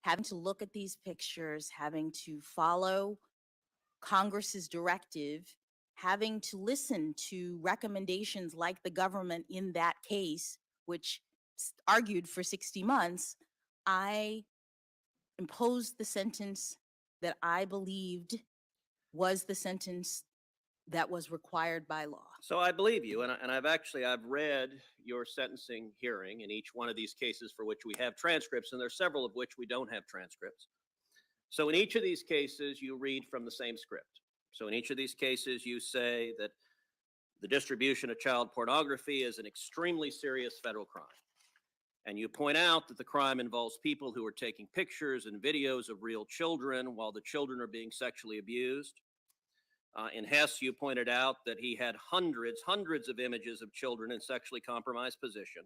having to look at these pictures, having to follow Congress's directive, having to listen to recommendations like the government in that case, which argued for 60 months, I imposed the sentence that I believed was the sentence that was required by law. So I believe you, and I've read your sentencing hearing in each one of these cases for which we have transcripts, and there's several of which we don't have transcripts. So in each of these cases, you read from the same script. So in each of these cases, you say that the distribution of child pornography is an extremely serious federal crime. And you point out that the crime involves people who are taking pictures and videos of real children while the children are being sexually abused. In Hess, you pointed out that he had hundreds of images of children in sexually compromised position.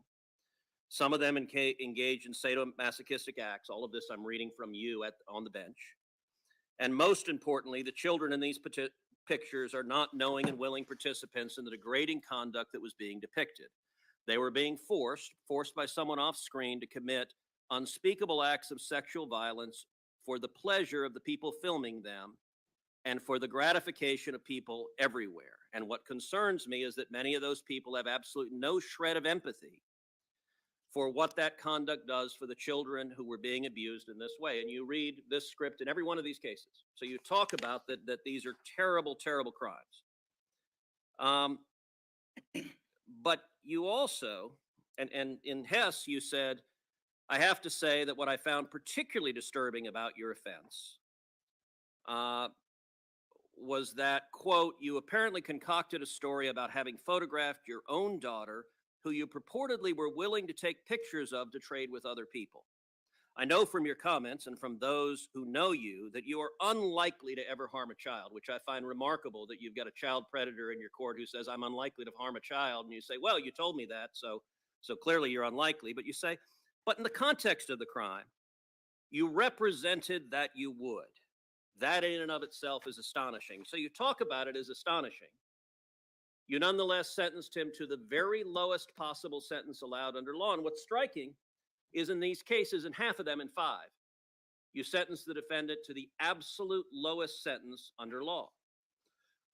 Some of them engaged in sadomasochistic acts. All of this I'm reading from you on the bench. And most importantly, the children in these pictures are not knowing and willing participants in the degrading conduct that was being depicted. They were being forced by someone off screen to commit unspeakable acts of sexual violence for the pleasure of the people filming them and for the gratification of people everywhere. And what concerns me is that many of those people have absolutely no shred of empathy for what that conduct does for the children who were being abused in this way. And you read this script in every one of these cases. So you talk about that these are terrible, terrible crimes. But you also, and in Hess, you said, I have to say that what I found particularly disturbing about your offense was that, quote, you apparently concocted a story about having photographed your own daughter, who you purportedly were willing to take pictures of to trade with other people. I know from your comments and from those who know you that you are unlikely to ever harm a child, which I find remarkable that you've got a child predator in your court who says, I'm unlikely to harm a child. And you say, well, you told me that, so clearly you're unlikely. But you say, but in the context of the crime, you represented that you would. That in and of itself is astonishing. So you talk about it as astonishing. You nonetheless sentenced him to the very lowest possible sentence allowed under law. And what's striking is in these cases, in half of them, in 5, you sentenced the defendant to the absolute lowest sentence under law.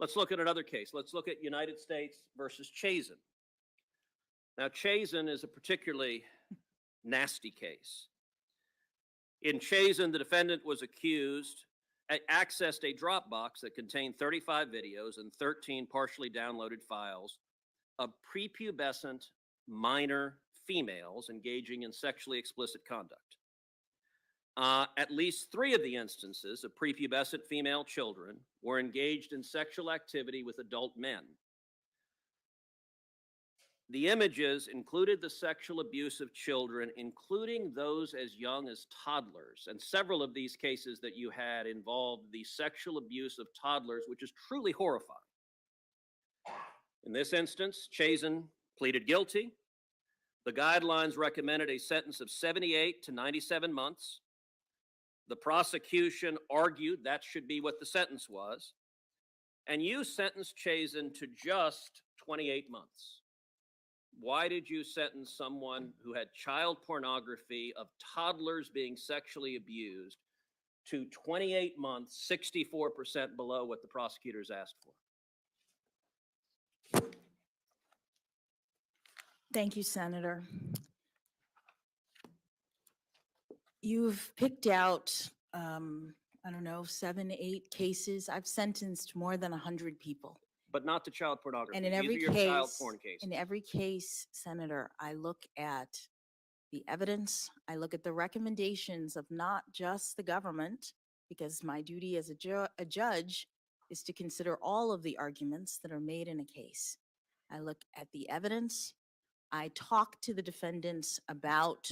Let's look at another case. Let's look at United States versus Chazen. Now, Chazen is a particularly nasty case. In Chazen, the defendant was accessed a Dropbox that contained 35 videos and 13 partially downloaded files of prepubescent minor females engaging in sexually explicit conduct. At least 3 of the instances of prepubescent female children were engaged in sexual activity with adult men. The images included the sexual abuse of children, including those as young as toddlers. And several of these cases that you had involved the sexual abuse of toddlers, which is truly horrifying. In this instance, Chazen pleaded guilty. The guidelines recommended a sentence of 78 to 97 months. The prosecution argued that should be what the sentence was. And you sentenced Chazen to just 28 months. Why did you sentence someone who had child pornography of toddlers being sexually abused to 28 months, 64% below what the prosecutors asked for? Thank you, Senator. You've picked out, I don't know, 7, 8 cases. I've sentenced more than 100 people. But not to child pornography. And in These are your child porn cases. In every case, Senator, I look at the evidence. I look at the recommendations of not just the government, because my duty as a judge is to consider all of the arguments that are made in a case. I look at the evidence. I talk to the defendants about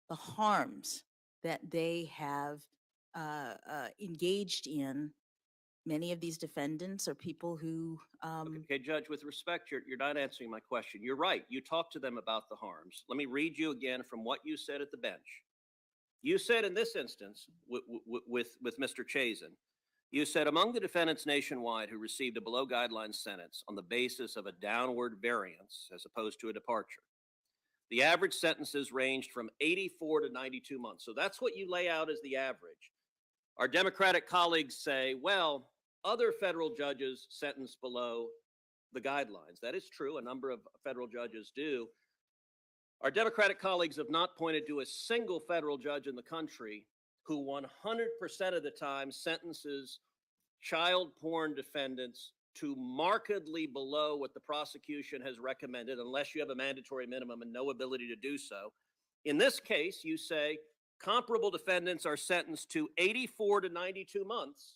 the harms that they have engaged in. Many of these defendants are people who... Okay, Judge, with respect, you're not answering my question. You're right. You talked to them about the harms. Let me read you again from what you said at the bench. You said in this instance, with Mr. Chazen, you said, among the defendants nationwide who received a below-guideline sentence on the basis of a downward variance as opposed to a departure, the average sentences ranged from 84 to 92 months. So that's what you lay out as the average. Our Democratic colleagues say, well, other federal judges sentence below the guidelines. That is true. A number of federal judges do. Our Democratic colleagues have not pointed to a single federal judge in the country who 100% of the time sentences child porn defendants to markedly below what the prosecution has recommended, unless you have a mandatory minimum and no ability to do so. In this case, you say comparable defendants are sentenced to 84 to 92 months.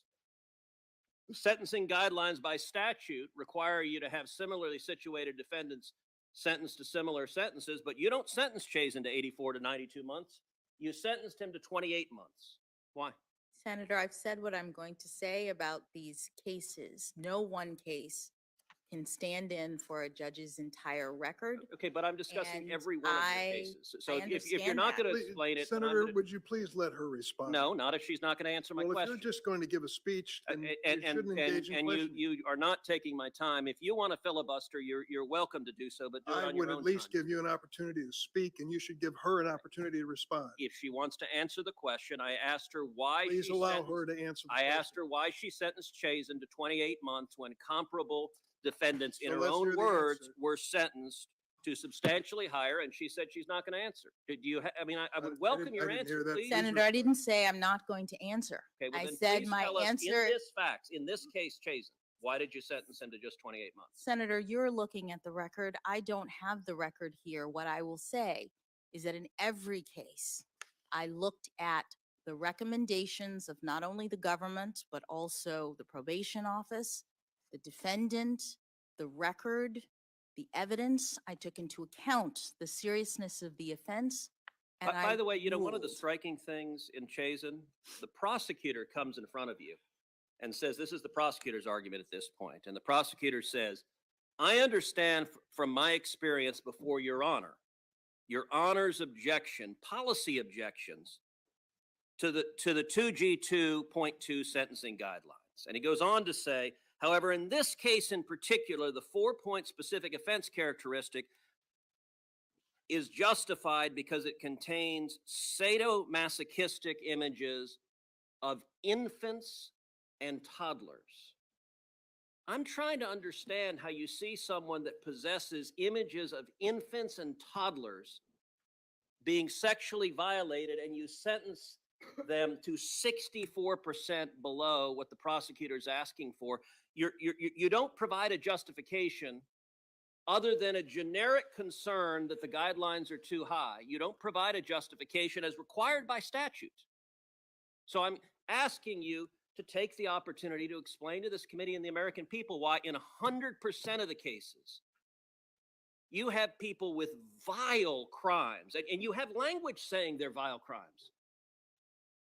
Sentencing guidelines by statute require you to have similarly situated defendants sentenced to similar sentences, but you don't sentence Chazen to 84 to 92 months. You sentenced him to 28 months. Why? Senator, I've said what I'm going to say about these cases. No one case can stand in for a judge's entire record. Okay, but I'm discussing And every one of your I cases. So if you're understand not that. going to Please, explain it, then I'm Senator, gonna- would you please let her respond? no, not if she's not going to answer my Well, if question. you're just going to give a speech, then you and shouldn't and, engage in and questioning. you are not taking my time. If you want to filibuster, you're welcome to do so, but do it I on your would own at least time. give you an opportunity to speak, and you should give her an opportunity to respond. If she wants to answer the question, I asked her why Please she allow sentenced, her to answer the I question. asked her why she sentenced Chazen to 28 months when comparable defendants, in So her let's own hear the words, answer. were sentenced to substantially higher, and she said she's not going to answer. Did you? I mean, I would welcome your I didn't hear answer, that. please. Senator, I didn't say I'm not going to answer. Okay, well, I then said please my tell us answer. in this facts, in this case, Chazen, why did you sentence him to just 28 months? Senator, you're looking at the record. I don't have the record here. What I will say is that in every case, I looked at the recommendations of not only the government, but also the probation office, the defendant, the record, the evidence. I took into account the seriousness of the offense. And By the way, one of the ruled. striking things in Chazen, the prosecutor comes in front of you and says, this is the prosecutor's argument at this point. And the prosecutor says, I understand from my experience before Your Honor's objection, policy objections to the 2G2.2 sentencing guidelines. And he goes on to say, however, in this case in particular, the 4-point specific offense characteristic is justified because it contains sadomasochistic images of infants and toddlers. I'm trying to understand how you see someone that possesses images of infants and toddlers being sexually violated and you sentence them to 64% below what the prosecutor is asking for. You don't provide a justification other than a generic concern that the guidelines are too high. You don't provide a justification as required by statute. So I'm asking you to take the opportunity to explain to this committee and the American people why in 100% of the cases, you have people with vile crimes, and you have language saying they're vile crimes.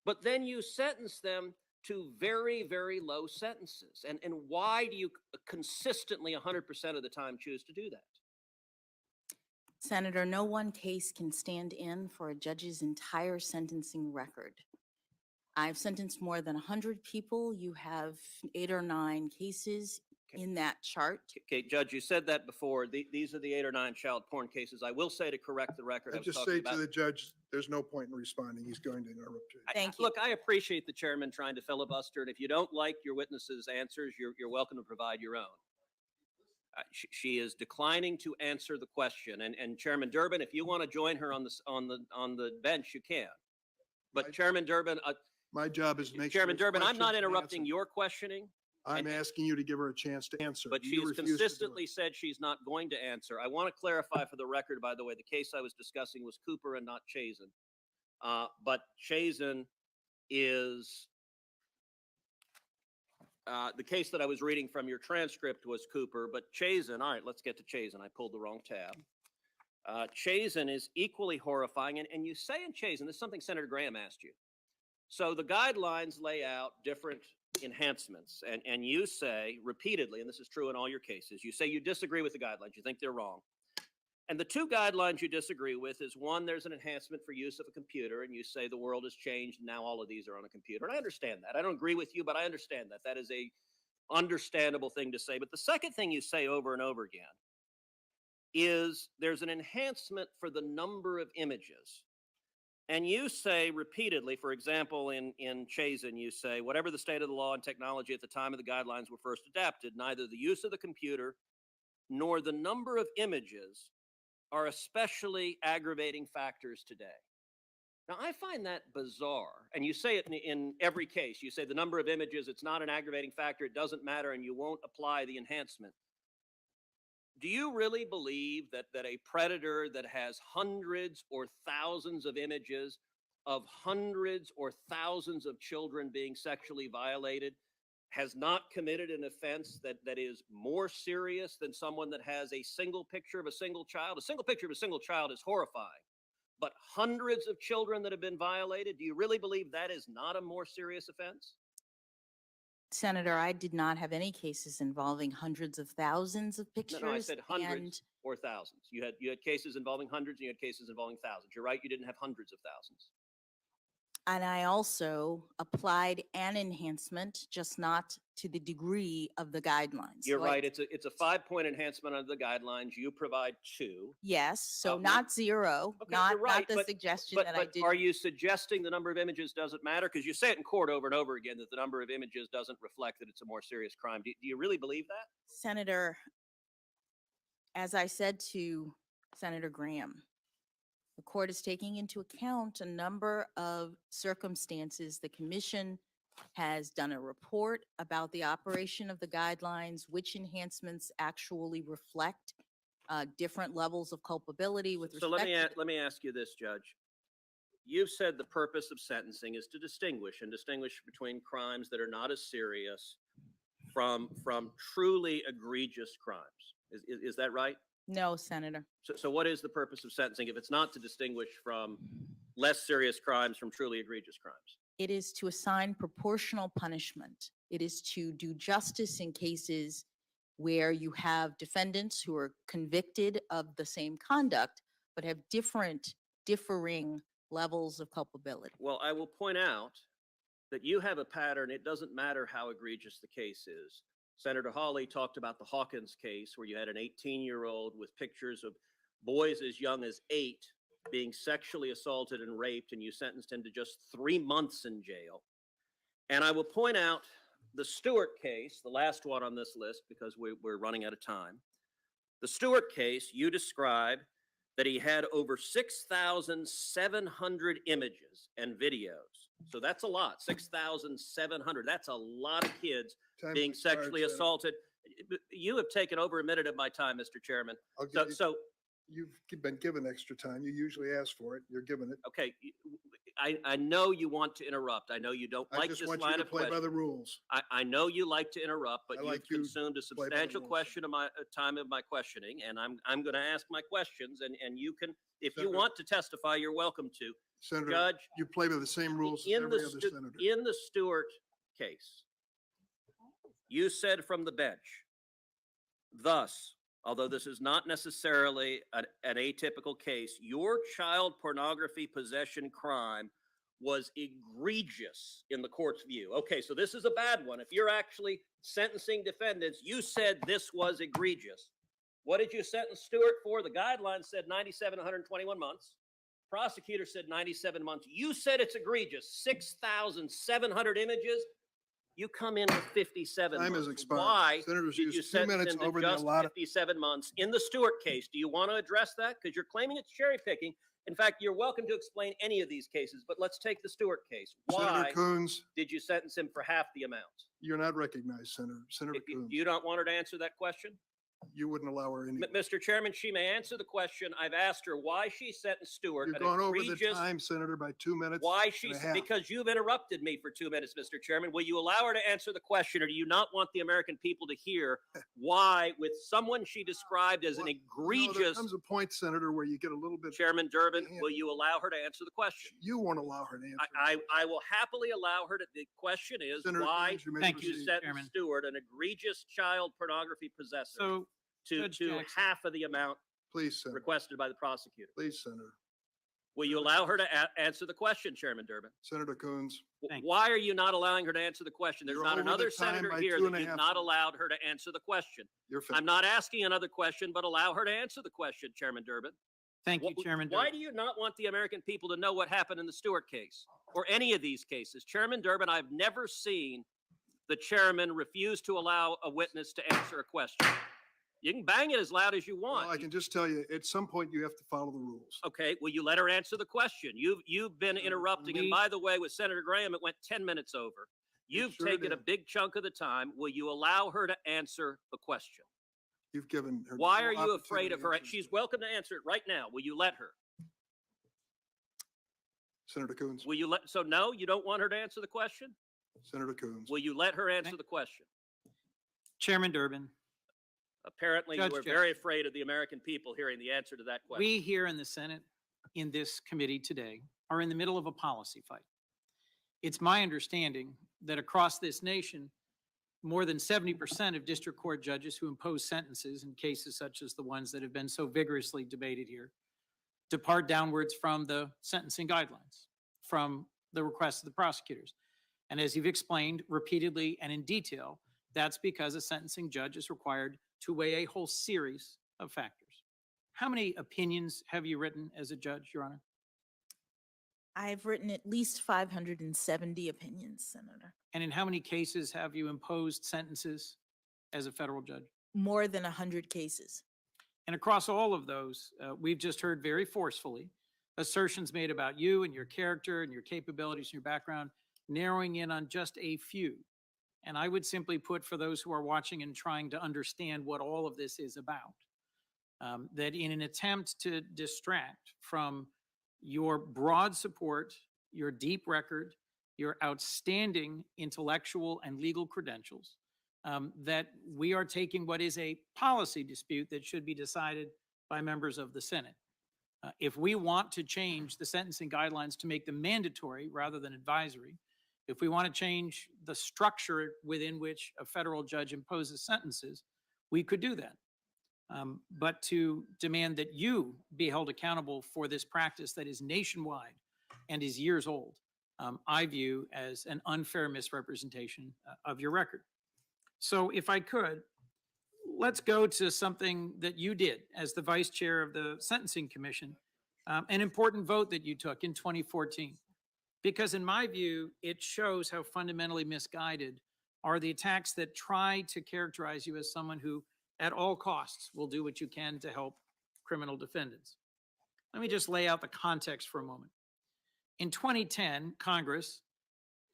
But then you sentence them to very, very low sentences. And why do you consistently 100% of the time choose to do that? Senator, no one case can stand in for a judge's entire sentencing record. I've sentenced more than 100 people. You have 8 or 9 cases Okay. in that chart. Okay, Judge, you said that before. These are the 8 or 9 child porn cases. I will say, to correct the record, I I'd was just talking say about. to the judge, there's no point in responding. He's going to interrupt you. Thank you. Look, I appreciate the chairman trying to filibuster, and if you don't like your witness's answers, you're welcome to provide your own. She is declining to answer the question, and Chairman Durbin, if you want to join her on the bench, you can. But I- Chairman Durbin, My job is to make sure. Chairman his Durbin, I'm not questions are interrupting answered. your questioning, I'm and- asking you to give her a chance to answer. but You she's refuse to do it. consistently said she's not going to answer. I want to clarify for the record, by the way, the case I was discussing was Cooper and not Chazen. But Chazen is the case that I was reading from your transcript was Cooper, but Chazen, all right, let's get to Chazen. I pulled the wrong tab. Chazen is equally horrifying, and you say in Chazen, this is something Senator Graham asked you. So the guidelines lay out different enhancements, and you say repeatedly, and this is true in all your cases, you say you disagree with the guidelines, you think they're wrong. And the 2 guidelines you disagree with is, one, there's an enhancement for use of a computer, and you say the world has changed, and now all of these are on a computer. And I understand that. I don't agree with you, but I understand that. That is a understandable thing to say. But the second thing you say over and over again is there's an enhancement for the number of images. And you say repeatedly, for example, in Chazen, you say, whatever the state of the law and technology at the time of the guidelines were first adapted, neither the use of the computer nor the number of images are especially aggravating factors today. Now, I find that bizarre. And you say it in every case. You say the number of images, it's not an aggravating factor, it doesn't matter, and you won't apply the enhancement. Do you really believe that a predator that has hundreds or thousands of images of hundreds or thousands of children being sexually violated has not committed an offense that is more serious than someone that has a single picture of a single child? A single picture of a single child is horrifying, but hundreds of children that have been violated, do you really believe that is not a more serious offense? Senator, I did not have any cases involving hundreds of thousands of pictures. No, I said hundreds and or thousands. You had cases involving hundreds and you had cases involving thousands. You're right, you didn't have hundreds of thousands. And I also applied an enhancement, just not to the degree of the guidelines. You're So I- right. It's a 5-point enhancement under the guidelines. You provide 2. Yes, so Okay. not 0, Okay, not, you're right, not the but- suggestion But, that I but did. are you suggesting the number of images doesn't matter? Because you say it in court over and over again that the number of images doesn't reflect that it's a more serious crime. Do you really believe that? Senator, as I said to Senator Graham, the court is taking into account a number of circumstances. The commission has done a report about the operation of the guidelines, which enhancements actually reflect different levels of culpability with So respect to. let me ask you this, Judge. You've said the purpose of sentencing is to distinguish between crimes that are not as serious from truly egregious crimes. Is that right? No, Senator. So what is the purpose of sentencing if it's not to distinguish from less serious crimes from truly egregious crimes? It is to assign proportional punishment. It is to do justice in cases where you have defendants who are convicted of the same conduct, but have differing levels of culpability. Well, I will point out that you have a pattern. It doesn't matter how egregious the case is. Senator Hawley talked about the Hawkins case where you had an 18-year-old with pictures of boys as young as 8 being sexually assaulted and raped, and you sentenced him to just 3 months in jail. And I will point out the Stewart case, the last one on this list, because we're running out of time. The Stewart case, you describe that he had over 6,700 images and videos. So that's a lot, 6,700. That's a lot of kids Time being expired, sexually Senator. assaulted. You have taken over a minute of my time, Mr. Chairman. I'll give So, you- so You've been given extra time. You usually ask for it. You're given it. okay, I know you want to interrupt. I know you don't I like just this want you line to of play by question. the rules. I know you like to interrupt, but I you've like you consumed a play by the substantial rules. question of my time of my questioning, and I'm going to ask my questions, and you can, if you Senator- want to testify, you're welcome to. Senator, Judge, you play by the same rules as in every the other Stu- senator. in the Stewart case, you said from the bench, thus, although this is not necessarily an atypical case, your child pornography possession crime was egregious in the court's view. Okay, so this is a bad one. If you're actually sentencing defendants, you said this was egregious. What did you sentence Stewart for? The guidelines said 97, 121 months. Prosecutor said 97 months. You said it's egregious. 6,700 images. You come in with 57 Time months. has expired. Why Senators did you use 2 sentence minutes him to over the just allotted. 57 months in the Stewart case? Do you want to address that? Because you're claiming it's cherry picking. In fact, you're welcome to explain any of these cases, but let's take the Stewart case. Senator Why Coons, did you sentence him for half the amount? you're not recognized, Senator. Senator If Coons, you don't want her to answer that question? you wouldn't allow her any. Mr. Chairman, she may answer the question. I've asked her why she sentenced Stewart You've an gone over the egregious, time, Senator, by 2 minutes. why and she, a half. because you've interrupted me for 2 minutes, Mr. Chairman. Will you allow her to answer the question, or do you not want the American people to hear why, with someone she described as an Well, egregious, There comes a point, Senator, where you get a little bit. Chairman Durbin, Yeah. will you allow her to answer the question? You won't allow her to answer. I will happily allow her to, the question is, Senator why Coons, you may Thank you, you proceed. sentenced Chairman. Stewart, an egregious child pornography possessor, So, to Judge Jackson. half of the amount Please, Senator. requested by the prosecutor? Please, Senator. Will you allow her to answer the question, Chairman Durbin? Senator Coons, Thank you. Why are you not allowing her to answer the question? There's You're not over the another time senator by here 2.5 that you've not allowed her to answer the question. you're finished. I'm not asking another question, but allow her to answer the question, Chairman Durbin. Thank you, Chairman Why Durbin. do you not want the American people to know what happened in the Stewart case or any of these cases? Chairman Durbin, I've never seen the chairman refuse to allow a witness to answer a question. You can bang it as loud as you want. Well, I can just tell you, at some point, you have to follow the rules. Okay, will you let her answer the question? You've been interrupting, and by the way, with Senator Graham, it went 10 minutes over. You've sure taken a did. big chunk of the time. Will you allow her to answer the question? You've given her. Why no are you afraid of her? opportunity to She's answer. welcome to answer it right now. Will you let her? Senator Coons, Will you let, so no, you don't want her to answer the question? Senator Coons. Will you let her answer Okay. the question? Chairman Durbin, Apparently, you Judge are Jessup. very afraid of the American people hearing the answer to that question. we here in the Senate, in this committee today, are in the middle of a policy fight. It's my understanding that across this nation, more than 70% of district court judges who impose sentences in cases such as the ones that have been so vigorously debated here depart downwards from the sentencing guidelines, from the requests of the prosecutors. And as you've explained repeatedly and in detail, that's because a sentencing judge is required to weigh a whole series of factors. How many opinions have you written as a judge, Your Honor? I've written at least 570 opinions, Senator. And in how many cases have you imposed sentences as a federal judge? More than 100 cases. And across all of those, we've just heard very forcefully assertions made about you and your character and your capabilities and your background, narrowing in on just a few. And I would simply put for those who are watching and trying to understand what all of this is about, that in an attempt to distract from your broad support, your deep record, your outstanding intellectual and legal credentials, that we are taking what is a policy dispute that should be decided by members of the Senate. If we want to change the sentencing guidelines to make them mandatory rather than advisory, if we want to change the structure within which a federal judge imposes sentences, we could do that. But to demand that you be held accountable for this practice that is nationwide and is years old, I view as an unfair misrepresentation of your record. So if I could, let's go to something that you did as the vice chair of the Sentencing Commission, an important vote that you took in 2014. Because in my view, it shows how fundamentally misguided are the attacks that try to characterize you as someone who, at all costs, will do what you can to help criminal defendants. Let me just lay out the context for a moment. In 2010, Congress,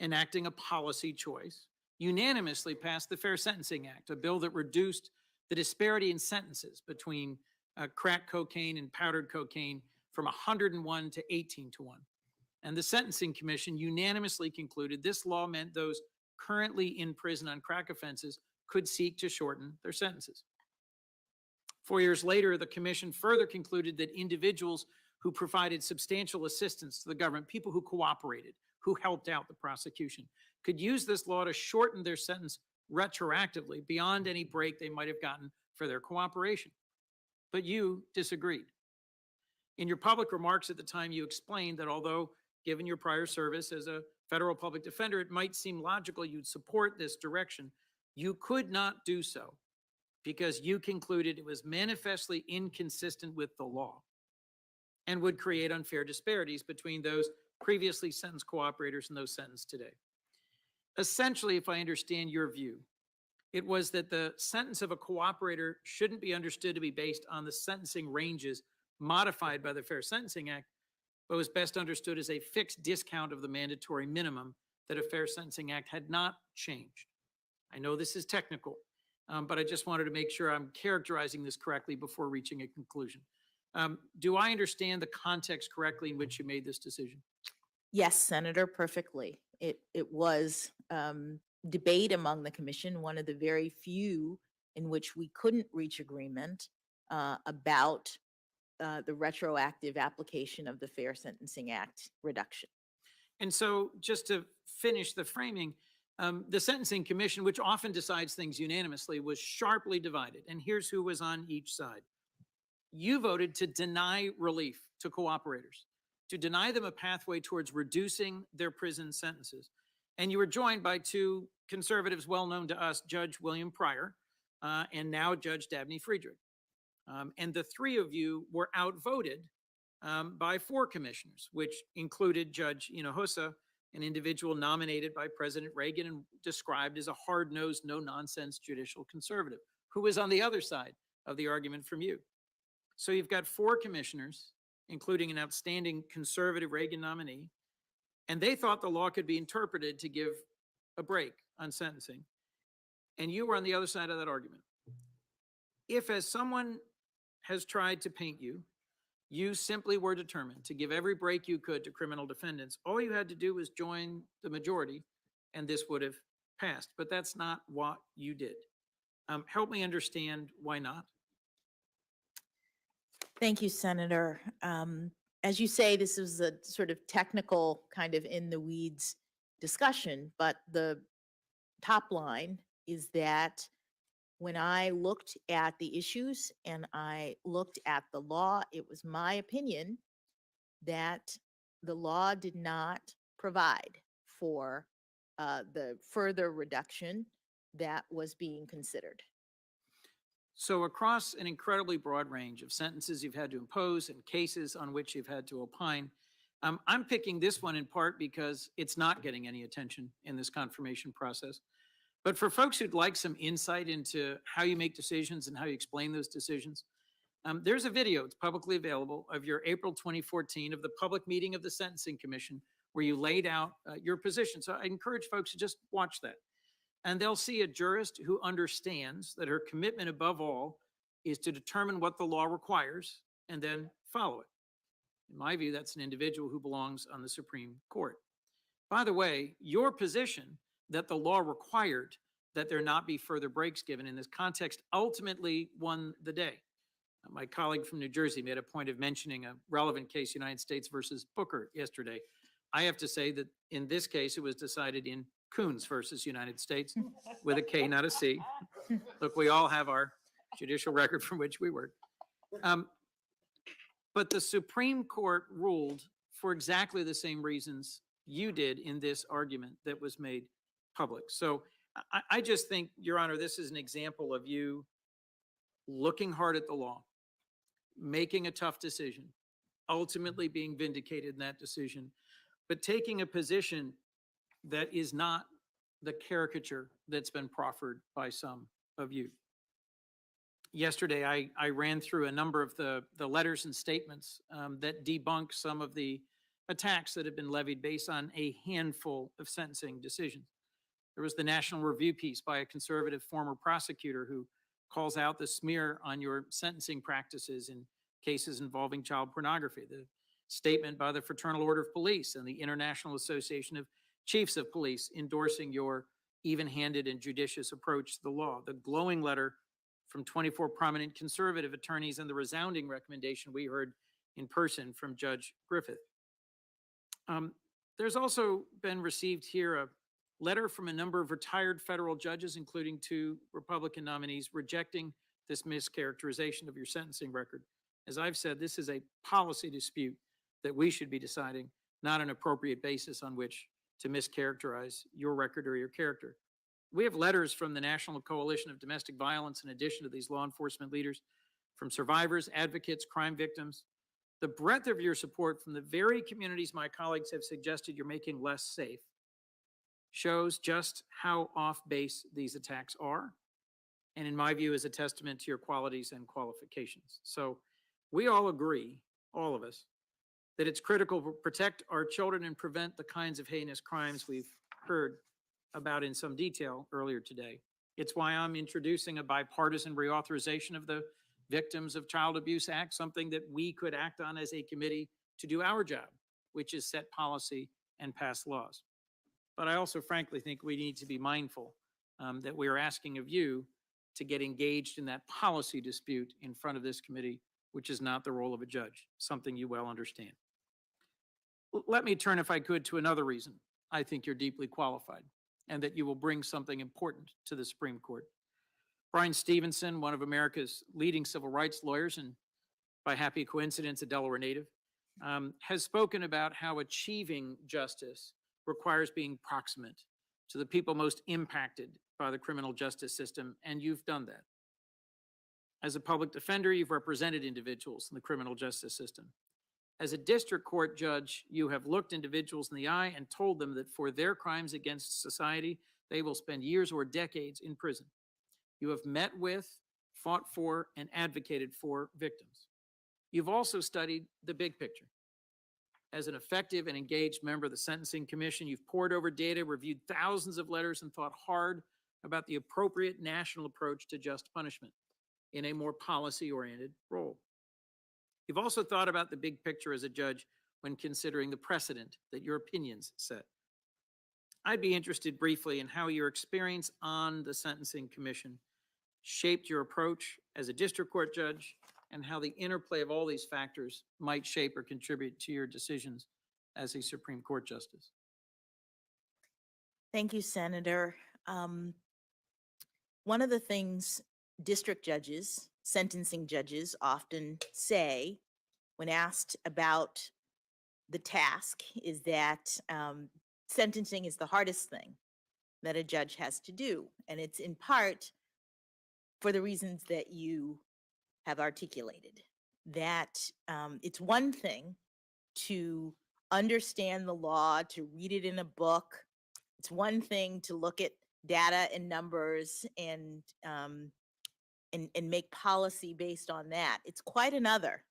enacting a policy choice, unanimously passed the Fair Sentencing Act, a bill that reduced the disparity in sentences between crack cocaine and powdered cocaine from 101 to 18 to 1. And the Sentencing Commission unanimously concluded this law meant those currently in prison on crack offenses could seek to shorten their sentences. 4 years later, the commission further concluded that individuals who provided substantial assistance to the government, people who cooperated, who helped out the prosecution, could use this law to shorten their sentence retroactively beyond any break they might have gotten for their cooperation. But you disagreed. In your public remarks at the time, you explained that although given your prior service as a federal public defender, it might seem logical you'd support this direction, you could not do so because you concluded it was manifestly inconsistent with the law and would create unfair disparities between those previously sentenced cooperators and those sentenced today. Essentially, if I understand your view, it was that the sentence of a cooperator shouldn't be understood to be based on the sentencing ranges modified by the Fair Sentencing Act, but was best understood as a fixed discount of the mandatory minimum that a Fair Sentencing Act had not changed. I know this is technical, but I just wanted to make sure I'm characterizing this correctly before reaching a conclusion. Do I understand the context correctly in which you made this decision? Yes, Senator, perfectly. It was debate among the commission, one of the very few in which we couldn't reach agreement about the retroactive application of the Fair Sentencing Act reduction. And so just to finish the framing, the Sentencing Commission, which often decides things unanimously, was sharply divided. And here's who was on each side. You voted to deny relief to cooperators. to deny them a pathway towards reducing their prison sentences. And you were joined by two conservatives well known to us, Judge William Pryor and now Judge Dabney Friedrich. And the three of you were outvoted by four commissioners, which included Judge Hinojosa, an individual nominated by President Reagan and described as a hard-nosed, no-nonsense judicial conservative, who was on the other side of the argument from you. So you've got four commissioners, including an outstanding conservative Reagan nominee, and they thought the law could be interpreted to give a break on sentencing. And you were on the other side of that argument. If, as someone has tried to paint you, you simply were determined to give every break you could to criminal defendants, all you had to do was join the majority and this would have passed. But that's not what you did. Help me understand why not. Thank you, Senator. As you say, this is a sort of technical kind of in the weeds discussion, but the top line is that when I looked at the issues and I looked at the law, it was my opinion that the law did not provide for the further reduction that was being considered. So across an incredibly broad range of sentences you've had to impose and cases on which you've had to opine, I'm picking this one in part because it's not getting any attention in this confirmation process. But for folks who'd like some insight into how you make decisions and how you explain those decisions, there's a video, it's publicly available, of your April 2014 of the public meeting of the Sentencing Commission where you laid out your position. So I encourage folks to just watch that. And they'll see a jurist who understands that her commitment above all is to determine what the law requires and then follow it. In my view, that's an individual who belongs on the Supreme Court. By the way, your position that the law required that there not be further breaks given in this context ultimately won the day. My colleague from New Jersey made a point of mentioning a relevant case, United States versus Booker, yesterday. I have to say that in this case, it was decided in Coons versus United States with a K, not a C. Look, we all have our judicial record from which we work. But the Supreme Court ruled for exactly the same reasons you did in this argument that was made public. So I just think, Your Honor, this is an example of you looking hard at the law, making a tough decision, ultimately being vindicated in that decision, but taking a position that is not the caricature that's been proffered by some of you. Yesterday, I ran through a number of the letters and statements that debunk some of the attacks that have been levied based on a handful of sentencing decisions. There was the National Review piece by a conservative former prosecutor who calls out the smear on your sentencing practices in cases involving child pornography. The statement by the Fraternal Order of Police and the International Association of Chiefs of Police endorsing your even-handed and judicious approach to the law. The glowing letter from 24 prominent conservative attorneys and the resounding recommendation we heard in person from Judge Griffith. There's also been received here a letter from a number of retired federal judges, including two Republican nominees, rejecting this mischaracterization of your sentencing record. As I've said, this is a policy dispute that we should be deciding, not an appropriate basis on which to mischaracterize your record or your character. We have letters from the National Coalition of Domestic Violence, in addition to these law enforcement leaders, from survivors, advocates, crime victims. The breadth of your support from the very communities my colleagues have suggested you're making less safe shows just how off base these attacks are, and in my view is a testament to your qualities and qualifications. So we all agree, all of us, that it's critical to protect our children and prevent the kinds of heinous crimes we've heard about in some detail earlier today. It's why I'm introducing a bipartisan reauthorization of the Victims of Child Abuse Act, something that we could act on as a committee to do our job, which is set policy and pass laws. But I also frankly think we need to be mindful that we are asking of you to get engaged in that policy dispute in front of this committee, which is not the role of a judge, something you well understand. Let me turn, if I could, to another reason I think you're deeply qualified and that you will bring something important to the Supreme Court. Bryan Stevenson, one of America's leading civil rights lawyers and by happy coincidence, a Delaware native, has spoken about how achieving justice requires being proximate to the people most impacted by the criminal justice system, and you've done that. As a public defender, you've represented individuals in the criminal justice system. As a district court judge, you have looked individuals in the eye and told them that for their crimes against society, they will spend years or decades in prison. You have met with, fought for, and advocated for victims. You've also studied the big picture. As an effective and engaged member of the Sentencing Commission, you've pored over data, reviewed thousands of letters, and thought hard about the appropriate national approach to just punishment in a more policy-oriented role. You've also thought about the big picture as a judge when considering the precedent that your opinions set. I'd be interested briefly in how your experience on the Sentencing Commission shaped your approach as a district court judge and how the interplay of all these factors might shape or contribute to your decisions as a Supreme Court justice. Thank you, Senator. One of the things district judges, sentencing judges often say when asked about the task is that sentencing is the hardest thing that a judge has to do. And it's in part for the reasons that you have articulated, that it's one thing to understand the law, to read it in a book. It's one thing to look at data and numbers and make policy based on that. It's quite another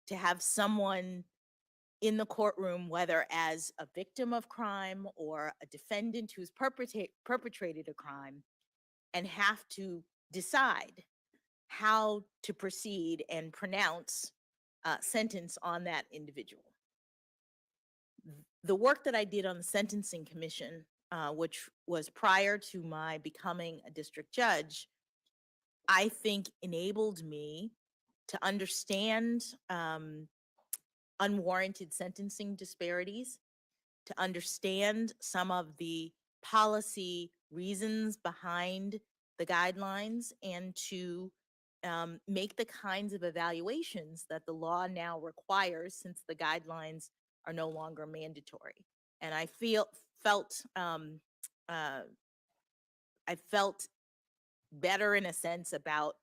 to have someone in the courtroom, whether as a victim of crime or a defendant who's perpetrated a crime, and have to decide how to proceed and pronounce a sentence on that individual. The work that I did on the Sentencing Commission, which was prior to my becoming a district judge, I think enabled me to understand unwarranted sentencing disparities, to understand some of the policy reasons behind the guidelines, and to make the kinds of evaluations that the law now requires since the guidelines are no longer mandatory. And I felt better in a sense about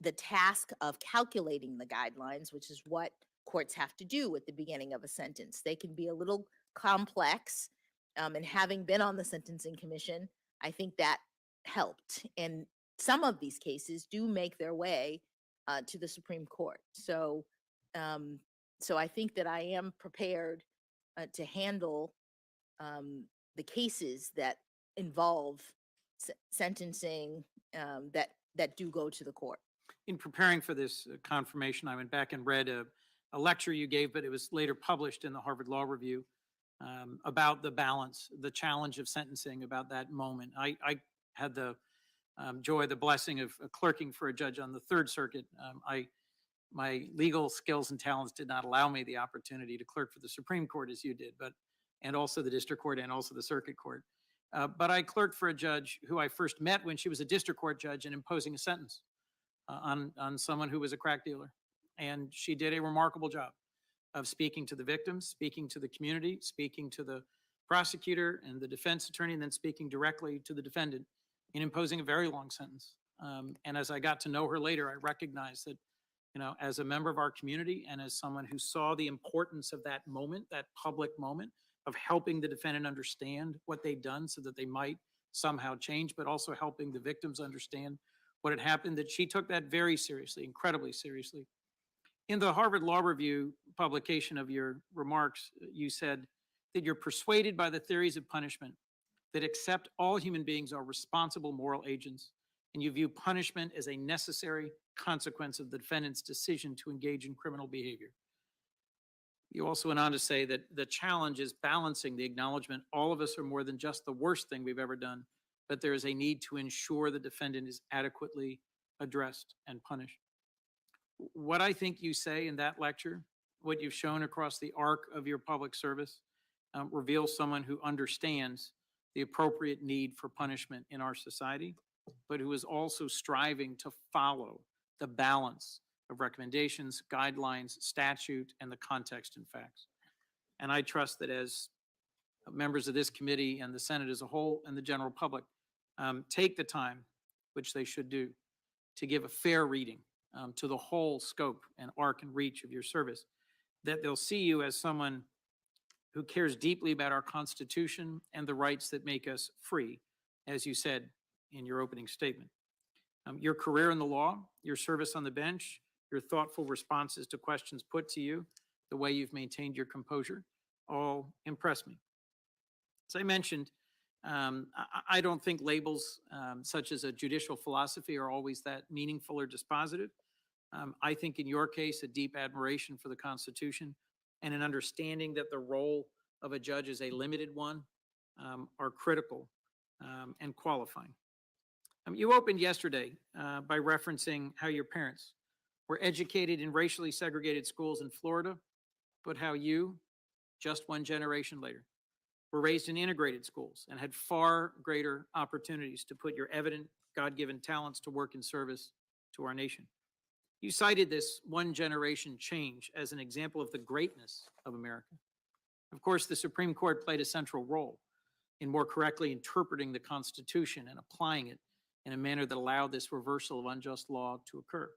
the task of calculating the guidelines, which is what courts have to do at the beginning of a sentence. They can be a little complex, and having been on the Sentencing Commission, I think that helped. And some of these cases do make their way to the Supreme Court. So I think that I am prepared to handle the cases that involve sentencing that do go to the court. In preparing for this confirmation, I went back and read a lecture you gave, but it was later published in the Harvard Law Review about the balance, the challenge of sentencing, about that moment. I had the joy, the blessing of clerking for a judge on the Third Circuit. My legal skills and talents did not allow me the opportunity to clerk for the Supreme Court as you did, and also the district court and also the circuit court. But I clerked for a judge who I first met when she was a district court judge and imposing a sentence on someone who was a crack dealer. And she did a remarkable job of speaking to the victims, speaking to the community, speaking to the prosecutor and the defense attorney, and then speaking directly to the defendant in imposing a very long sentence. And as I got to know her later, I recognized that, as a member of our community and as someone who saw the importance of that moment, that public moment of helping the defendant understand what they'd done so that they might somehow change, but also helping the victims understand what had happened, that she took that very seriously, incredibly seriously. In the Harvard Law Review publication of your remarks, you said that you're persuaded by the theories of punishment that accept all human beings are responsible moral agents, and you view punishment as a necessary consequence of the defendant's decision to engage in criminal behavior. You also went on to say that the challenge is balancing the acknowledgement all of us are more than just the worst thing we've ever done, but there is a need to ensure the defendant is adequately addressed and punished. What I think you say in that lecture, what you've shown across the arc of your public service, reveals someone who understands the appropriate need for punishment in our society, but who is also striving to follow the balance of recommendations, guidelines, statute, and the context and facts. And I trust that as members of this committee and the Senate as a whole and the general public take the time, which they should do, to give a fair reading to the whole scope and arc and reach of your service, that they'll see you as someone who cares deeply about our Constitution and the rights that make us free, as you said in your opening statement. Your career in the law, your service on the bench, your thoughtful responses to questions put to you, the way you've maintained your composure, all impress me. As I mentioned, I don't think labels such as a judicial philosophy are always that meaningful or dispositive. I think in your case, a deep admiration for the Constitution and an understanding that the role of a judge is a limited one are critical and qualifying. You opened yesterday by referencing how your parents were educated in racially segregated schools in Florida, but how you, just one generation later, were raised in integrated schools and had far greater opportunities to put your evident God-given talents to work in service to our nation. You cited this one generation change as an example of the greatness of America. Of course, the Supreme Court played a central role in more correctly interpreting the Constitution and applying it in a manner that allowed this reversal of unjust law to occur.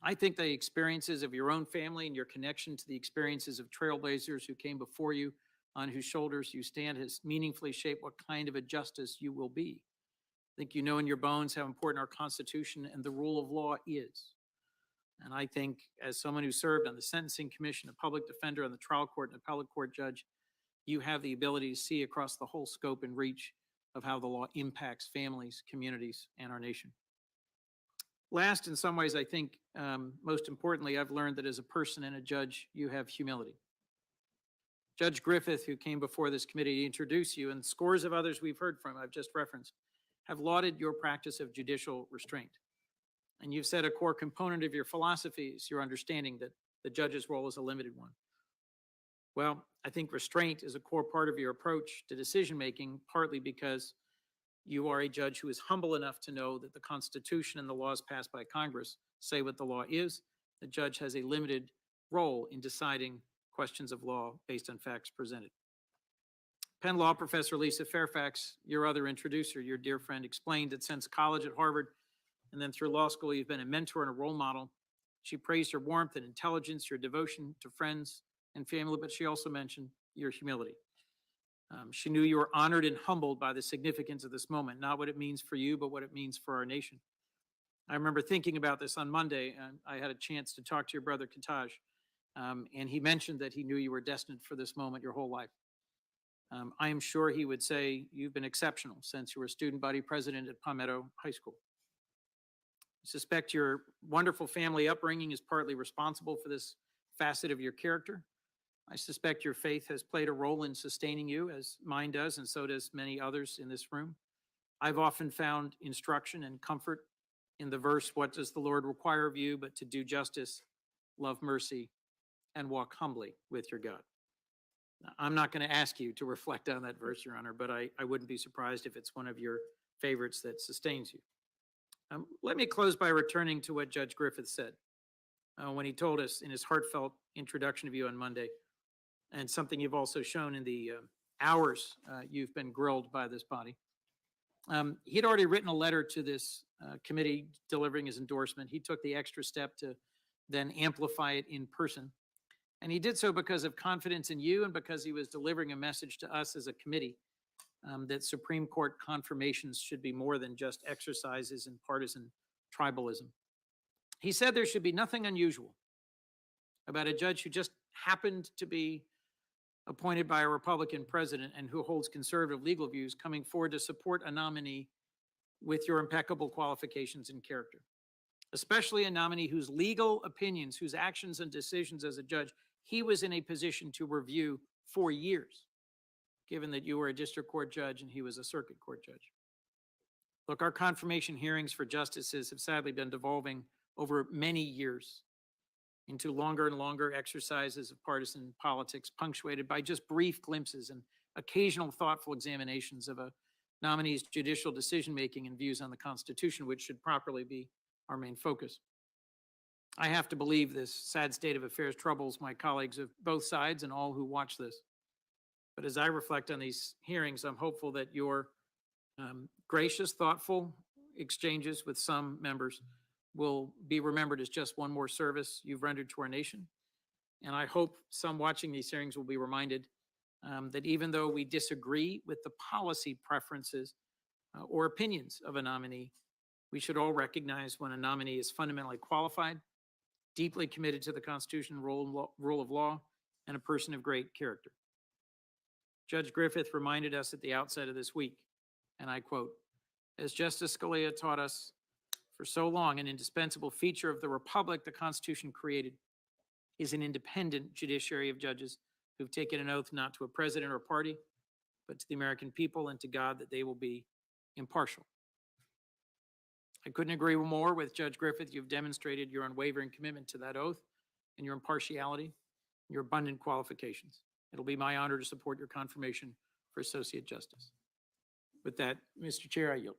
I think the experiences of your own family and your connection to the experiences of trailblazers who came before you, on whose shoulders you stand, has meaningfully shaped what kind of a justice you will be. I think you know in your bones how important our Constitution and the rule of law is. And I think as someone who served on the Sentencing Commission, a public defender on the trial court, and appellate court judge, you have the ability to see across the whole scope and reach of how the law impacts families, communities, and our nation. Last, in some ways, I think most importantly, I've learned that as a person and a judge, you have humility. Judge Griffith, who came before this committee to introduce you, and scores of others we've heard from, I've just referenced, have lauded your practice of judicial restraint. And you've said a core component of your philosophy is your understanding that the judge's role is a limited one. Well, I think restraint is a core part of your approach to decision-making, partly because you are a judge who is humble enough to know that the Constitution and the laws passed by Congress say what the law is. The judge has a limited role in deciding questions of law based on facts presented. Penn Law professor Lisa Fairfax, your other introducer, your dear friend, explained that since college at Harvard and then through law school, you've been a mentor and a role model. She praised your warmth and intelligence, your devotion to friends and family, but she also mentioned your humility. She knew you were honored and humbled by the significance of this moment, not what it means for you, but what it means for our nation. I remember thinking about this on Monday, and I had a chance to talk to your brother Kataj, and he mentioned that he knew you were destined for this moment your whole life. I am sure he would say you've been exceptional since you were student body president at Palmetto High School. I suspect your wonderful family upbringing is partly responsible for this facet of your character. I suspect your faith has played a role in sustaining you, as mine does, and so does many others in this room. I've often found instruction and comfort in the verse, "What does the Lord require of you but to do justice, love mercy, and walk humbly with your God?" Now, I'm not going to ask you to reflect on that verse, Your Honor, but I wouldn't be surprised if it's one of your favorites that sustains you. Let me close by returning to what Judge Griffith said when he told us in his heartfelt introduction of you on Monday, and something you've also shown in the hours you've been grilled by this body. He had already written a letter to this committee delivering his endorsement. He took the extra step to then amplify it in person. And he did so because of confidence in you and because he was delivering a message to us as a committee that Supreme Court confirmations should be more than just exercises in partisan tribalism. He said there should be nothing unusual about a judge who just happened to be appointed by a Republican president and who holds conservative legal views coming forward to support a nominee with your impeccable qualifications and character, especially a nominee whose legal opinions, whose actions and decisions as a judge, he was in a position to review for years, given that you were a district court judge and he was a circuit court judge. Look, our confirmation hearings for justices have sadly been devolving over many years into longer and longer exercises of partisan politics, punctuated by just brief glimpses and occasional thoughtful examinations of a nominee's judicial decision-making and views on the Constitution, which should properly be our main focus. I have to believe this sad state of affairs troubles my colleagues of both sides and all who watch this. But as I reflect on these hearings, I'm hopeful that your gracious, thoughtful exchanges with some members will be remembered as just one more service you've rendered to our nation. And I hope some watching these hearings will be reminded that even though we disagree with the policy preferences or opinions of a nominee, we should all recognize when a nominee is fundamentally qualified, deeply committed to the Constitution, rule of law, and a person of great character. Judge Griffith reminded us at the outset of this week, and I quote, "As Justice Scalia taught us for so long, an indispensable feature of the republic the Constitution created is an independent judiciary of judges who've taken an oath not to a president or a party, but to the American people and to God that they will be impartial." I couldn't agree more with Judge Griffith. You've demonstrated your unwavering commitment to that oath and your impartiality, and your abundant qualifications. It'll be my honor to support your confirmation for Associate Justice. With that, Mr. Chair, I yield.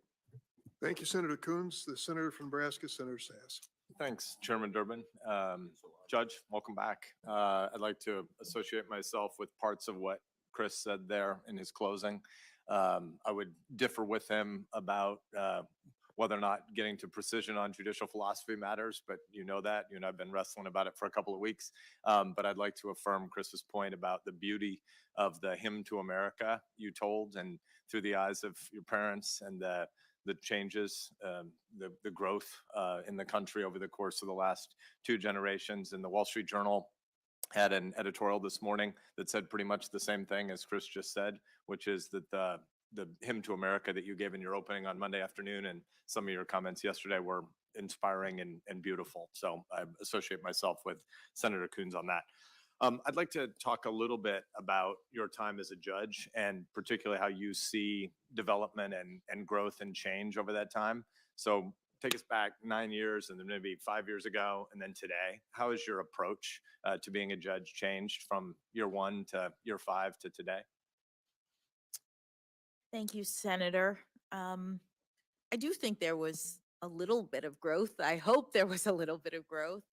Thank you, Senator Coons. The senator from Nebraska, Senator Sass. Thanks, Chairman Durbin. Judge, welcome back. I'd like to associate myself with parts of what Chris said there in his closing. I would differ with him about whether or not getting to precision on judicial philosophy matters, but you know that. You and I have been wrestling about it for a couple of weeks. But I'd like to affirm Chris's point about the beauty of the hymn to America you told, and through the eyes of your parents and the changes, the growth in the country over the course of the last 2 generations. And the Wall Street Journal had an editorial this morning that said pretty much the same thing as Chris just said, which is that the hymn to America that you gave in your opening on Monday afternoon and some of your comments yesterday were inspiring and beautiful. So I associate myself with Senator Coons on that. I'd like to talk a little bit about your time as a judge and particularly how you see development and growth and change over that time. So take us back 9 years and then maybe 5 years ago and then today. How has your approach to being a judge changed from year 1 to year 5 to today? Thank you, Senator. I do think there was a little bit of growth. I hope there was a little bit of growth.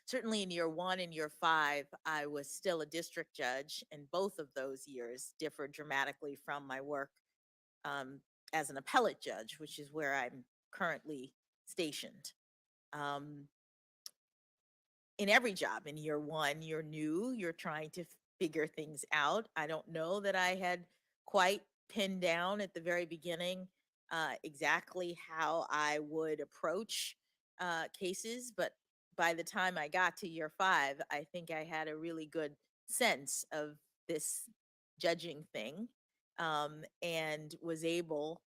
Certainly in year 1 and year 5, I was still a district judge, and both of those years differed dramatically from my work as an appellate judge, which is where I'm currently stationed. In every job in year 1, you're new, you're trying to figure things out. I don't know that I had quite pinned down at the very beginning exactly how I would approach cases, but by the time I got to year 5, I think I had a really good sense of this judging thing and was able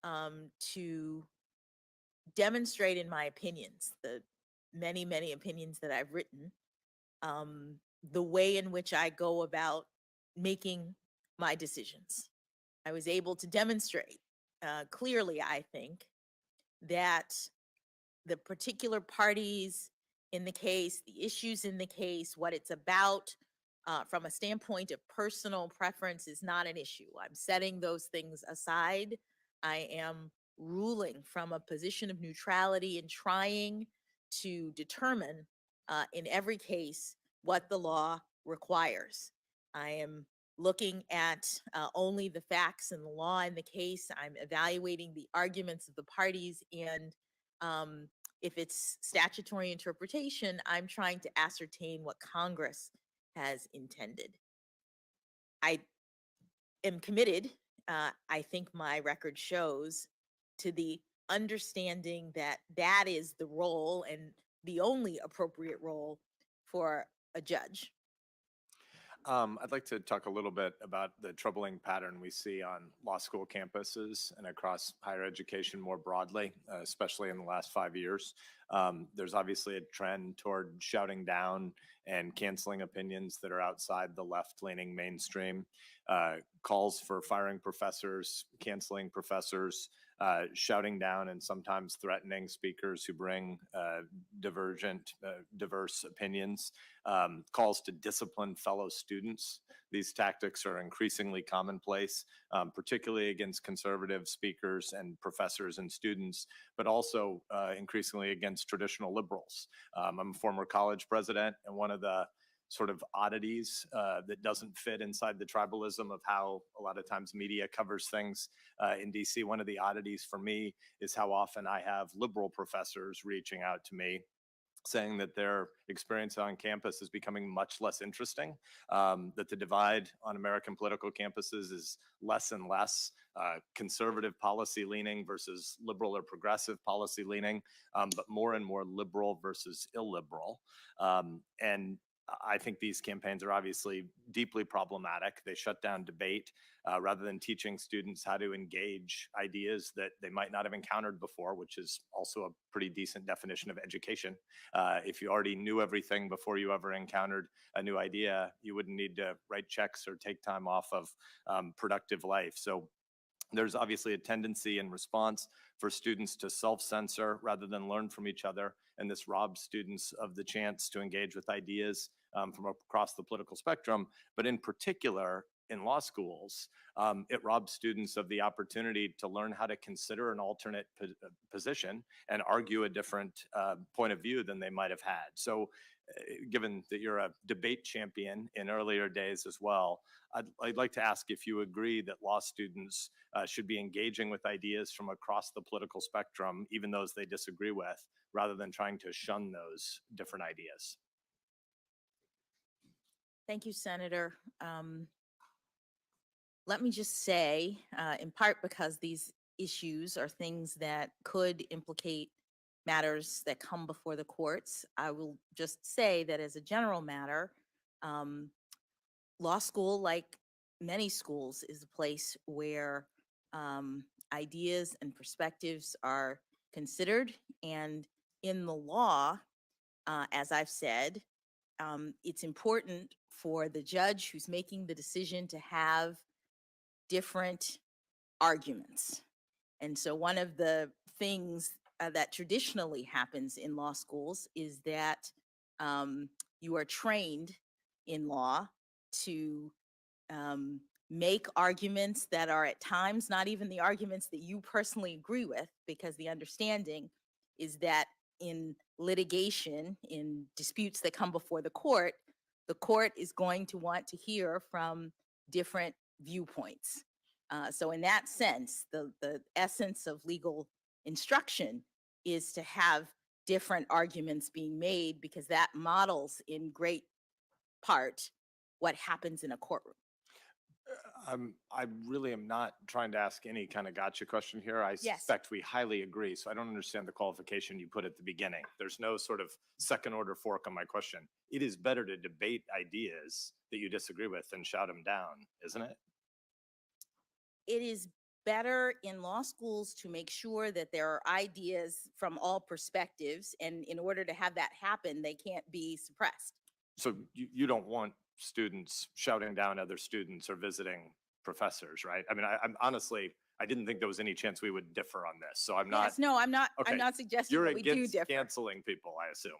to demonstrate in my opinions, the many, many opinions that I've written, the way in which I go about making my decisions. I was able to demonstrate clearly, I think, that the particular parties in the case, the issues in the case, what it's about from a standpoint of personal preference is not an issue. I'm setting those things aside. I am ruling from a position of neutrality and trying to determine in every case what the law requires. I am looking at only the facts and the law in the case. I'm evaluating the arguments of the parties, and if it's statutory interpretation, I'm trying to ascertain what Congress has intended. I am committed, I think my record shows, to the understanding that that is the role and the only appropriate role for a judge. I'd like to talk a little bit about the troubling pattern we see on law school campuses and across higher education more broadly, especially in the last 5 years. There's obviously a trend toward shouting down and canceling opinions that are outside the left-leaning mainstream, calls for firing professors, canceling professors, shouting down and sometimes threatening speakers who bring diverse opinions, calls to discipline fellow students. These tactics are increasingly commonplace, particularly against conservative speakers and professors and students, but also increasingly against traditional liberals. I'm a former college president, and one of the sort of oddities that doesn't fit inside the tribalism of how a lot of times media covers things in DC. One of the oddities for me is how often I have liberal professors reaching out to me saying that their experience on campus is becoming much less interesting, that the divide on American political campuses is less and less conservative policy leaning versus liberal or progressive policy leaning, but more and more liberal versus illiberal. And I think these campaigns are obviously deeply problematic. They shut down debate rather than teaching students how to engage ideas that they might not have encountered before, which is also a pretty decent definition of education. If you already knew everything before you ever encountered a new idea, you wouldn't need to write checks or take time off of productive life. So there's obviously a tendency in response for students to self-censor rather than learn from each other. And this robs students of the chance to engage with ideas from across the political spectrum. But in particular, in law schools, it robs students of the opportunity to learn how to consider an alternate position and argue a different point of view than they might have had. So given that you're a debate champion in earlier days as well, I'd like to ask if you agree that law students should be engaging with ideas from across the political spectrum, even those they disagree with, rather than trying to shun those different ideas. Thank you, Senator. Let me just say, in part because these issues are things that could implicate matters that come before the courts, I will just say that as a general matter, law school, like many schools, is a place where ideas and perspectives are considered. And in the law, as I've said, it's important for the judge who's making the decision to have different arguments. And so one of the things that traditionally happens in law schools is that you are trained in law to make arguments that are at times not even the arguments that you personally agree with, because the understanding is that in litigation, in disputes that come before the court is going to want to hear from different viewpoints. So in that sense, the essence of legal instruction is to have different arguments being made, because that models in great part what happens in a courtroom. I really am not trying to ask any kind of gotcha question here. I Yes. suspect we highly agree, so I don't understand the qualification you put at the beginning. There's no sort of second order fork on my question. It is better to debate ideas that you disagree with than shout them down, isn't it? It is better in law schools to make sure that there are ideas from all perspectives, and in order to have that happen, they can't be suppressed. So you don't want students shouting down other students or visiting professors, right? I mean, I'm honestly, I didn't think there was any chance we would differ on this. So I'm not, Yes, no, I'm not. Okay, I'm not suggesting you're that we do against differ. canceling people, I assume.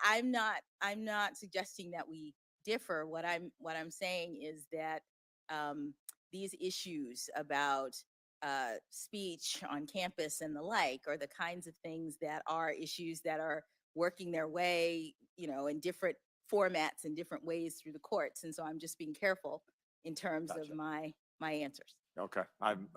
I'm not. I'm not suggesting that we differ. What I'm saying is that these issues about speech on campus and the like are the kinds of things that are issues that are working their way, in different formats and different ways through the courts. And so I'm just being careful in terms of Gotcha. my answers. Okay, I'm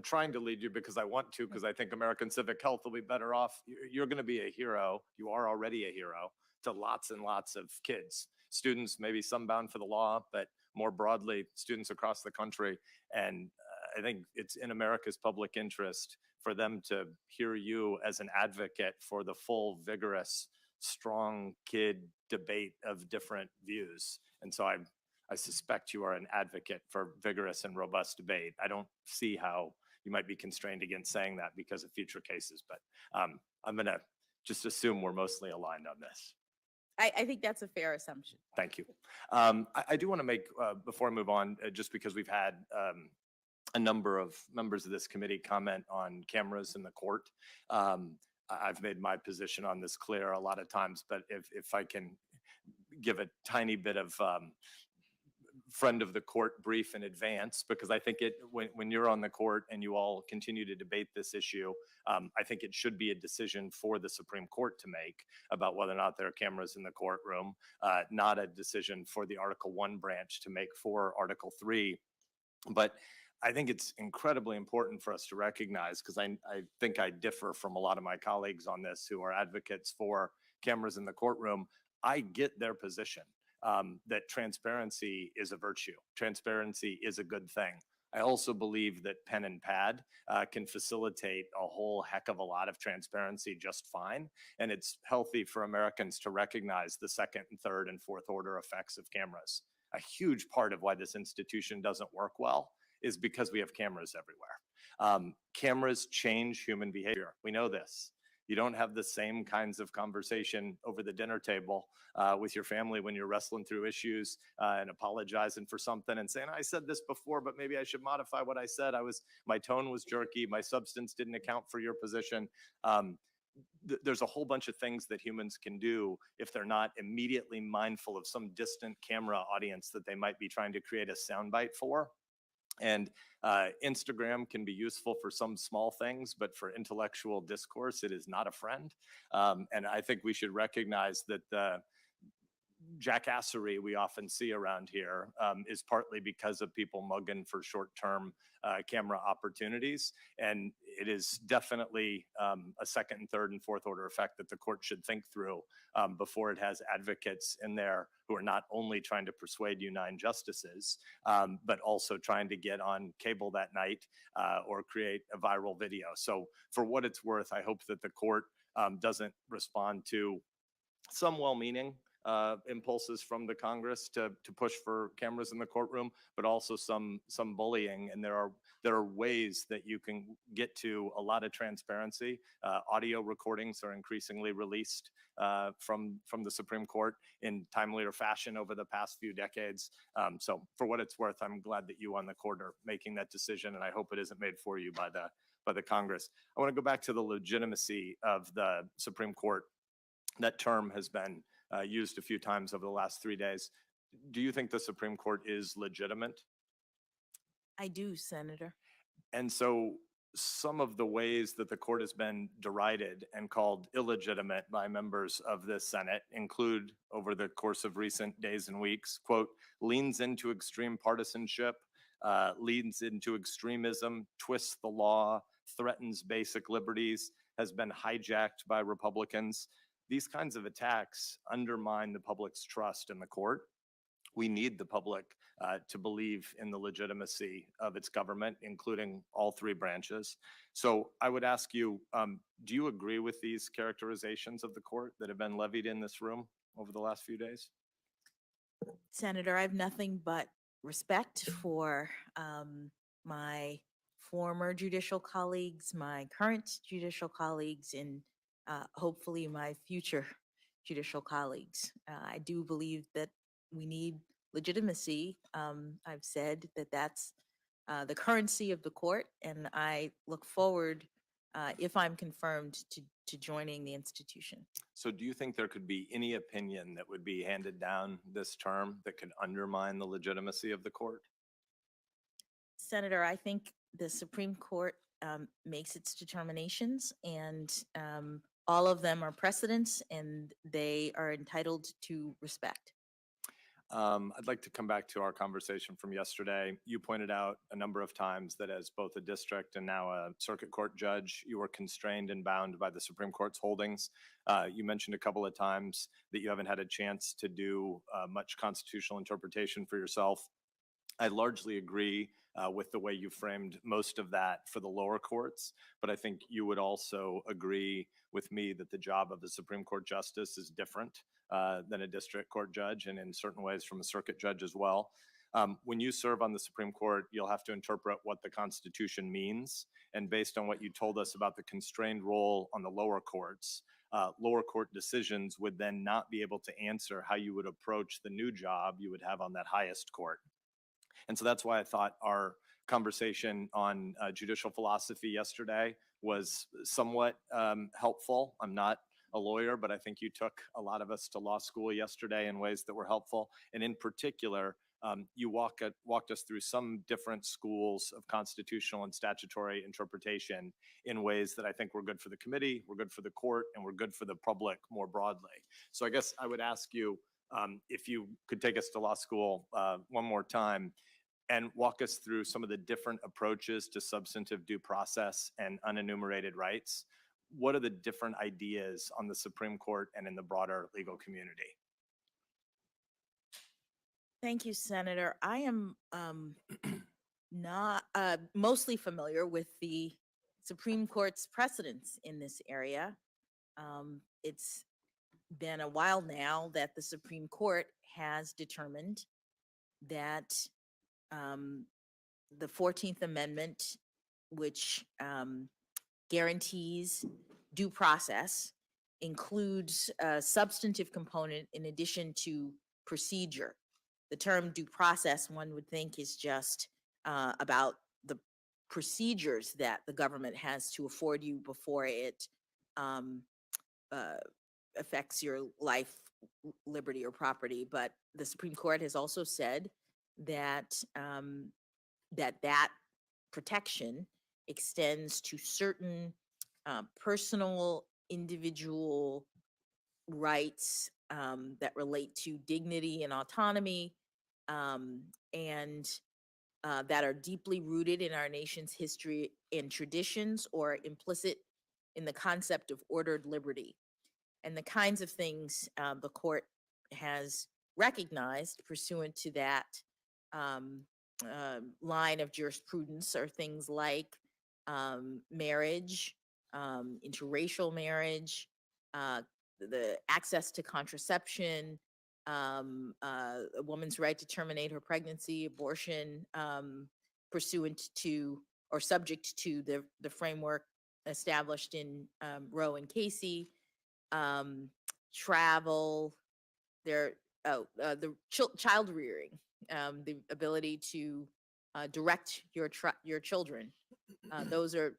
trying to lead you because I want to, because I think American civic health will be better off. You're going to be a hero. You are already a hero to lots and lots of kids, students, maybe some bound for the law, but more broadly, students across the country. And I think it's in America's public interest for them to hear you as an advocate for the full, vigorous, strong kid debate of different views. And so I suspect you are an advocate for vigorous and robust debate. I don't see how you might be constrained against saying that because of future cases, but I'm going to just assume we're mostly aligned on this. I think that's a fair assumption. Thank you. I do want to make, before I move on, just because we've had a number of members of this committee comment on cameras in the court. I've made my position on this clear a lot of times, but if I can give a tiny bit of friend of the court brief in advance, because I think when you're on the court and you all continue to debate this issue, I think it should be a decision for the Supreme Court to make about whether or not there are cameras in the courtroom, not a decision for the Article 1 branch to make for Article 3. But I think it's incredibly important for us to recognize, because I think I differ from a lot of my colleagues on this who are advocates for cameras in the courtroom. I get their position. That transparency is a virtue. Transparency is a good thing. I also believe that pen and pad can facilitate a whole heck of a lot of transparency just fine. And it's healthy for Americans to recognize the second and third and fourth order effects of cameras. A huge part of why this institution doesn't work well is because we have cameras everywhere. Cameras change human behavior. We know this. You don't have the same kinds of conversation over the dinner table with your family when you're wrestling through issues and apologizing for something and saying, I said this before, but maybe I should modify what I said. My tone was jerky. My substance didn't account for your position. There's a whole bunch of things that humans can do if they're not immediately mindful of some distant camera audience that they might be trying to create a soundbite for. And Instagram can be useful for some small things, but for intellectual discourse, it is not a friend. And I think we should recognize that the jackassery we often see around here is partly because of people mugging for short-term camera opportunities. And it is definitely a second and third and fourth order effect that the court should think through before it has advocates in there who are not only trying to persuade you 9 justices, but also trying to get on cable that night or create a viral video. So for what it's worth, I hope that the court doesn't respond to some well-meaning impulses from the Congress to push for cameras in the courtroom, but also some bullying. And there are ways that you can get to a lot of transparency. Audio recordings are increasingly released from the Supreme Court in timelier fashion over the past few decades. So for what it's worth, I'm glad that you on the court are making that decision, and I hope it isn't made for you by the Congress. I want to go back to the legitimacy of the Supreme Court. That term has been used a few times over the last 3 days. Do you think the Supreme Court is legitimate? I do, Senator. And so some of the ways that the court has been derided and called illegitimate by members of the Senate include, over the course of recent days and weeks, quote, leans into extreme partisanship, leans into extremism, twists the law, threatens basic liberties, has been hijacked by Republicans. These kinds of attacks undermine the public's trust in the court. We need the public to believe in the legitimacy of its government, including all 3 branches. So I would ask you, do you agree with these characterizations of the court that have been levied in this room over the last few days? Senator, I have nothing but respect for my former judicial colleagues, my current judicial colleagues, and hopefully my future judicial colleagues. I do believe that we need legitimacy. I've said that that's the currency of the court, and I look forward, if I'm confirmed, to joining the institution. So do you think there could be any opinion that would be handed down this term that could undermine the legitimacy of the court? Senator, I think the Supreme Court makes its determinations, and all of them are precedents, and they are entitled to respect. I'd like to come back to our conversation from yesterday. You pointed out a number of times that as both a district and now a circuit court judge, you were constrained and bound by the Supreme Court's holdings. You mentioned a couple of times that you haven't had a chance to do much constitutional interpretation for yourself. I largely agree with the way you framed most of that for the lower courts, but I think you would also agree with me that the job of the Supreme Court justice is different than a district court judge, and in certain ways from a circuit judge as well. When you serve on the Supreme Court, you'll have to interpret what the Constitution means, and based on what you told us about the constrained role on the lower courts, lower court decisions would then not be able to answer how you would approach the new job you would have on that highest court. And so that's why I thought our conversation on judicial philosophy yesterday was somewhat helpful. I'm not a lawyer, but I think you took a lot of us to law school yesterday in ways that were helpful. And in particular, you walked us through some different schools of constitutional and statutory interpretation in ways that I think were good for the committee, were good for the court, and were good for the public more broadly. So I guess I would ask you if you could take us to law school one more time and walk us through some of the different approaches to substantive due process and unenumerated rights. What are the different ideas on the Supreme Court and in the broader legal community? Thank you, Senator. I am not mostly familiar with the Supreme Court's precedents in this area. It's been a while now that the Supreme Court has determined that the 14th Amendment, which guarantees due process, includes a substantive component in addition to procedure. The term due process, one would think, is just about the procedures that the government has to afford you before it affects your life, liberty, or property. But the Supreme Court has also said that that protection extends to certain personal, individual rights that relate to dignity and autonomy, and that are deeply rooted in our nation's history and traditions, or implicit in the concept of ordered liberty. And the kinds of things the court has recognized pursuant to that line of jurisprudence are things like marriage, interracial marriage, the access to contraception, a woman's right to terminate her pregnancy, abortion, pursuant to or subject to the framework established in Roe and Casey, travel, the child rearing, the ability to direct your children. Those are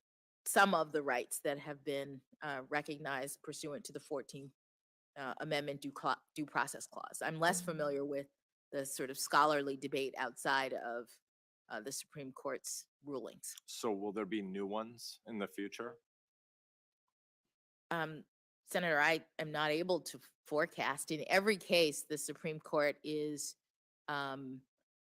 some of the rights that have been recognized pursuant to the 14th Amendment due process clause. I'm less familiar with the sort of scholarly debate outside of the Supreme Court's rulings. So will there be new ones in the future? Senator, I am not able to forecast. In every case, the Supreme Court is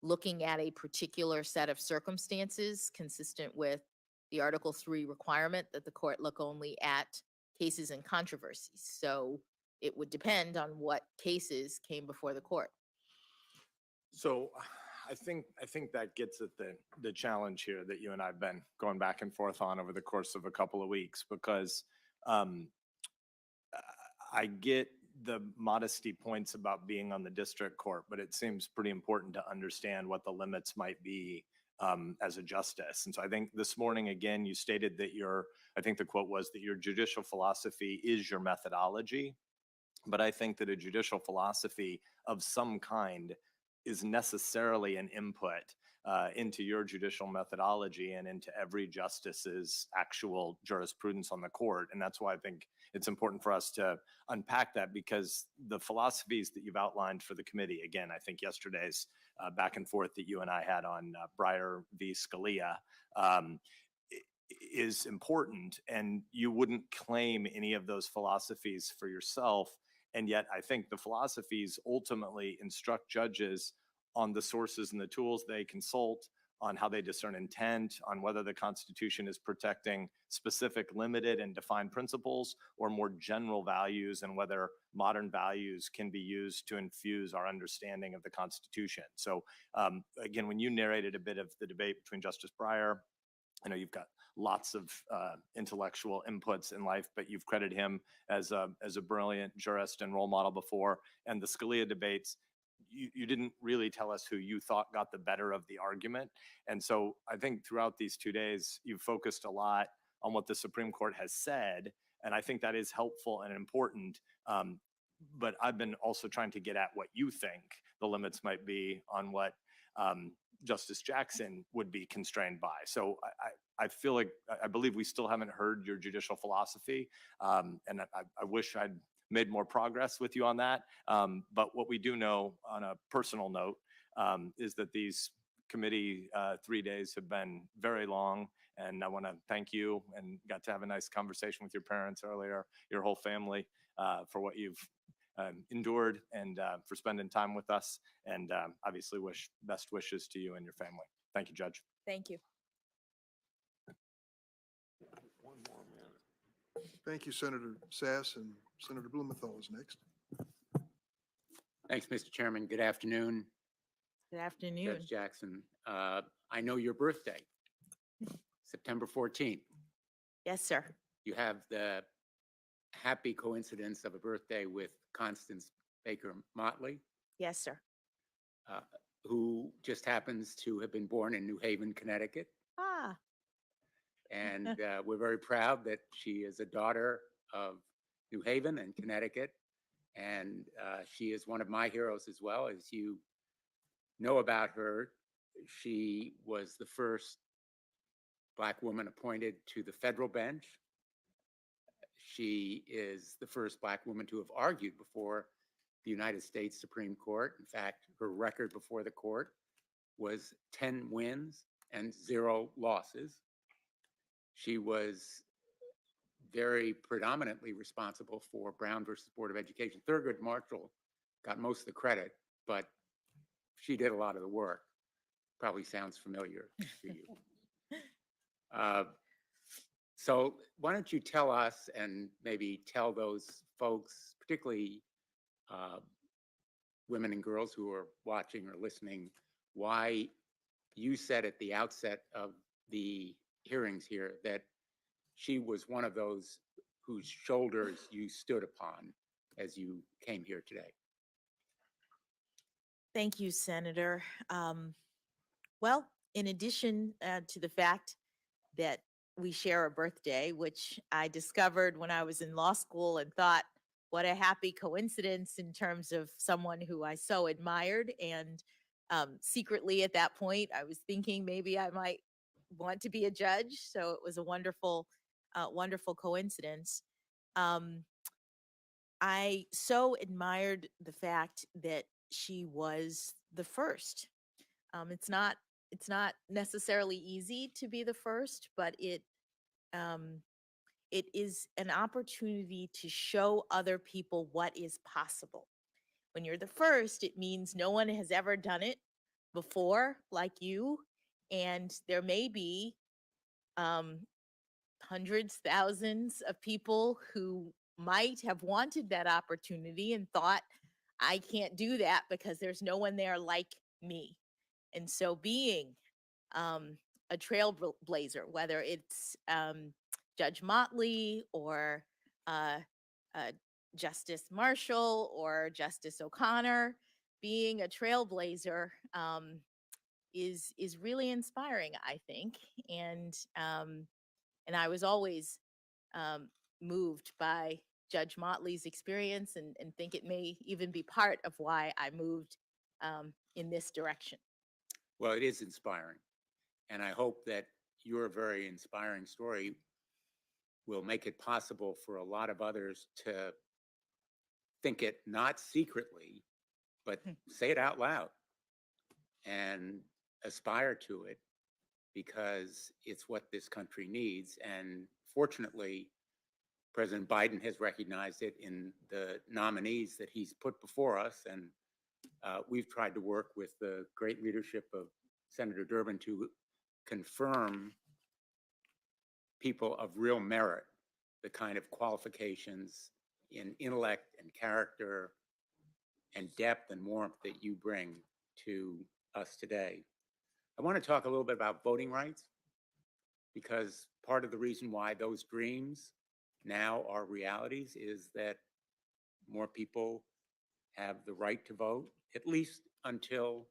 looking at a particular set of circumstances consistent with the Article 3 requirement that the court look only at cases and controversies. So it would depend on what cases came before the court. So I think that gets at the challenge here that you and I have been going back and forth on over the course of a couple of weeks, because I get the modesty points about being on the district court, but it seems pretty important to understand what the limits might be as a justice. And so I think this morning, again, you stated that I think the quote was that your judicial philosophy is your methodology. But I think that a judicial philosophy of some kind is necessarily an input into your judicial methodology and into every justice's actual jurisprudence on the court. And that's why I think it's important for us to unpack that, because the philosophies that you've outlined for the committee, again, I think yesterday's back and forth that you and I had on Breyer v. Scalia is important, and you wouldn't claim any of those philosophies for yourself. And yet I think the philosophies ultimately instruct judges on the sources and the tools they consult, on how they discern intent, on whether the Constitution is protecting specific limited and defined principles or more general values, and whether modern values can be used to infuse our understanding of the Constitution. So again, when you narrated a bit of the debate between Justice Breyer, I know you've got lots of intellectual inputs in life, but you've credited him as a brilliant jurist and role model before. And the Scalia debates, you didn't really tell us who you thought got the better of the argument. And so I think throughout these 2 days, you've focused a lot on what the Supreme Court has said. And I think that is helpful and important. But I've been also trying to get at what you think the limits might be on what Justice Jackson would be constrained by. So I feel like, I believe we still haven't heard your judicial philosophy. And I wish I'd made more progress with you on that. But what we do know on a personal note is that these committee 3 days have been very long. And I want to thank you, and got to have a nice conversation with your parents earlier, your whole family, for what you've endured, and for spending time with us. And obviously wish best wishes to you and your family. Thank you, Judge. Thank you. Thank you, Senator Sass, and Senator Blumenthal is next. Thanks, Mr. Chairman. Good afternoon, Good afternoon. Judge Jackson. I know your birthday, September 14th. Yes, sir. You have the happy coincidence of a birthday with Constance Baker Motley, Yes, sir. who just happens to have been born in New Haven, Connecticut. Ah, And we're very proud that she is a daughter of New Haven and Connecticut. And she is one of my heroes as well. As you know about her, she was the first Black woman appointed to the federal bench. She is the first Black woman to have argued before the United States Supreme Court. In fact, her record before the court was 10 wins and 0 losses. She was very predominantly responsible for Brown versus Board of Education. Thurgood Marshall got most of the credit, but she did a lot of the work. Probably sounds familiar to you. So why don't you tell us, and maybe tell those folks, particularly women and girls who are watching or listening, why you said at the outset of the hearings here that she was one of those whose shoulders you stood upon as you came here today. thank you, Senator. Well, in addition to the fact that we share a birthday, which I discovered when I was in law school and thought, what a happy coincidence in terms of someone who I so admired. And secretly at that point, I was thinking maybe I might want to be a judge. So it was a wonderful, wonderful coincidence. I so admired the fact that she was the first. It's not necessarily easy to be the first, but it is an opportunity to show other people what is possible. When you're the first, it means no one has ever done it before like you, and there may be hundreds, thousands of people who might have wanted that opportunity and thought, I can't do that because there's no one there like me. And so being a trailblazer, whether it's Judge Motley or Justice Marshall or Justice O'Connor, being a trailblazer is really inspiring, I think. And I was always moved by Judge Motley's experience, and think it may even be part of why I moved in this direction. Well, it is inspiring. And I hope that your very inspiring story will make it possible for a lot of others to think it not secretly, but say it out loud and aspire to it, because it's what this country needs. And fortunately, President Biden has recognized it in the nominees that he's put before us. And we've tried to work with the great leadership of Senator Durbin to confirm people of real merit, the kind of qualifications in intellect and character and depth and warmth that you bring to us today. I want to talk a little bit about voting rights, because part of the reason why those dreams now are realities is that more people have the right to vote, at least until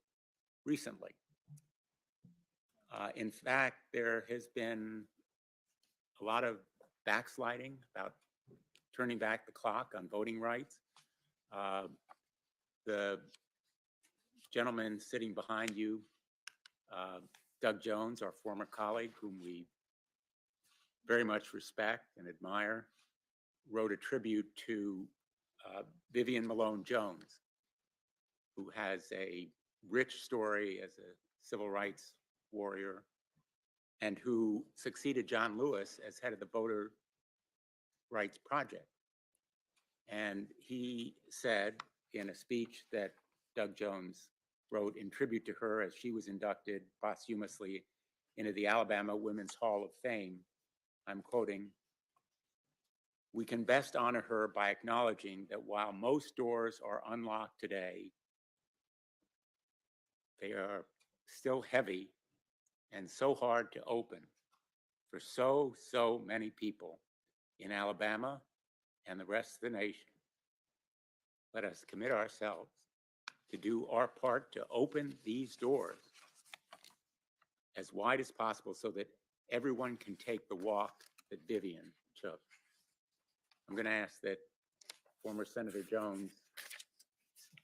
recently. In fact, there has been a lot of backsliding about turning back the clock on voting rights. The gentleman sitting behind you Doug Jones, our former colleague, whom we very much respect and admire, wrote a tribute to Vivian Malone Jones, who has a rich story as a civil rights warrior and who succeeded John Lewis as head of the Voter Rights Project. And he said in a speech that Doug Jones wrote in tribute to her as she was inducted posthumously into the Alabama Women's Hall of Fame, I'm quoting, "We can best honor her by acknowledging that while most doors are unlocked today, they are still heavy and so hard to open for so many people in Alabama and the rest of the nation. Let us commit ourselves to do our part to open these doors as wide as possible so that everyone can take the walk that Vivian took." I'm going to ask that former Senator Jones'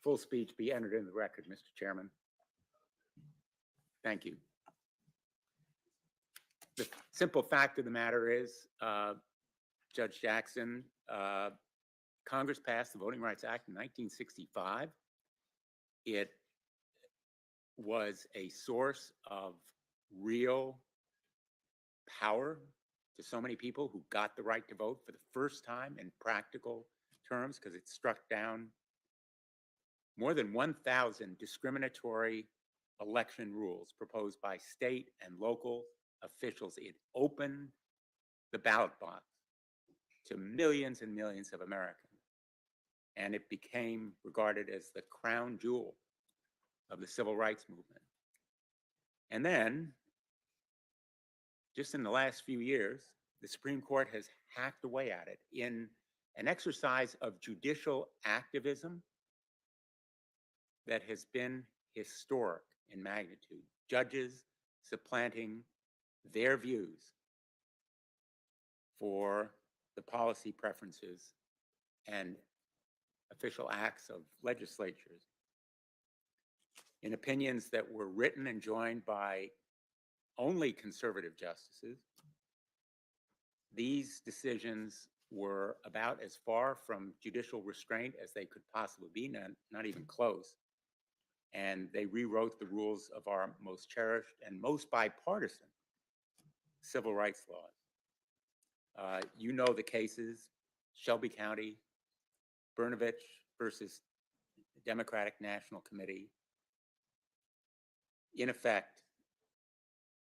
full speech be entered in the record, Mr. Chairman. Thank you. The simple fact of the matter is, Judge Jackson, Congress passed the Voting Rights Act in 1965. It was a source of real power to so many people who got the right to vote for the first time in practical terms, because it struck down more than 1,000 discriminatory election rules proposed by state and local officials. It opened the ballot box to millions and millions of Americans, and it became regarded as the crown jewel of the civil rights movement. And then, just in the last few years, the Supreme Court has hacked away at it in an exercise of judicial activism that has been historic in magnitude. Judges supplanting their views for the policy preferences and official acts of legislatures in opinions that were written and joined by only conservative justices. These decisions were about as far from judicial restraint as they could possibly be, not even close. And they rewrote the rules of our most cherished and most bipartisan civil rights laws. You know the cases: Shelby County, Brnovich versus Democratic National Committee. In effect,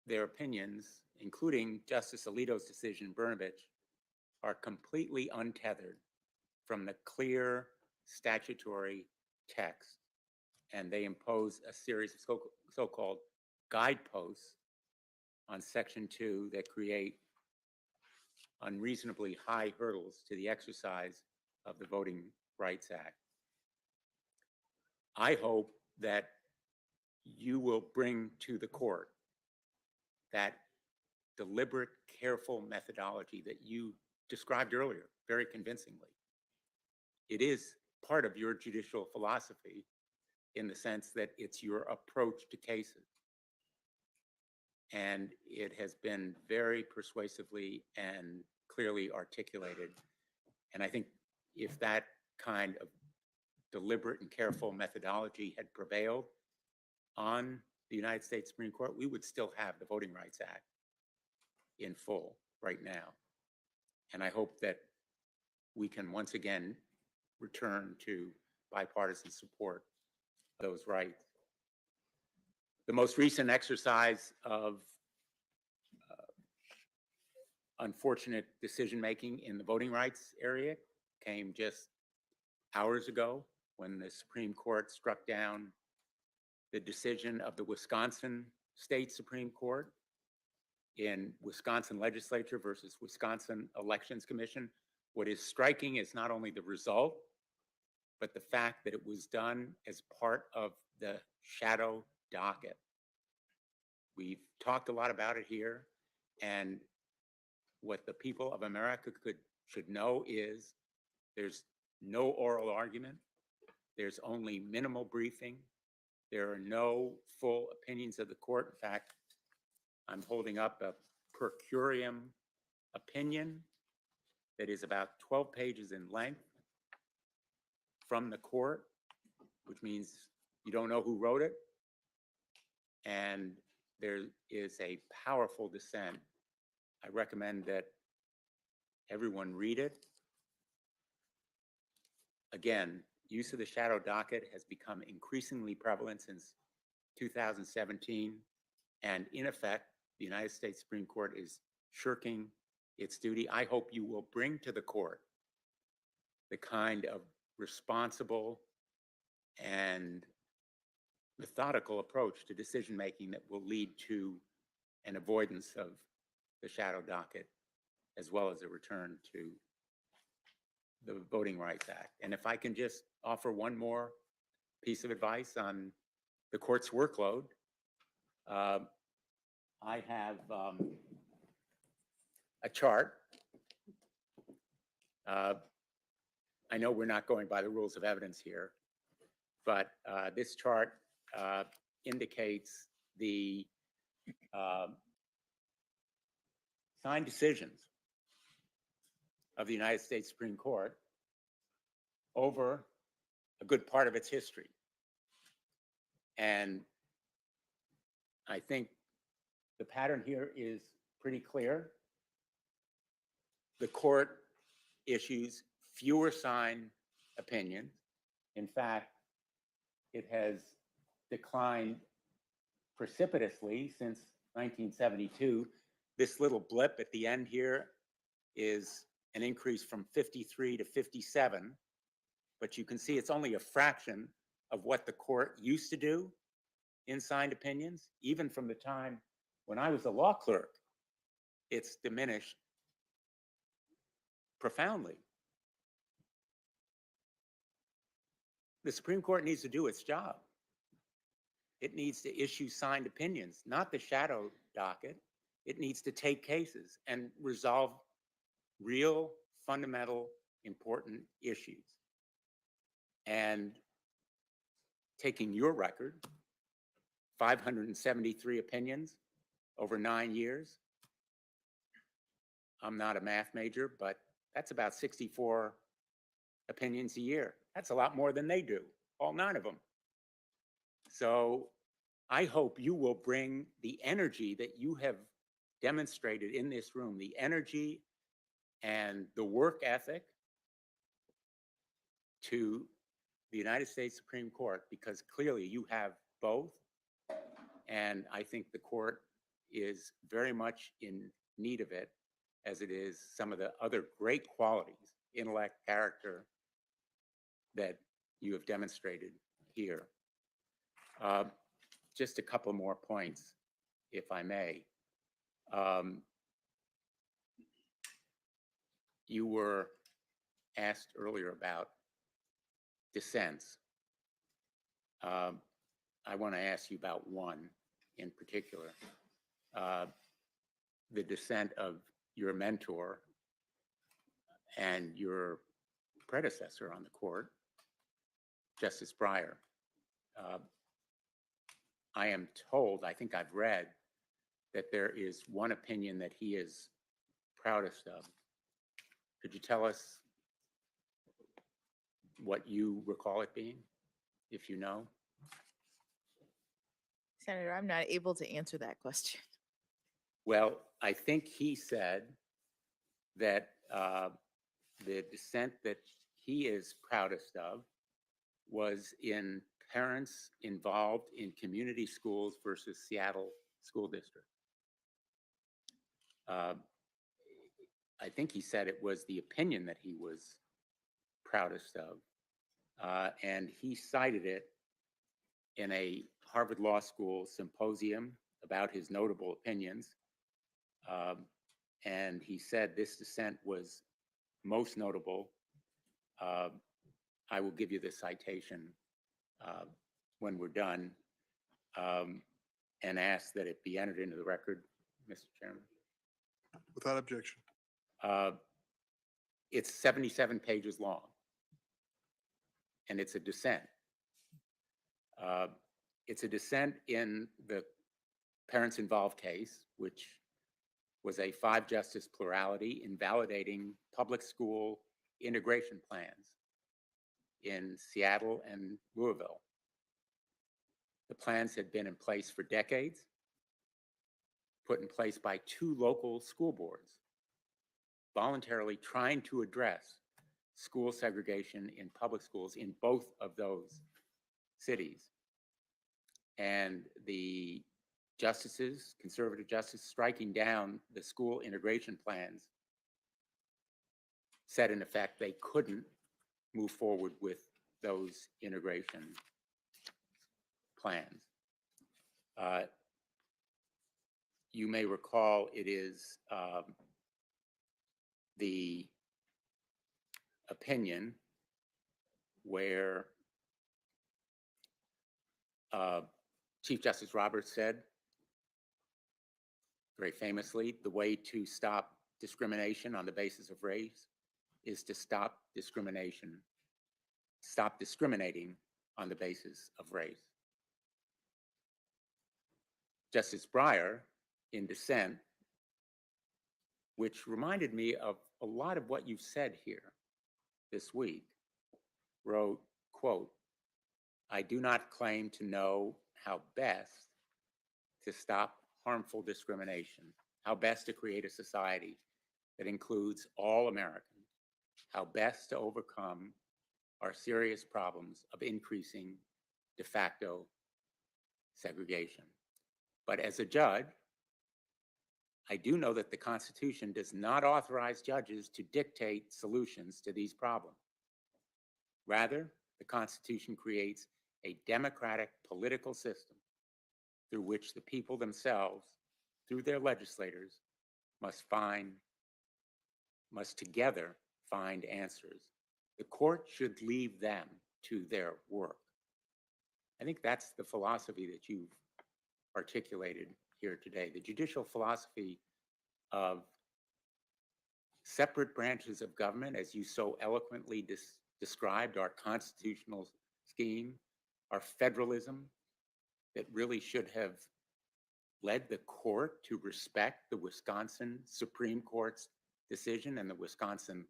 their opinions, including Justice Alito's decision in Brnovich, are completely untethered from the clear statutory text, and they impose a series of so-called guideposts on Section 2 that create unreasonably high hurdles to the exercise of the Voting Rights Act. I hope that you will bring to the court that deliberate, careful methodology that you described earlier very convincingly. It is part of your judicial philosophy in the sense that it's your approach to cases. And it has been very persuasively and clearly articulated. And I think if that kind of deliberate and careful methodology had prevailed on the United States Supreme Court, we would still have the Voting Rights Act in full right now. And I hope that we can once again return to bipartisan support of those rights. The most recent exercise of unfortunate decision-making in the voting rights area came just hours ago when the Supreme Court struck down the decision of the Wisconsin State Supreme Court in Wisconsin Legislature versus Wisconsin Elections Commission. What is striking is not only the result, but the fact that it was done as part of the shadow docket. We've talked a lot about it here, and what the people of America should know is there's no oral argument. There's only minimal briefing. There are no full opinions of the court. In fact, I'm holding up a per curiam opinion that is about 12 pages in length from the court, which means you don't know who wrote it. And there is a powerful dissent. I recommend that everyone read it. Again, use of the shadow docket has become increasingly prevalent since 2017. And in effect, the United States Supreme Court is shirking its duty. I hope you will bring to the court the kind of responsible and methodical approach to decision-making that will lead to an avoidance of the shadow docket, as well as a return to the Voting Rights Act. And if I can just offer one more piece of advice on the court's workload, I have a chart. I know we're not going by the rules of evidence here, but this chart indicates the signed decisions of the United States Supreme Court over a good part of its history. And I think the pattern here is pretty clear. The court issues fewer signed opinions. In fact, it has declined precipitously since 1972. This little blip at the end here is an increase from 53 to 57, but you can see it's only a fraction of what the court used to do in signed opinions. Even from the time when I was a law clerk, it's diminished profoundly. The Supreme Court needs to do its job. It needs to issue signed opinions, not the shadow docket. It needs to take cases and resolve real, fundamental, important issues. And taking your record, 573 opinions over 9 years. I'm not a math major, but that's about 64 opinions a year. That's a lot more than they do, all 9 of them. So I hope you will bring the energy that you have demonstrated in this room, the energy and the work ethic, to the United States Supreme Court, because clearly you have both. And I think the court is very much in need of it, as it is some of the other great qualities, intellect, character, that you have demonstrated here. Just a couple more points, if I may. You were asked earlier about dissents. I want to ask you about one in particular. The dissent of your mentor and your predecessor on the court, Justice Breyer. I am told, I think I've read, that there is one opinion that he is proudest of. Could you tell us what you recall it being, if you know? Senator, I'm not able to answer that question. Well, I think he said that the dissent that he is proudest of was in parents involved in community schools versus Seattle School District. I think he said it was the opinion that he was proudest of. And he cited it in a Harvard Law School symposium about his notable opinions. And he said this dissent was most notable. I will give you the citation when we're done, and ask that it be entered into the record, Mr. Chairman. Without objection. It's 77 pages long, and it's a dissent. It's a dissent in the parents involved case, which was a 5-justice plurality invalidating public school integration plans in Seattle and Louisville. The plans had been in place for decades, put in place by 2 local school boards, voluntarily trying to address school segregation in public schools in both of those cities. And the justices, conservative justices, striking down the school integration plans said in effect they couldn't move forward with those integration plans. You may recall it is the opinion where Chief Justice Roberts said, very famously, the way to stop discrimination on the basis of race is to stop discriminating on the basis of race. Justice Breyer, in dissent, which reminded me of a lot of what you've said here this week, wrote, quote, "I do not claim to know how best to stop harmful discrimination, how best to create a society that includes all Americans, how best to overcome our serious problems of increasing de facto segregation. But as a judge, I do know that the Constitution does not authorize judges to dictate solutions to these problems. Rather, the Constitution creates a democratic political system through which the people themselves, through their legislators, must together find answers. The court should leave them to their work." I think that's the philosophy that you've articulated here today, the judicial philosophy of separate branches of government, as you so eloquently described our constitutional scheme, our federalism that really should have led the court to respect the Wisconsin Supreme Court's decision and the Wisconsin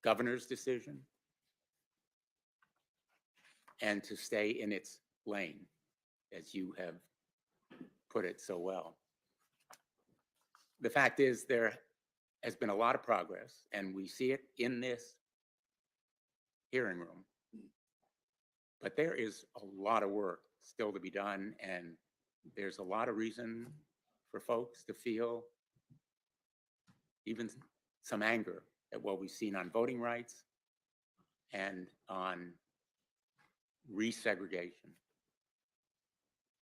governor's decision, and to stay in its lane, as you have put it so well. The fact is, there has been a lot of progress, and we see it in this hearing room. But there is a lot of work still to be done, and there's a lot of reason for folks to feel even some anger at what we've seen on voting rights and on resegregation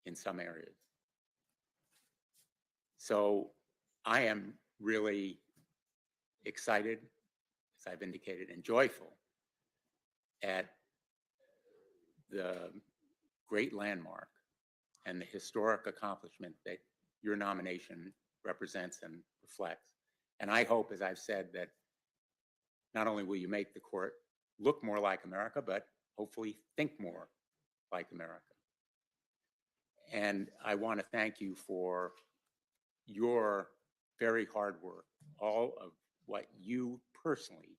in some areas. So I am really excited, as I've indicated, and joyful at the great landmark and the historic accomplishment that your nomination represents and reflects. And I hope, as I've said, that not only will you make the court look more like America, but hopefully think more like America. And I want to thank you for your very hard work, all of what you personally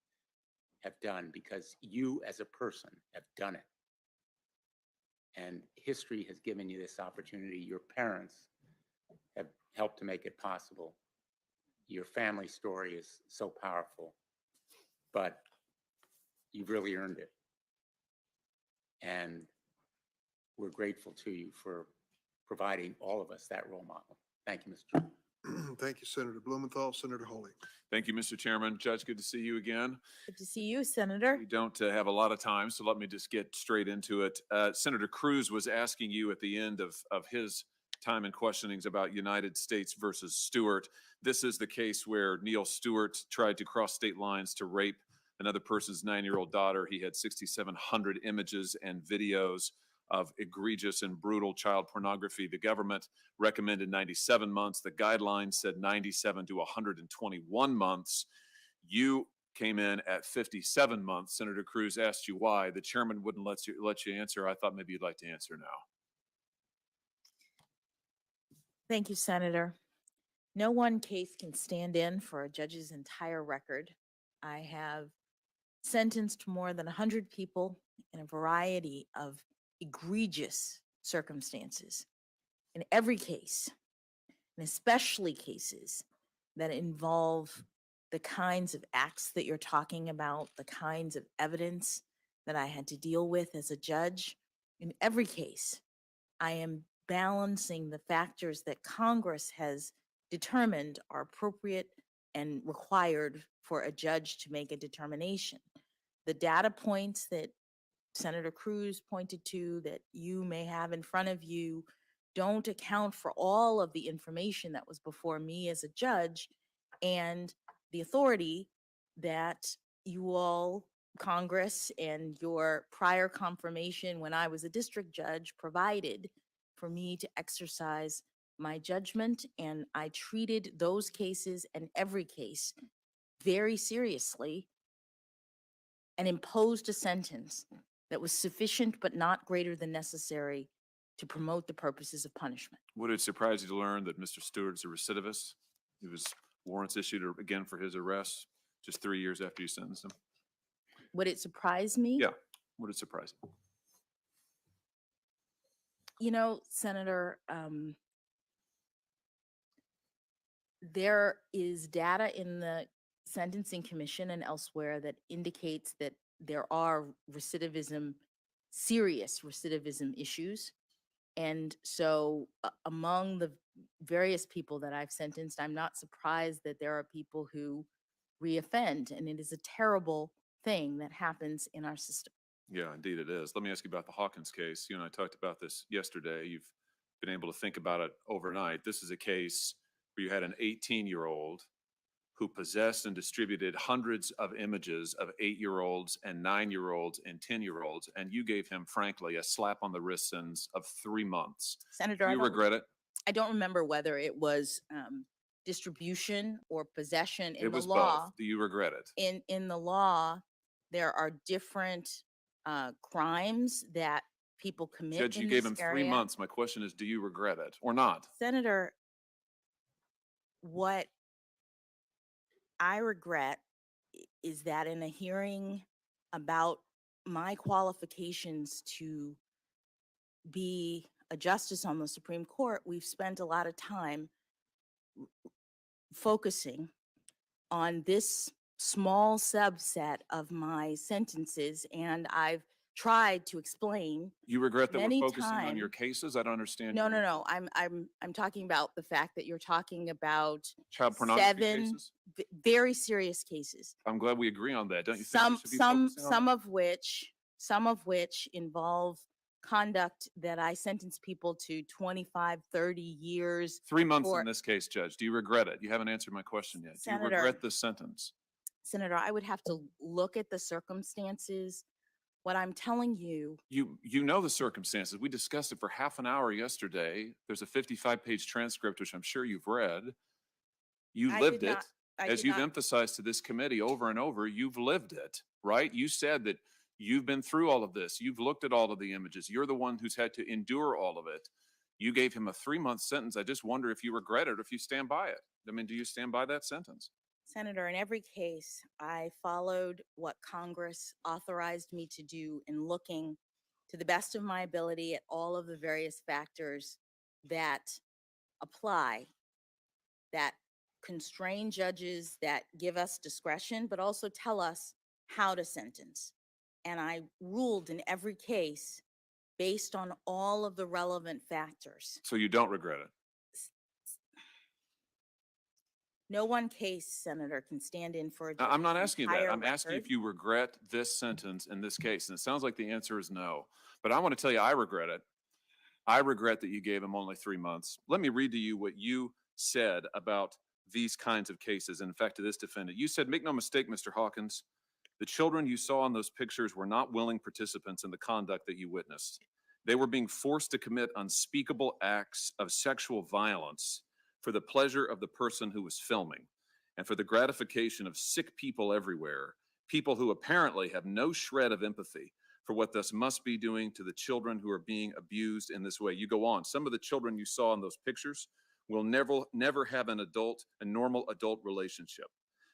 have done, because you as a person have done it. And history has given you this opportunity. Your parents have helped to make it possible. Your family story is so powerful, but you've really earned it. And we're grateful to you for providing all of us that role model. Thank you, Mr. Chairman. Thank you, Senator Blumenthal. Senator Holy. Thank you, Mr. Chairman. Judge, good to see you again. Good to see you, Senator. We don't have a lot of time, so let me just get straight into it. Senator Cruz was asking you at the end of his time and questionings about United States versus Stewart. This is the case where Neil Stewart tried to cross state lines to rape another person's 9-year-old daughter. He had 6,700 images and videos of egregious and brutal child pornography. The government recommended 97 months. The guidelines said 97 to 121 months. You came in at 57 months. Senator Cruz asked you why. The chairman wouldn't let you answer. I thought maybe you'd like to answer now. Thank you, Senator. No one case can stand in for a judge's entire record. I have sentenced more than 100 people in a variety of egregious circumstances. In every case, and especially cases that involve the kinds of acts that you're talking about, the kinds of evidence that I had to deal with as a judge, in every case, I am balancing the factors that Congress has determined are appropriate and required for a judge to make a determination. The data points that Senator Cruz pointed to, that you may have in front of you, don't account for all of the information that was before me as a judge and the authority that you all, Congress, and your prior confirmation when I was a district judge provided for me to exercise my judgment. And I treated those cases and every case very seriously and imposed a sentence that was sufficient but not greater than necessary to promote the purposes of punishment. Would it surprise you to learn that Mr. Stewart's a recidivist? He was warrants issued again for his arrest just 3 years after you sentenced him? Would it surprise me? Yeah. Would it surprise you? You know, Senator, there is data in the Sentencing Commission and elsewhere that indicates that there are recidivism, serious recidivism issues. And so among the various people that I've sentenced, I'm not surprised that there are people who reoffend, and it is a terrible thing that happens in our system. Yeah, indeed it is. Let me ask you about the Hawkins case. You and I talked about this yesterday. You've been able to think about it overnight. This is a case where you had an 18-year-old who possessed and distributed hundreds of images of 8-year-olds and 9-year-olds and 10-year-olds, and you gave him, frankly, a slap on the wrist sentence of 3 months. Senator, Do you regret it? I don't remember whether it was distribution or possession. In It the was law, both. Do you regret it? in the law, there are different crimes that people commit Judge, in you gave this him 3 area. months. My question is, do you regret it or not? Senator, what I regret is that in a hearing about my qualifications to be a justice on the Supreme Court, we've spent a lot of time focusing on this small subset of my sentences, and I've tried to explain. You regret that we're Many focusing on your time- cases? I don't understand. No, your no, no. I'm talking about the fact that you're talking about Child pornography 7 cases? very serious cases. I'm glad we agree on that. Don't you think we Some should be focusing on that? some of which involve conduct that I sentence people to 25, 30 years. 3 months for- in this case, Judge. Do you regret it? You haven't answered my question yet. Do you Senator- regret this sentence? Senator, I would have to look at the circumstances. What I'm telling you, You know the circumstances. We discussed it for half an hour yesterday. There's a 55-page transcript, which I'm sure you've read. You I lived did it. not- I As did you've not- emphasized to this committee over and over, you've lived it, right? You said that you've been through all of this. You've looked at all of the images. You're the one who's had to endure all of it. You gave him a 3-month sentence. I just wonder if you regret it or if you stand by it. I mean, do you stand by that sentence? Senator, in every case, I followed what Congress authorized me to do in looking to the best of my ability at all of the various factors that apply, that constrain judges, that give us discretion, but also tell us how to sentence. And I ruled in every case based on all of the relevant factors. So you don't regret it? No one case, Senator, can stand in for a I- I'm not judge's asking you that. entire I'm asking you if record. you regret this sentence in this case. And it sounds like the answer is no. But I want to tell you, I regret it. I regret that you gave him only 3 months. Let me read to you what you said about these kinds of cases. In fact, to this defendant, you said, "Make no mistake, Mr. Hawkins, the children you saw in those pictures were not willing participants in the conduct that you witnessed. They were being forced to commit unspeakable acts of sexual violence for the pleasure of the person who was filming. and for the gratification of sick people everywhere, people who apparently have no shred of empathy for what this must be doing to the children who are being abused in this way. You go on. Some of the children you saw in those pictures will never have a normal adult relationship.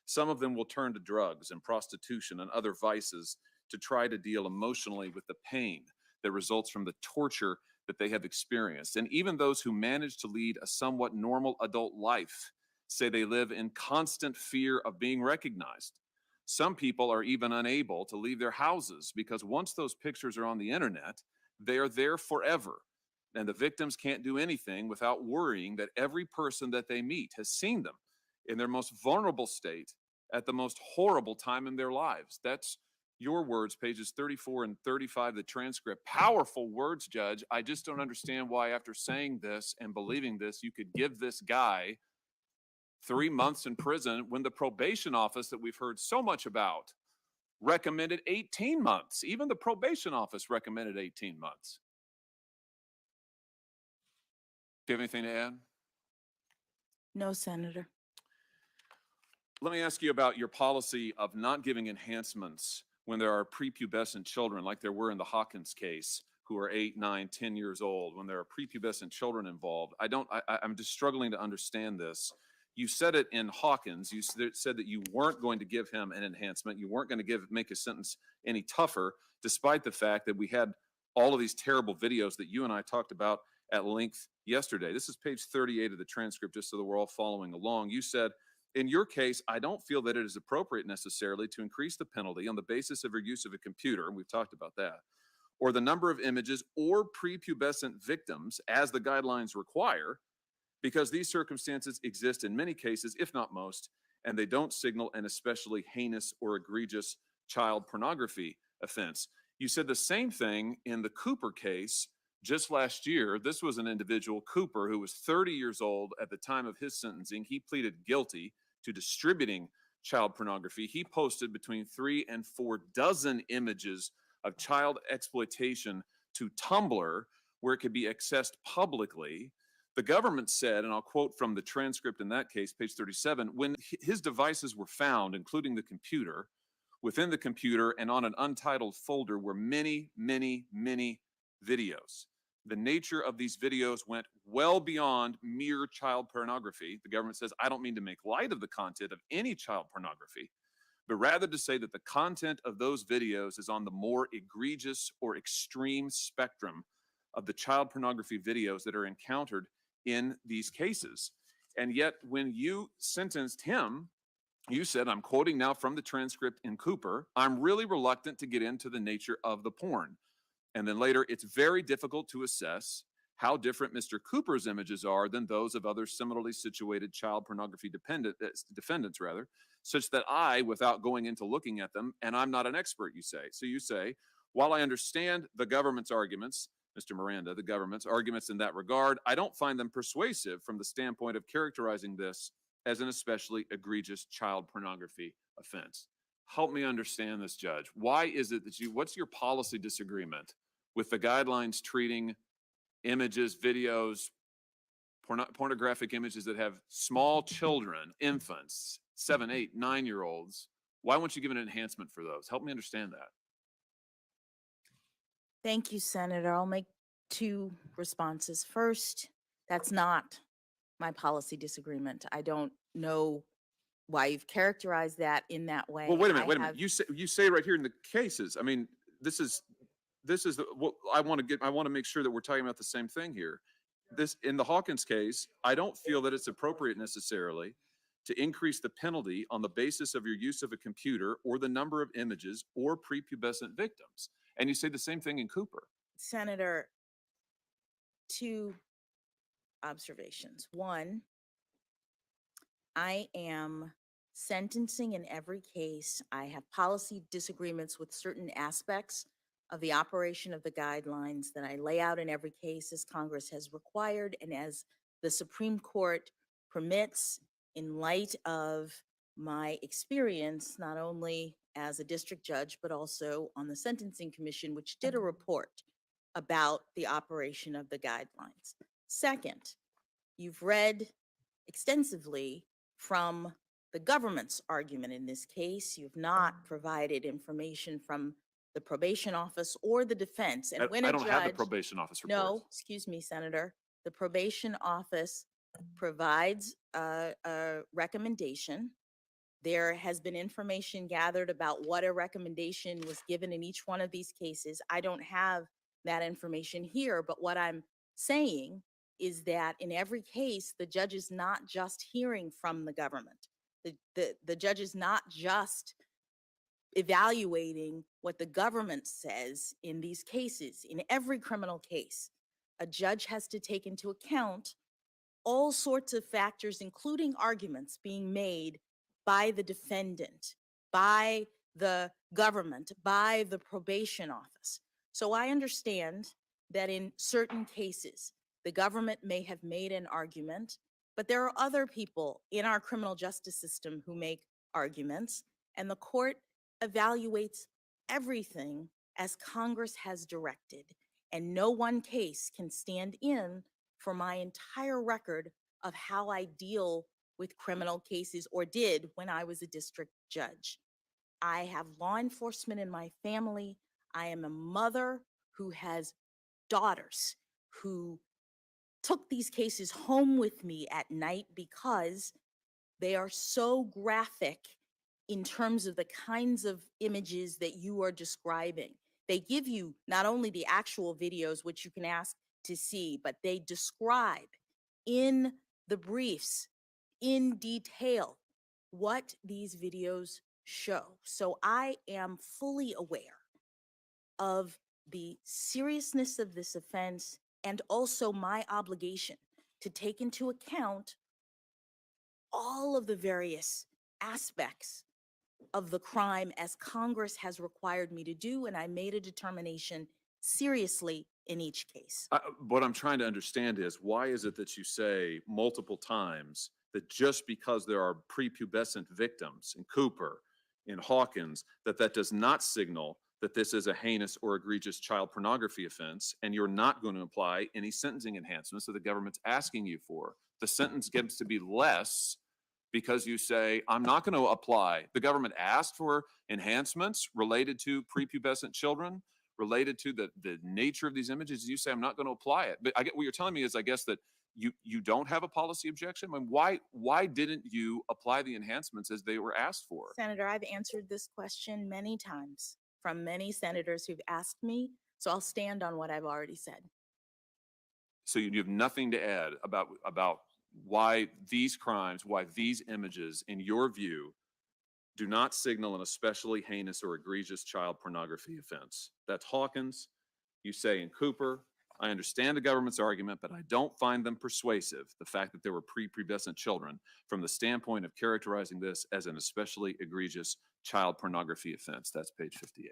Some of them will turn to drugs and prostitution and other vices to try to deal emotionally with the pain that results from the torture that they have experienced. And even those who manage to lead a somewhat normal adult life say they live in constant fear of being recognized. Some people are even unable to leave their houses because once those pictures are on the internet, they are there forever. And the victims can't do anything without worrying that every person that they meet has seen them in their most vulnerable state at the most horrible time in their lives. That's your words, pages 34 and 35 of the transcript. Powerful words, Judge. I just don't understand why, after saying this and believing this, you could give this guy 3 months in prison when the probation office that we've heard so much about recommended 18 months. Even the probation office recommended 18 months. Do you have anything to add? No, Senator. Let me ask you about your policy of not giving enhancements when there are prepubescent children, like there were in the Hawkins case, who are 8, 9, 10 years old, when there are prepubescent children involved. I'm just struggling to understand this. You said it in Hawkins. You said that you weren't going to give him an enhancement. You weren't going to make his sentence any tougher, despite the fact that we had all of these terrible videos that you and I talked about at length yesterday. This is page 38 of the transcript, just so that we're all following along. You said, in your case, I don't feel that it is appropriate necessarily to increase the penalty on the basis of your use of a computer, and we've talked about that, or the number of images or prepubescent victims as the guidelines require, because these circumstances exist in many cases, if not most, and they don't signal an especially heinous or egregious child pornography offense. You said the same thing in the Cooper case just last year. This was an individual, Cooper, who was 30 years old at the time of his sentencing. He pleaded guilty to distributing child pornography. He posted between 3 and 4 dozen images of child exploitation to Tumblr, where it could be accessed publicly. The government said, and I'll quote from the transcript in that case, page 37, when his devices were found, including the computer, within the computer and on an untitled folder were many, many, many videos. The nature of these videos went well beyond mere child pornography. The government says, I don't mean to make light of the content of any child pornography, but rather to say that the content of those videos is on the more egregious or extreme spectrum of the child pornography videos that are encountered in these cases. And yet, when you sentenced him, you said, I'm quoting now from the transcript in Cooper, I'm really reluctant to get into the nature of the porn. And then later, it's very difficult to assess how different Mr. Cooper's images are than those of other similarly situated child pornography defendants, such that I, without going into looking at them, and I'm not an expert, you say. So you say, while I understand the government's arguments, Mr. Miranda, the government's arguments in that regard, I don't find them persuasive from the standpoint of characterizing this as an especially egregious child pornography offense. Help me understand this, Judge. Why is it that what's your policy disagreement with the guidelines treating images, videos, pornographic images that have small children, infants, 7, 8, 9-year-olds? Why won't you give an enhancement for those? Help me understand that. Thank you, Senator. I'll make 2 responses. First, that's not my policy disagreement. I don't know why you've characterized that in that way. Well, wait a minute. You say right here in the cases. I mean, this is what I want to make sure that we're talking about the same thing here. This, in the Hawkins case, I don't feel that it's appropriate necessarily to increase the penalty on the basis of your use of a computer or the number of images or prepubescent victims. And you say the same thing in Cooper. Senator, 2 observations. 1, I am sentencing in every case. I have policy disagreements with certain aspects of the operation of the guidelines that I lay out in every case as Congress has required and as the Supreme Court permits, in light of my experience, not only as a district judge, but also on the Sentencing Commission, which did a report about the operation of the guidelines. Second, you've read extensively from the government's argument in this case. You have not provided information from the probation office or the defense. And when I a don't have the judge- probation office report. No, excuse me, Senator. The probation office provides a recommendation. There has been information gathered about what a recommendation was given in each one of these cases. I don't have that information here, but what I'm saying is that in every case, the judge is not just hearing from the government. The judge is not just evaluating what the government says in these cases. In every criminal case, a judge has to take into account all sorts of factors, including arguments being made by the defendant, by the government, by the probation office. So I understand that in certain cases, the government may have made an argument, but there are other people in our criminal justice system who make arguments, and the court evaluates everything as Congress has directed. And no one case can stand in for my entire record of how I deal with criminal cases, or did when I was a district judge. I have law enforcement in my family. I am a mother who has daughters who took these cases home with me at night because they are so graphic in terms of the kinds of images that you are describing. They give you not only the actual videos, which you can ask to see, but they describe in the briefs in detail what these videos show. So I am fully aware of the seriousness of this offense and also my obligation to take into account all of the various aspects of the crime as Congress has required me to do, and I made a determination seriously in each case. What I'm trying to understand is, why is it that you say multiple times that just because there are prepubescent victims in Cooper, in Hawkins, that does not signal that this is a heinous or egregious child pornography offense, and you're not going to apply any sentencing enhancements that the government's asking you for? The sentence gets to be less because you say, I'm not going to apply. The government asked for enhancements related to prepubescent children, related to the nature of these images. You say, I'm not going to apply it. But I get what you're telling me is, I guess, that you don't have a policy objection. I mean, why didn't you apply the enhancements as they were asked for? Senator, I've answered this question many times from many senators who've asked me, so I'll stand on what I've already said. So you have nothing to add about why these crimes, why these images, in your view, do not signal an especially heinous or egregious child pornography offense. That's Hawkins. You say in Cooper, I understand the government's argument, but I don't find them persuasive, the fact that there were prepubescent children, from the standpoint of characterizing this as an especially egregious child pornography offense. That's page 58.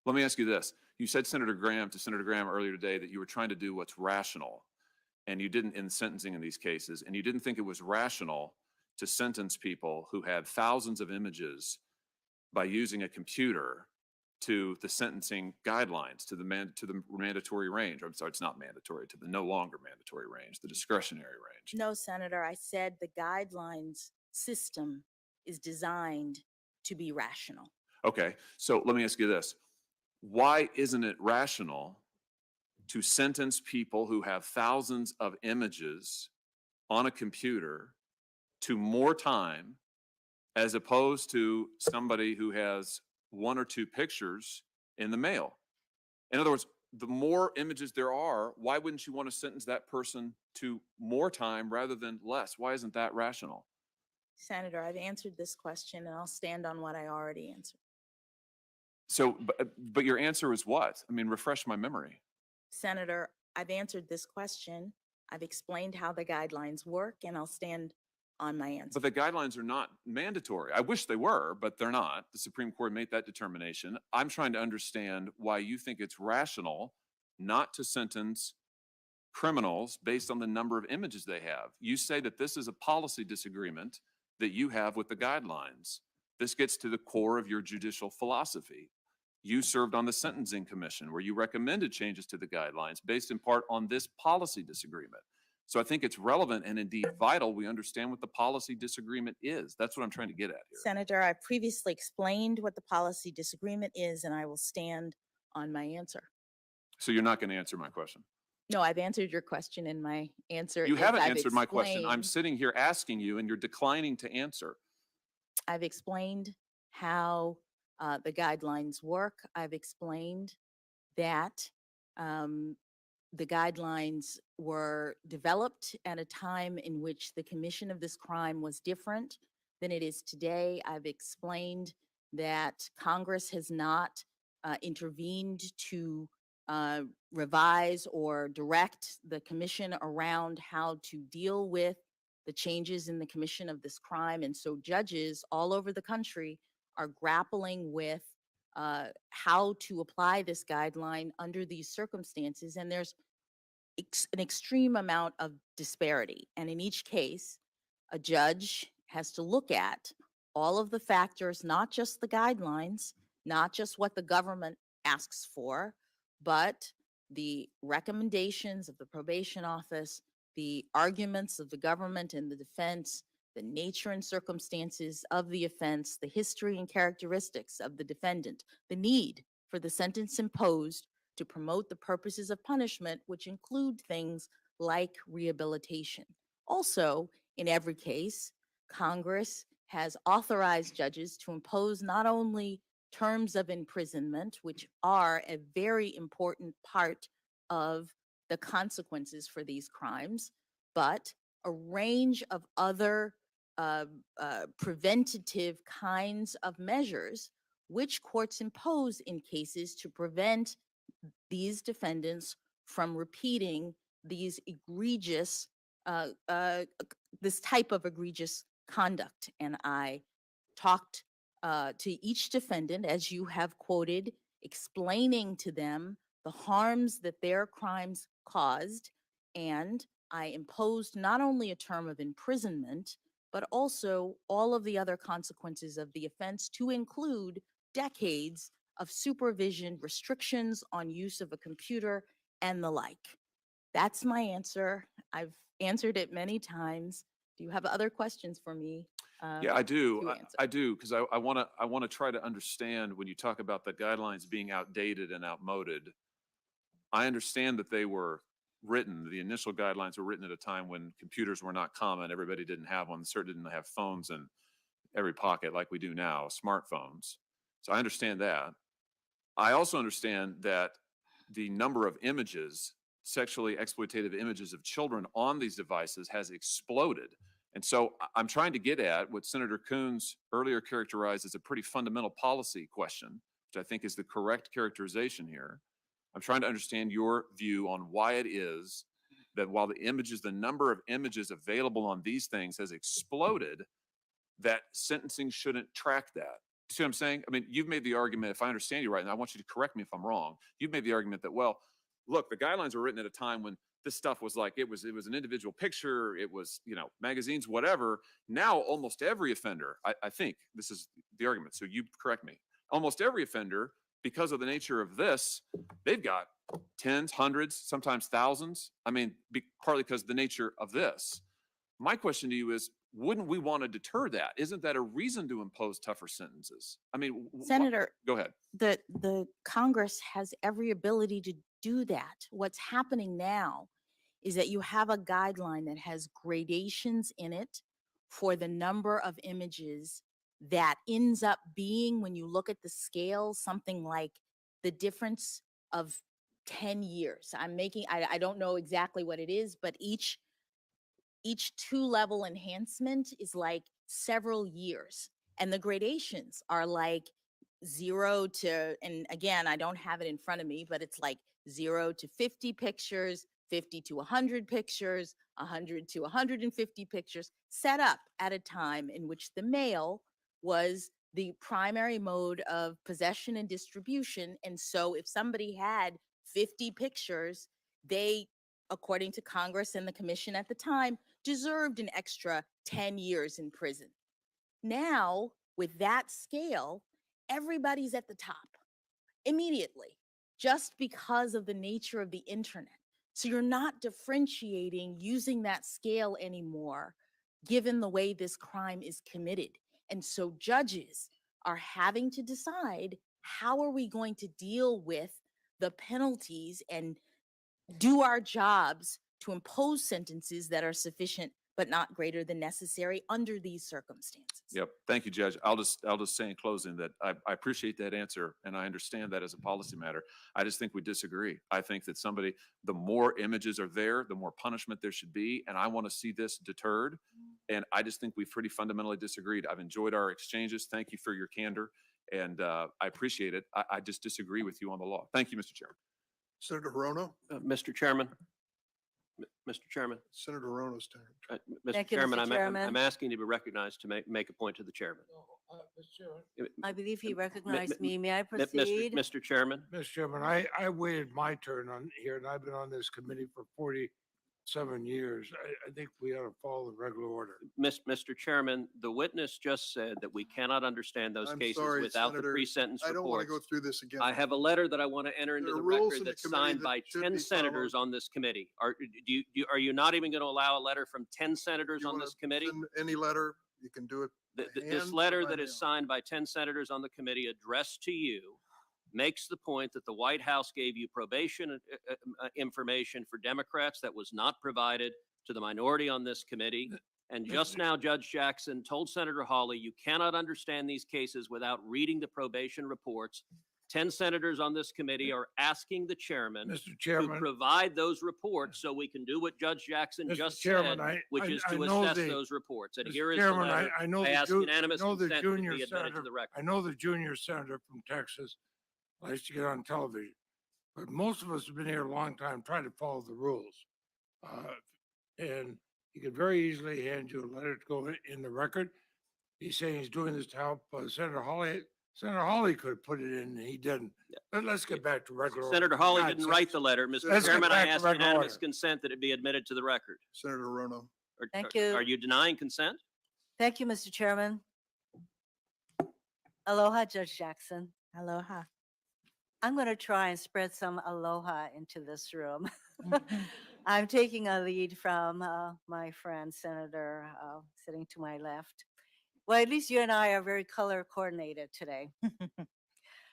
Let me ask you this. You said to Senator Graham earlier today that you were trying to do what's rational, and you didn't in sentencing in these cases, and you didn't think it was rational to sentence people who had thousands of images by using a computer to the sentencing guidelines, to the mandatory range. I'm sorry, it's not mandatory, to the no longer mandatory range, the discretionary range. No, Senator, I said the guidelines system is designed to be rational. Okay, so let me ask you this. Why isn't it rational to sentence people who have thousands of images on a computer to more time, as opposed to somebody who has one or two pictures in the mail? In other words, the more images there are, why wouldn't you want to sentence that person to more time rather than less? Why isn't that rational? Senator, I've answered this question and I'll stand on what I already answered. So, but your answer is what? I mean, refresh my memory. Senator, I've answered this question. I've explained how the guidelines work, and I'll stand on my answer. But the guidelines are not mandatory. I wish they were, but they're not. The Supreme Court made that determination. I'm trying to understand why you think it's rational not to sentence criminals based on the number of images they have. You say that this is a policy disagreement that you have with the guidelines. This gets to the core of your judicial philosophy. You served on the Sentencing Commission, where you recommended changes to the guidelines based in part on this policy disagreement. So I think it's relevant and indeed vital. We understand what the policy disagreement is. That's what I'm trying to get at here. Senator, I previously explained what the policy disagreement is, and I will stand on my answer. So you're not going to answer my question. No, I've answered your question, and my answer You is haven't I've answered my question. I'm explained- sitting here asking you and you're declining to answer. I've explained how the guidelines work. I've explained that the guidelines were developed at a time in which the commission of this crime was different than it is today. I've explained that Congress has not intervened to revise or direct the commission around how to deal with the changes in the commission of this crime. And so judges all over the country are grappling with how to apply this guideline under these circumstances. And there's an extreme amount of disparity. And in each case, a judge has to look at all of the factors, not just the guidelines, not just what the government asks for, but the recommendations of the probation office, the arguments of the government and the defense, the nature and circumstances of the offense, the history and characteristics of the defendant, the need for the sentence imposed to promote the purposes of punishment, which include things like rehabilitation. Also, in every case, Congress has authorized judges to impose not only terms of imprisonment, which are a very important part of the consequences for these crimes, but a range of other preventative kinds of measures which courts impose in cases to prevent these defendants from repeating these egregious, this type of egregious conduct. And I talked to each defendant, as you have quoted, explaining to them the harms that their crimes caused. And I imposed not only a term of imprisonment, but also all of the other consequences of the offense, to include decades of supervision, restrictions on use of a computer, and the like. That's my answer. I've answered it many times. Do you have other questions for me? Yeah, I do. to I- answer. I do, because I want to try to understand when you talk about the guidelines being outdated and outmoded. I understand that they were written, the initial guidelines were written at a time when computers were not common. Everybody didn't have one. Certainly didn't have phones in every pocket like we do now, smartphones. So I understand that. I also understand that the number of images, sexually exploitative images of children on these devices has exploded. And so I'm trying to get at what Senator Coons earlier characterized as a pretty fundamental policy question, which I think is the correct characterization here. I'm trying to understand your view on why it is that while the number of images available on these things has exploded, that sentencing shouldn't track that. See what I'm saying? I mean, you've made the argument, if I understand you right, and I want you to correct me if I'm wrong, you've made the argument that, well, look, the guidelines were written at a time when this stuff was like, it was an individual picture, it was, magazines, whatever. Now, almost every offender, I think this is the argument, so you correct me, almost every offender, because of the nature of this, they've got tens, hundreds, sometimes thousands. I mean, partly because of the nature of this. My question to you is, wouldn't we want to deter that? Isn't that a reason to impose tougher sentences? I mean, Senator, go ahead. the Congress has every ability to do that. What's happening now is that you have a guideline that has gradations in it for the number of images that ends up being, when you look at the scale, something like the difference of 10 years. I don't know exactly what it is, but each 2-level enhancement is like several years. And the gradations are like 0 to, and again, I don't have it in front of me, but it's like 0 to 50 pictures, 50 to 100 pictures, 100 to 150 pictures, set up at a time in which the mail was the primary mode of possession and distribution. And so if somebody had 50 pictures, they, according to Congress and the commission at the time, deserved an extra 10 years in prison. Now, with that scale, everybody's at the top immediately, just because of the nature of the internet. So you're not differentiating using that scale anymore, given the way this crime is committed. And so judges are having to decide, how are we going to deal with the penalties and do our jobs to impose sentences that are sufficient but not greater than necessary under these circumstances? Yep. Thank you, Judge. I'll just say in closing that I appreciate that answer and I understand that as a policy matter. I just think we disagree. I think that the more images are there, the more punishment there should be. And I want to see this deterred. And I just think we've pretty fundamentally disagreed. I've enjoyed our exchanges. Thank you for your candor. And I appreciate it. I just disagree with you on the law. Thank you, Mr. Chairman. Senator Hirono, Mr. Chairman, Mr. Chairman, Senator Hirono's turn. Mr. Thank you, Chairman, Mr. I'm Chairman. asking to be recognized to make a point to the chairman. I believe he recognized mi- me. May I Mr. proceed? Mr. Chairman, Mr. Chairman, I waited my turn on here and I've been on this committee for 47 years. I think we ought to follow the regular order. Mr. Chairman, the witness just said that we cannot understand those I'm cases sorry, without the Senator. pre-sentence I don't want to reports. go through this again. I have a letter that I want to enter into There the are rules record in the that's committee signed that by should 10 be senators followed. on this committee. Are you not even going to allow a letter from 10 senators You on wanna this committee? send Any letter, you can do it. by This hand letter or by that is mail. signed by 10 senators on the committee addressed to you makes the point that the White House gave you probation information for Democrats that was not provided to the minority on this committee. And just now, Judge Jackson told Senator Hawley, you cannot understand these cases without reading the probation reports. 10 senators on this committee are asking the chairman Mr. to Chairman, provide those reports so we can do what Judge Jackson Mr. just Chairman, said, which is I to know assess the- those reports. And Mr. here is the Chairman, letter. I know I the ask unanimous I know the consent that it junior be admitted to senator, the record. I know the junior senator from Texas likes to get on television, but most of us have been here a long time trying to follow the rules. And he could very easily hand you a letter to go in the record. He's saying he's doing this to help Senator Hawley. Senator Hawley could have put it in and he didn't. Let's get back to regular order. Senator for Hawley God's didn't write sakes. the letter. Mr. Let's get Chairman, I back to ask regular unanimous order. consent that it be admitted to the record. Senator Hirono. Thank you. Are you denying consent? Thank you, Mr. Chairman. Aloha, Judge Jackson. Aloha. I'm going to try and spread some aloha into this room. Mhm. I'm taking a lead from my friend Senator sitting to my left. Well, at least you and I are very color coordinated today.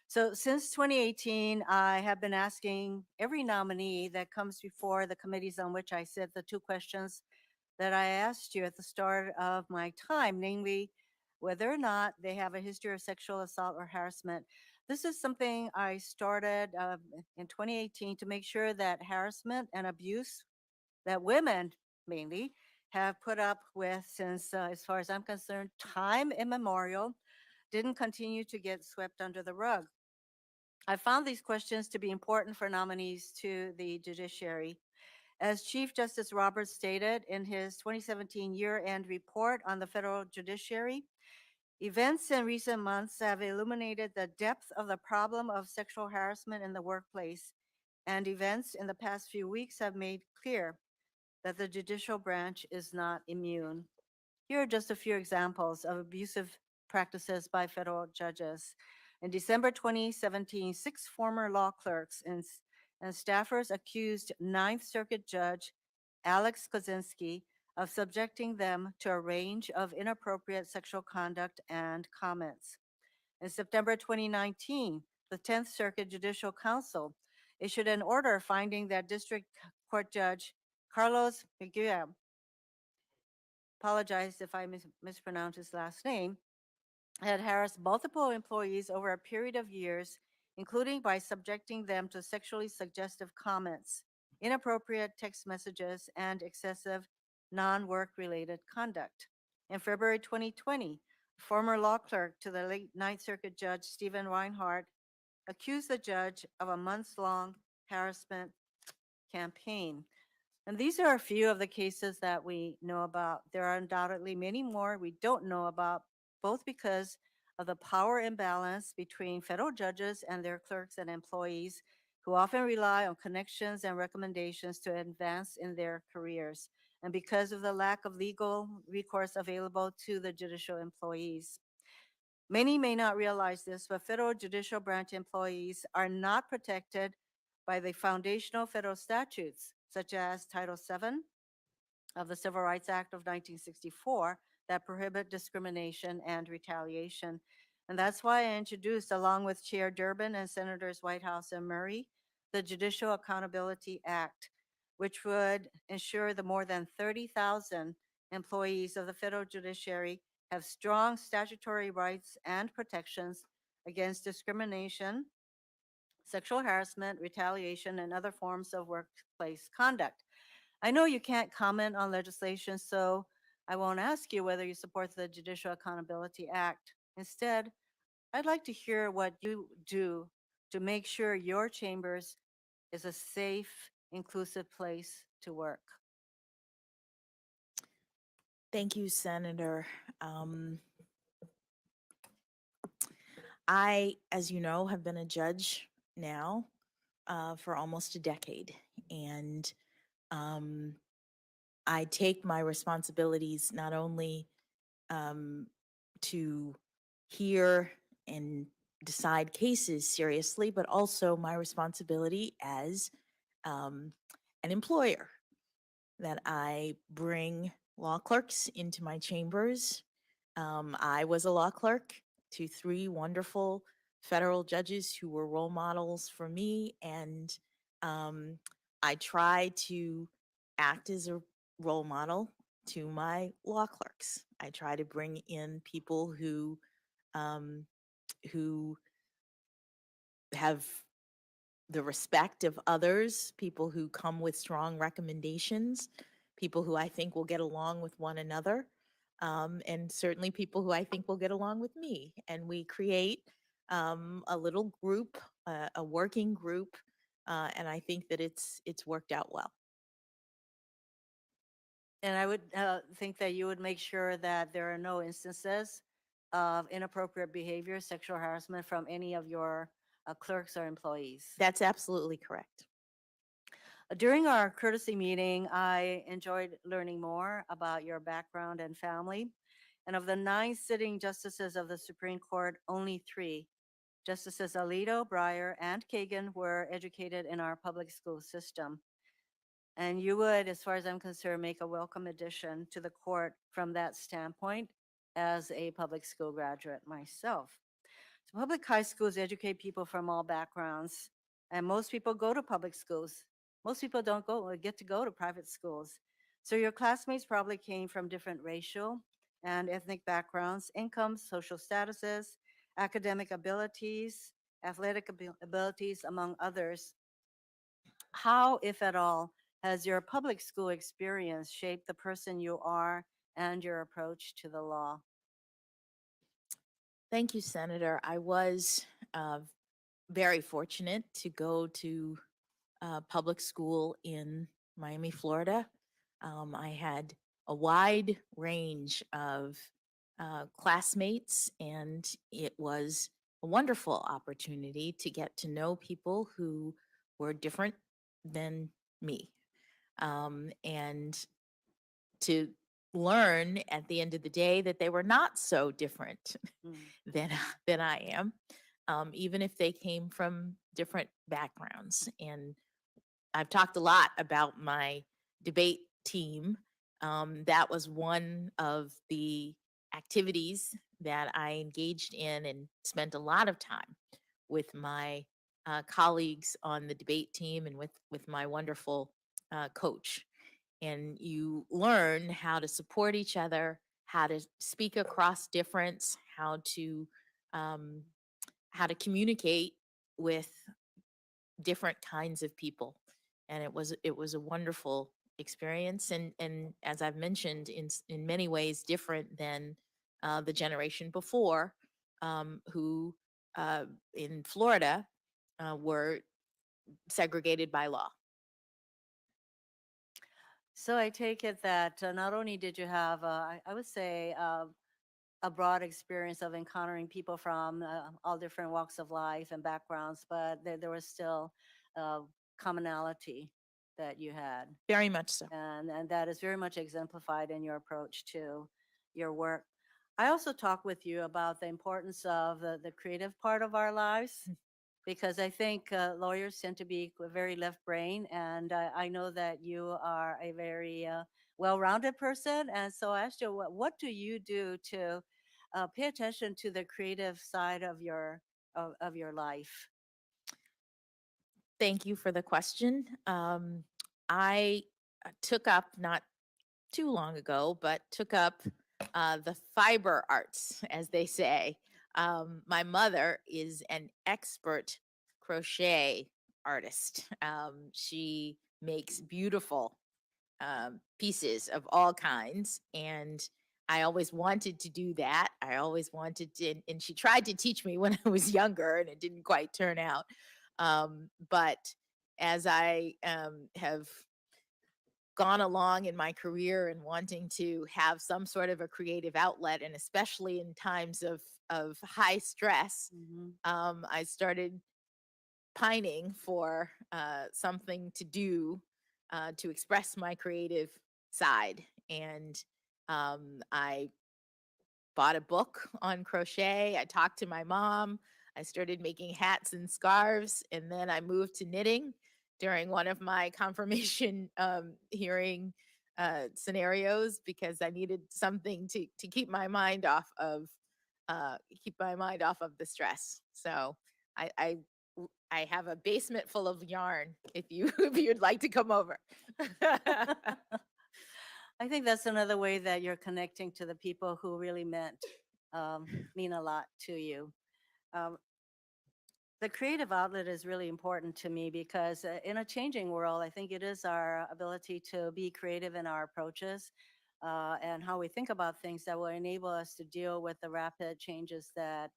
So since 2018, I have been asking every nominee that comes before the committees on which I said the two questions that I asked you at the start of my time, namely whether or not they have a history of sexual assault or harassment. This is something I started in 2018 to make sure that harassment and abuse that women mainly have put up with since, as far as I'm concerned, time immemorial, didn't continue to get swept under the rug. I found these questions to be important for nominees to the judiciary. As Chief Justice Roberts stated in his 2017 year-end report on the federal judiciary, events in recent months have illuminated the depth of the problem of sexual harassment in the workplace, and events in the past few weeks have made clear that the judicial branch is not immune. Here are just a few examples of abusive practices by federal judges. In December 2017, 6 former law clerks and staffers accused Ninth Circuit Judge Alex Kozinski of subjecting them to a range of inappropriate sexual conduct and comments. In September 2019, the 10th Circuit Judicial Council issued an order finding that District Court Judge Carlos Mejia, apologize if I mispronounce his last name, had harassed multiple employees over a period of years, including by subjecting them to sexually suggestive comments, inappropriate text messages, and excessive non-work related conduct. In February 2020, former law clerk to the late Ninth Circuit Judge Stephen Reinhardt accused the judge of a months-long harassment campaign. And these are a few of the cases that we know about. There are undoubtedly many more we don't know about, both because of the power imbalance between federal judges and their clerks and employees, who often rely on connections and recommendations to advance in their careers, and because of the lack of legal recourse available to the judicial employees. Many may not realize this, but federal judicial branch employees are not protected by the foundational federal statutes, such as Title VII of the Civil Rights Act of 1964 that prohibit discrimination and retaliation. And that's why I introduced, along with Chair Durbin and Senators Whitehouse and Murray, the Judicial Accountability Act, which would ensure the more than 30,000 employees of the federal judiciary have strong statutory rights and protections against discrimination, sexual harassment, retaliation, and other forms of workplace conduct. I know you can't comment on legislation, so I won't ask you whether you support the Judicial Accountability Act. Instead, I'd like to hear what you do to make sure your chambers is a safe, inclusive place to work. Thank you, Senator. I, as you know, have been a judge now for almost a decade. And I take my responsibilities not only to hear and decide cases seriously, but also my responsibility as an employer, that I bring law clerks into my chambers. I was a law clerk to 3 wonderful federal judges who were role models for me, and I try to act as a role model to my law clerks. I try to bring in people who have the respect of others, people who come with strong recommendations, people who I think will get along with one another, and certainly people who I think will get along with me. And we create a little group, a working group, and I think that it's worked out well. And I would think that you would make sure that there are no instances of inappropriate behavior, sexual harassment from any of your clerks or employees. That's absolutely correct. During our courtesy meeting, I enjoyed learning more about your background and family. And of the 9 sitting justices of the Supreme Court, only 3, Justices Alito, Breyer, and Kagan, were educated in our public school system. And you would, as far as I'm concerned, make a welcome addition to the court from that standpoint as a public school graduate myself. So public high schools educate people from all backgrounds, and most people go to public schools. Most people don't get to go to private schools. So your classmates probably came from different racial and ethnic backgrounds, incomes, social statuses, academic abilities, athletic abilities, among others. How, if at all, has your public school experience shaped the person you are and your approach to the law? Thank you, Senator. I was very fortunate to go to public school in Miami, Florida. I had a wide range of classmates, and it was a wonderful opportunity to get to know people who were different than me, and to learn at the end of the day that they were not so different than I am, even if they came from different backgrounds. And I've talked a lot about my debate team. That was one of the activities that I engaged in and spent a lot of time with my colleagues on the debate team and with my wonderful coach. And you learn how to support each other, how to speak across difference, how to communicate with different kinds of people. And it was a wonderful experience, and as I've mentioned, in many ways different than the generation before, who in Florida were segregated by law. So I take it that not only did you have, I would say, a broad experience of encountering people from all different walks of life and backgrounds, but there was still commonality that you had. Very much so. And that is very much exemplified in your approach to your work. I also talk with you about the importance of the creative part of our lives, because I think lawyers tend to be very left brain, and I know that you are a very well-rounded person. And so I asked you, what do you do to pay attention to the creative side of your life? Thank you for the question. I took up, not too long ago, but took up the fiber arts, as they say. My mother is an expert crochet artist. She makes beautiful pieces of all kinds, and I always wanted to do that. I always wanted to, and she tried to teach me when I was younger, and it didn't quite turn out. But as I have gone along in my career and wanting to have some sort of a creative outlet, and especially in times of high stress, Mhm. I started pining for something to do to express my creative side. And I bought a book on crochet. I talked to my mom. I started making hats and scarves, and then I moved to knitting during one of my confirmation hearing scenarios, because I needed something to keep my mind off of the stress. So I, I I have a basement full of yarn if you if you'd like to come over. I think that's another way that you're connecting to the people who really mean a lot to you. Um, the creative outlet is really important to me because in a changing world, I think it is our ability to be creative in our approaches and how we think about things that will enable us to deal with the rapid changes that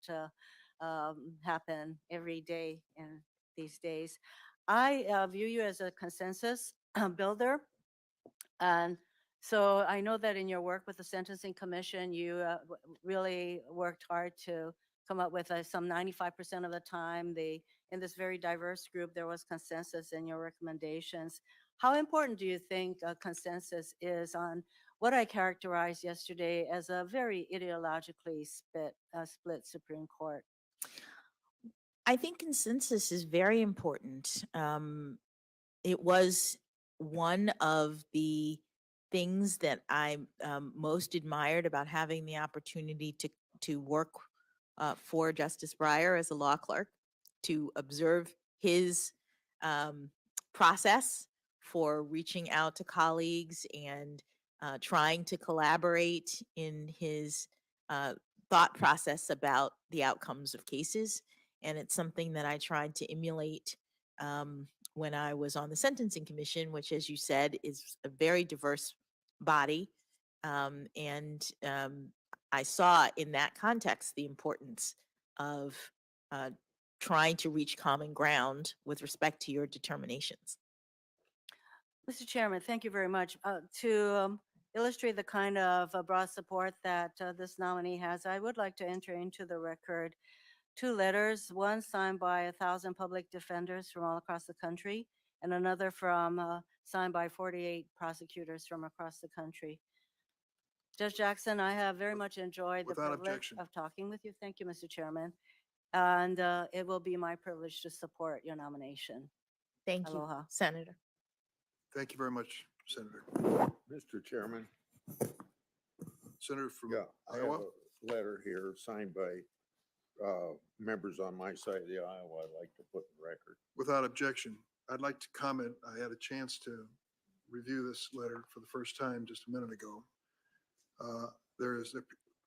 happen every day in these days. I view you as a consensus builder. And so I know that in your work with the Sentencing Commission, you really worked hard to come up with some 95% of the time. In this very diverse group, there was consensus in your recommendations. How important do you think consensus is on what I characterized yesterday as a very ideologically split Supreme Court? I think consensus is very important. It was one of the things that I most admired about having the opportunity to work for Justice Breyer as a law clerk, to observe his um, process for reaching out to colleagues and trying to collaborate in his uh, thought process about the outcomes of cases. And it's something that I tried to emulate when I was on the Sentencing Commission, which, as you said, is a very diverse body. And I saw in that context the importance of uh, trying to reach common ground with respect to your determinations. Mr. Chairman, thank you very much. To illustrate the kind of broad support that this nominee has, I would like to enter into the record 2 letters, one signed by 1,000 public defenders from all across the country, and another signed by 48 prosecutors from across the country. Judge Jackson, I have very much enjoyed the Without privilege objection. of talking with you. Thank you, Mr. Chairman. And it will be my privilege to support your nomination. Thank you, Aloha. Senator. Thank you very much, Senator. Mr. Chairman, Senator from yeah, I have Iowa. a letter here signed by members on my side of the aisle I'd like to put in the record. Without objection, I'd like to comment. I had a chance to review this letter for the first time just a minute ago. There is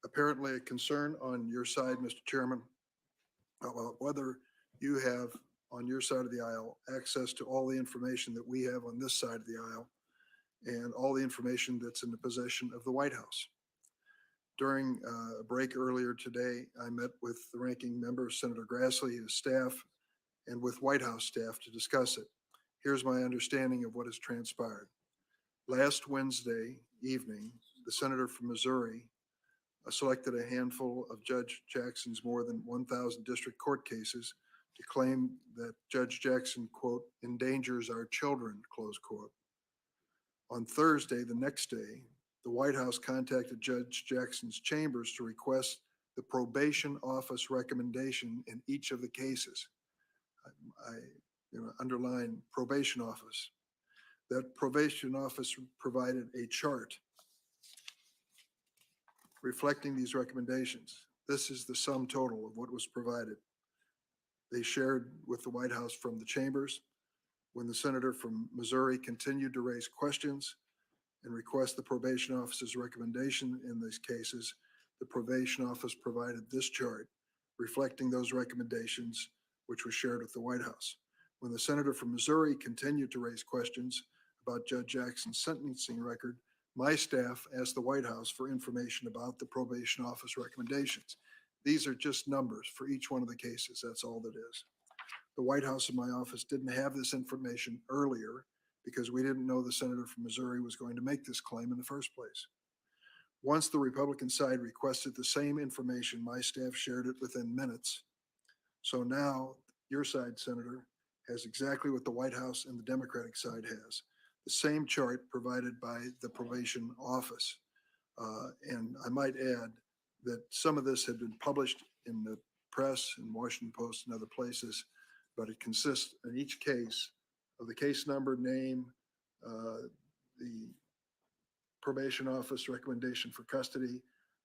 apparently a concern on your side, Mr. Chairman, about whether you have on your side of the aisle access to all the information that we have on this side of the aisle and all the information that's in the possession of the White House. During a break earlier today, I met with the ranking member, Senator Grassley, his staff, and with White House staff to discuss it. Here's my understanding of what has transpired. Last Wednesday evening, the senator from Missouri selected a handful of Judge Jackson's more than 1,000 district court cases to claim that Judge Jackson, quote, endangers our children, close quote. On Thursday, the next day, the White House contacted Judge Jackson's chambers to request the probation office recommendation in each of the cases. underline probation office. That probation office provided a chart reflecting these recommendations. This is the sum total of what was provided. They shared with the White House from the chambers. When the senator from Missouri continued to raise questions and request the probation office's recommendation in these cases, the probation office provided this chart reflecting those recommendations, which was shared with the White House. When the senator from Missouri continued to raise questions about Judge Jackson's sentencing record, my staff asked the White House for information about the probation office recommendations. These are just numbers for each one of the cases. That's all that is. The White House and my office didn't have this information earlier because we didn't know the senator from Missouri was going to make this claim in the first place. Once the Republican side requested the same information, my staff shared it within minutes. So now your side, Senator, has exactly what the White House and the Democratic side has. The same chart provided by the probation office. And I might add that some of this had been published in the press, in Washington Post and other places, but it consists in each case of the case number, name, the probation office recommendation for custody,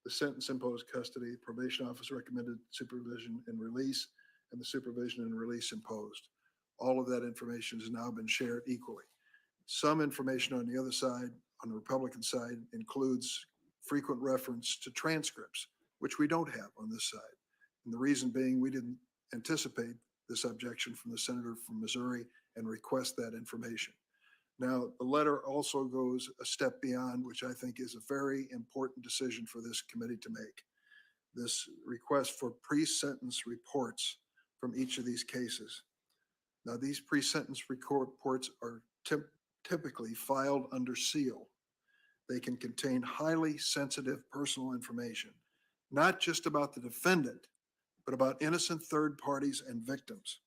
the sentence imposed custody, probation office recommended supervision and release, and the supervision and release imposed. All of that information has now been shared equally. Some information on the other side, on the Republican side, includes frequent reference to transcripts, which we don't have on this side. And the reason being, we didn't anticipate this objection from the senator from Missouri and request that information. Now, the letter also goes a step beyond, which I think is a very important decision for this committee to make. This request for pre-sentence reports from each of these cases. Now, these pre-sentence reports are typically filed under seal. They can contain highly sensitive personal information, not just about the defendant, but about innocent third parties and victims.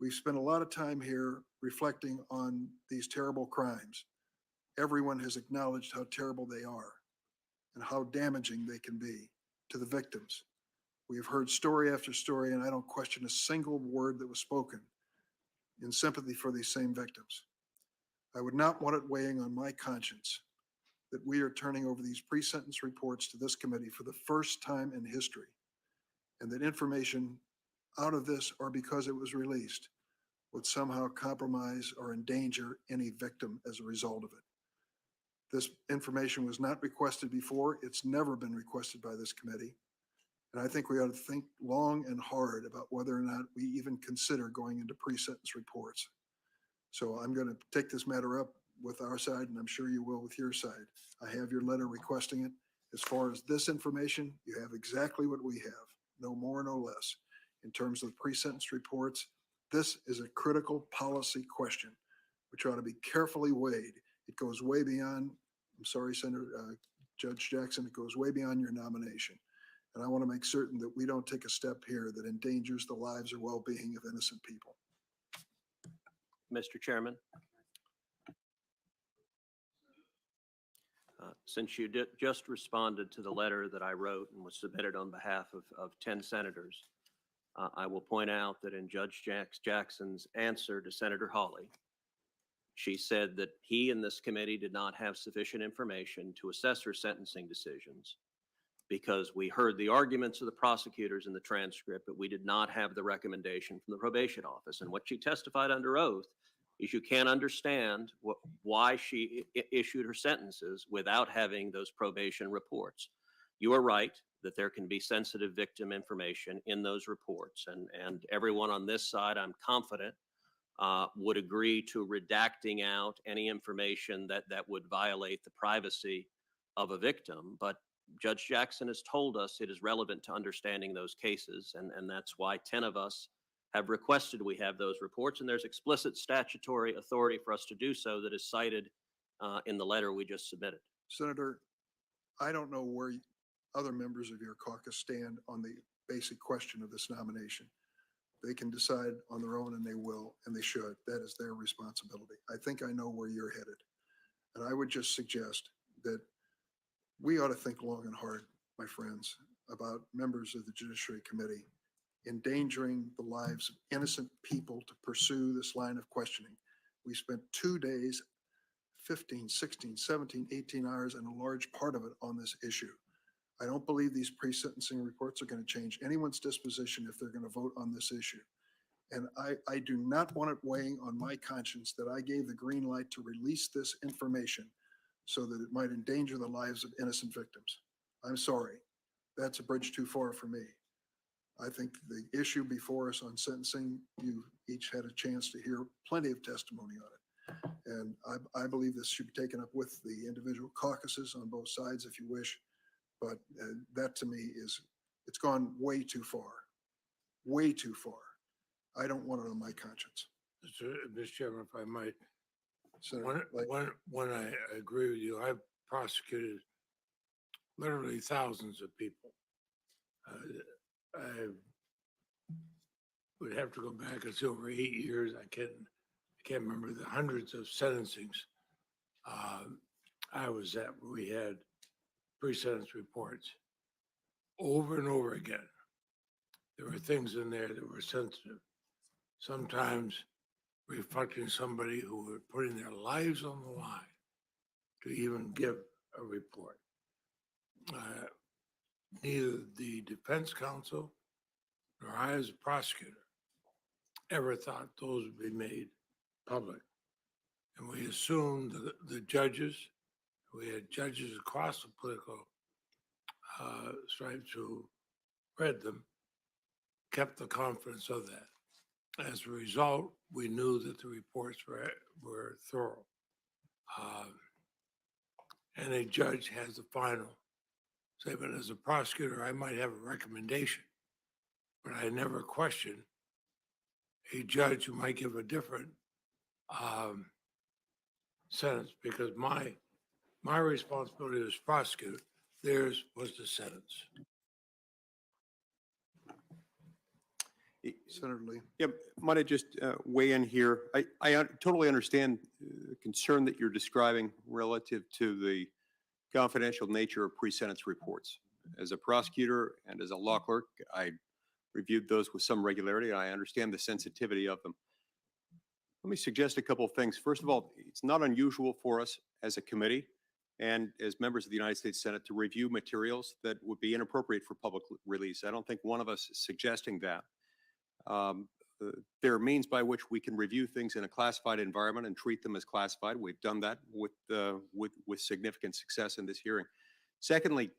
We've spent a lot of time here reflecting on these terrible crimes. Everyone has acknowledged how terrible they are and how damaging they can be to the victims. We have heard story after story, and I don't question a single word that was spoken in sympathy for these same victims. I would not want it weighing on my conscience that we are turning over these pre-sentence reports to this committee for the first time in history, and that information out of this, or because it was released, would somehow compromise or endanger any victim as a result of it. This information was not requested before. It's never been requested by this committee. And I think we ought to think long and hard about whether or not we even consider going into pre-sentence reports. So I'm going to take this matter up with our side, and I'm sure you will with your side. I have your letter requesting it. As far as this information, you have exactly what we have, no more, no less. In terms of pre-sentence reports, this is a critical policy question, which ought to be carefully weighed. It goes way beyond, I'm sorry, Senator Judge Jackson, it goes way beyond your nomination. And I want to make certain that we don't take a step here that endangers the lives or well-being of innocent people. Mr. Chairman. Since you just responded to the letter that I wrote and was submitted on behalf of 10 senators, I will point out that in Judge Jackson's answer to Senator Hawley, she said that he and this committee did not have sufficient information to assess her sentencing decisions because we heard the arguments of the prosecutors in the transcript, but we did not have the recommendation from the probation office. And what she testified under oath is you can't understand why she issued her sentences without having those probation reports. You are right that there can be sensitive victim information in those reports, and everyone on this side, I'm confident, would agree to redacting out any information that would violate the privacy of a victim. But Judge Jackson has told us it is relevant to understanding those cases, and that's why 10 of us have requested we have those reports, and there's explicit statutory authority for us to do so that is cited in the letter we just submitted. Senator, I don't know where other members of your caucus stand on the basic question of this nomination. They can decide on their own, and they will, and they should. That is their responsibility. I think I know where you're headed. And I would just suggest that we ought to think long and hard, my friends, about members of the Judiciary Committee endangering the lives of innocent people to pursue this line of questioning. We spent 2 days, 15, 16, 17, 18 hours, and a large part of it on this issue. I don't believe these pre-sentencing reports are going to change anyone's disposition if they're going to vote on this issue. And I do not want it weighing on my conscience that I gave the green light to release this information so that it might endanger the lives of innocent victims. I'm sorry. That's a bridge too far for me. I think the issue before us on sentencing, you each had a chance to hear plenty of testimony on it. And I believe this should be taken up with the individual caucuses on both sides if you wish. But that to me it's gone way too far, way too far. I don't want it on my conscience. Mr. Chairman, if I might, Senator, like, when I agree with you, I've prosecuted literally thousands of people. I would have to go back. It's over 8 years. I can't remember the hundreds of sentencings I was at where we had pre-sentence reports over and over again. There were things in there that were sensitive, sometimes reflecting somebody who were putting their lives on the line to even give a report. Neither the defense counsel nor I as a prosecutor ever thought those would be made public. And we assumed the judges, we had judges across the political stripes who read them, kept the confidence of that. As a result, we knew that the reports were thorough. And a judge has the final say, but as a prosecutor, I might have a recommendation, but I never question a judge who might give a different sentence, because my responsibility as prosecutor, theirs was the sentence. Senator Lee. Yeah, might I just weigh in here? I totally understand the concern that you're describing relative to the confidential nature of pre-sentence reports. As a prosecutor and as a law clerk, I reviewed those with some regularity, and I understand the sensitivity of them. Let me suggest a couple of things. First of all, it's not unusual for us as a committee and as members of the United States Senate to review materials that would be inappropriate for public release. I don't think one of us is suggesting that. There are means by which we can review things in a classified environment and treat them as classified. We've done that with significant success in this hearing. Secondly,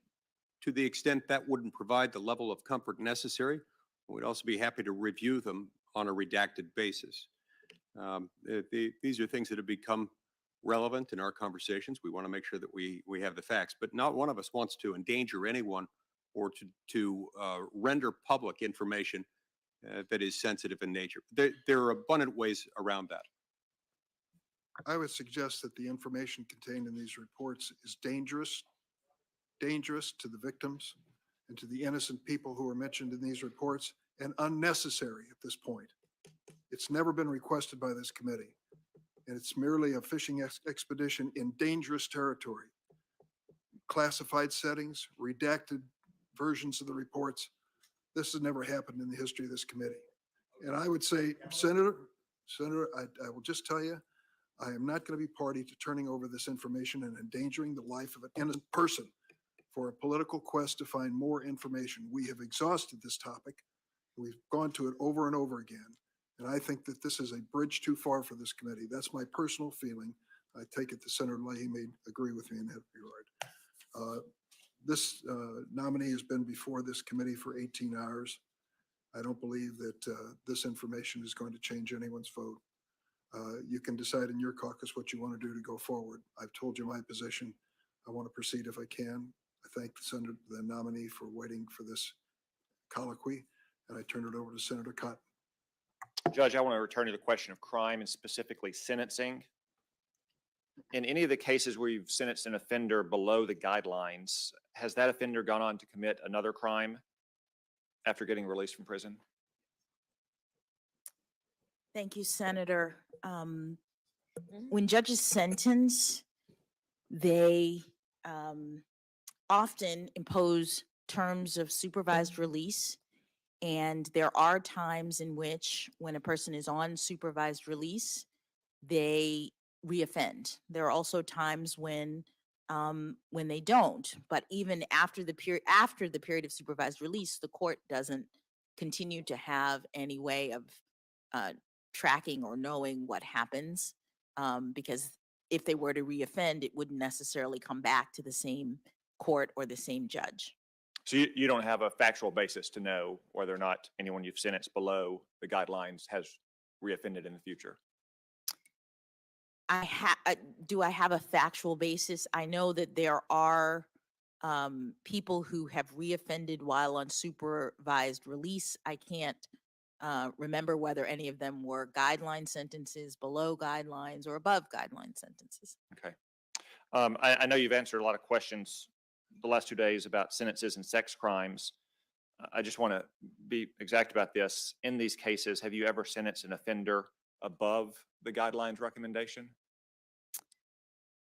to the extent that wouldn't provide the level of comfort necessary, we'd also be happy to review them on a redacted basis. These are things that have become relevant in our conversations. We want to make sure that we have the facts, but not one of us wants to endanger anyone or to render public information that is sensitive in nature. There are abundant ways around that. I would suggest that the information contained in these reports is dangerous to the victims and to the innocent people who are mentioned in these reports, and unnecessary at this point. It's never been requested by this committee, and it's merely a fishing expedition in dangerous territory. Classified settings, redacted versions of the reports. This has never happened in the history of this committee. And I would say, Senator, I will just tell you, I am not going to be party to turning over this information and endangering the life of an innocent person for a political quest to find more information. We have exhausted this topic. We've gone to it over and over again. And I think that this is a bridge too far for this committee. That's my personal feeling. I take it that Senator Leahy may agree with me in that regard. This nominee has been before this committee for 18 hours. I don't believe that this information is going to change anyone's vote. You can decide in your caucus what you want to do to go forward. I've told you my position. I want to proceed if I can. I thank the nominee for waiting for this colloquy, and I turn it over to Senator Cotton. Judge, I want to return to the question of crime and specifically sentencing. In any of the cases where you've sentenced an offender below the guidelines, has that offender gone on to commit another crime after getting released from prison? Thank you, Senator. When judges sentence, they often impose terms of supervised release, And there are times in which, when a person is on supervised release, they reoffend. There are also times when they don't. But even after the period of supervised release, the court doesn't continue to have any way of tracking or knowing what happens, because if they were to reoffend, it wouldn't necessarily come back to the same court or the same judge. So you don't have a factual basis to know whether or not anyone you've sentenced below the guidelines has reoffended in the future? Do I have a factual basis? I know that there are people who have reoffended while on supervised release. I can't remember whether any of them were guideline sentences, below guidelines, or above guideline sentences. Okay. I know you've answered a lot of questions the last 2 days about sentences and sex crimes. I just want to be exact about this. In these cases, have you ever sentenced an offender above the guidelines recommendation?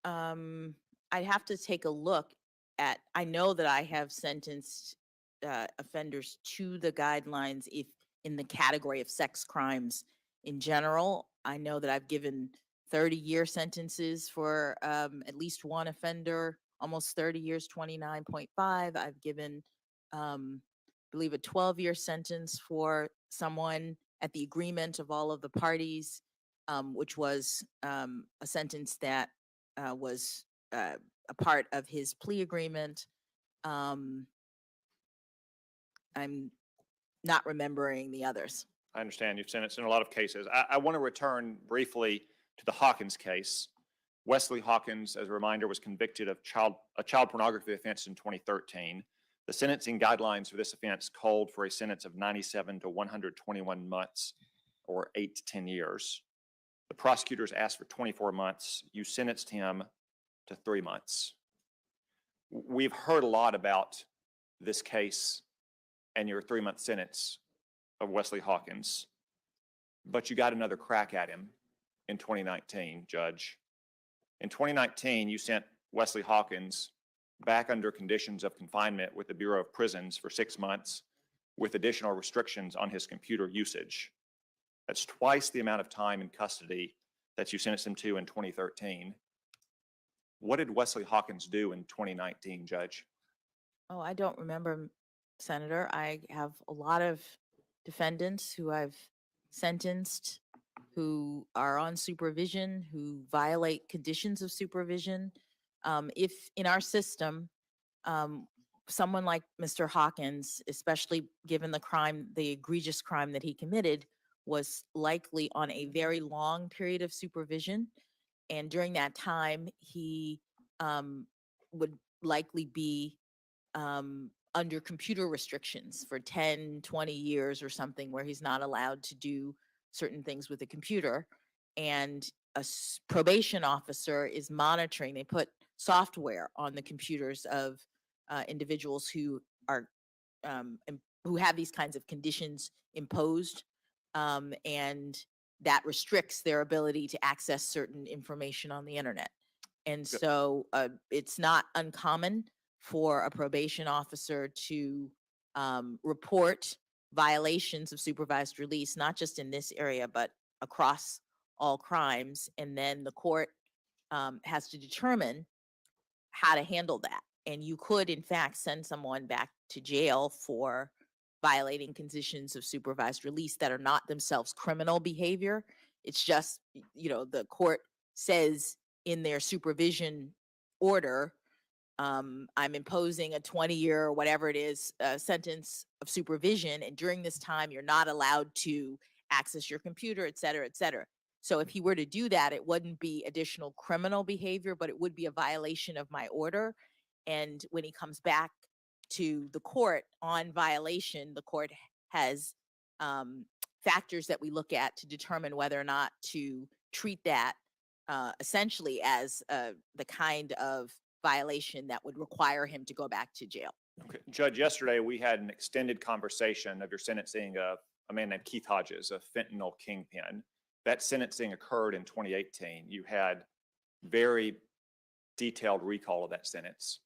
I'd have to take a look at, I know that I have sentenced offenders to the guidelines if in the category of sex crimes in general. I know that I've given 30-year sentences for at least one offender, almost 30 years, 29.5. I've given, I believe, a 12-year sentence for someone at the agreement of all of the parties, which was a sentence that was a part of his plea agreement. I'm not remembering the others. I understand you've sentenced in a lot of cases. I want to return briefly to the Hawkins case. Wesley Hawkins, as a reminder, was convicted of a child pornography offense in 2013. The sentencing guidelines for this offense called for a sentence of 97 to 121 months, or 8 to 10 years. The prosecutors asked for 24 months. You sentenced him to 3 months. We've heard a lot about this case and your 3-month sentence of Wesley Hawkins, but you got another crack at him in 2019, Judge. In 2019, you sent Wesley Hawkins back under conditions of confinement with the Bureau of Prisons for 6 months with additional restrictions on his computer usage. That's twice the amount of time in custody that you sentenced him to in 2013. What did Wesley Hawkins do in 2019, Judge? Oh, I don't remember, Senator. I have a lot of defendants who I've sentenced who are on supervision, who violate conditions of supervision. If in our system, someone like Mr. Hawkins, especially given the crime, the egregious crime that he committed, was likely on a very long period of supervision. And during that time, he would likely be under computer restrictions for 10, 20 years or something, where he's not allowed to do certain things with a computer. And a probation officer is monitoring. They put software on the computers of individuals who are who have these kinds of conditions imposed, and that restricts their ability to access certain information on the internet. And so it's not uncommon for a probation officer to report violations of supervised release, not just in this area, but across all crimes. And then the court has to determine how to handle that. And you could, in fact, send someone back to jail for violating conditions of supervised release that are not themselves criminal behavior. It's just, the court says in their supervision order, I'm imposing a 20-year or whatever it is sentence of supervision, and during this time you're not allowed to access your computer, et cetera, et cetera. So if he were to do that, it wouldn't be additional criminal behavior, but it would be a violation of my order. And when he comes back to the court on violation, the court has factors that we look at to determine whether or not to treat that essentially as the kind of violation that would require him to go back to jail. Okay. Judge, yesterday we had an extended conversation of your sentencing of a man named Keith Hodges, a fentanyl kingpin. That sentencing occurred in 2018. You had very detailed recall of that sentence.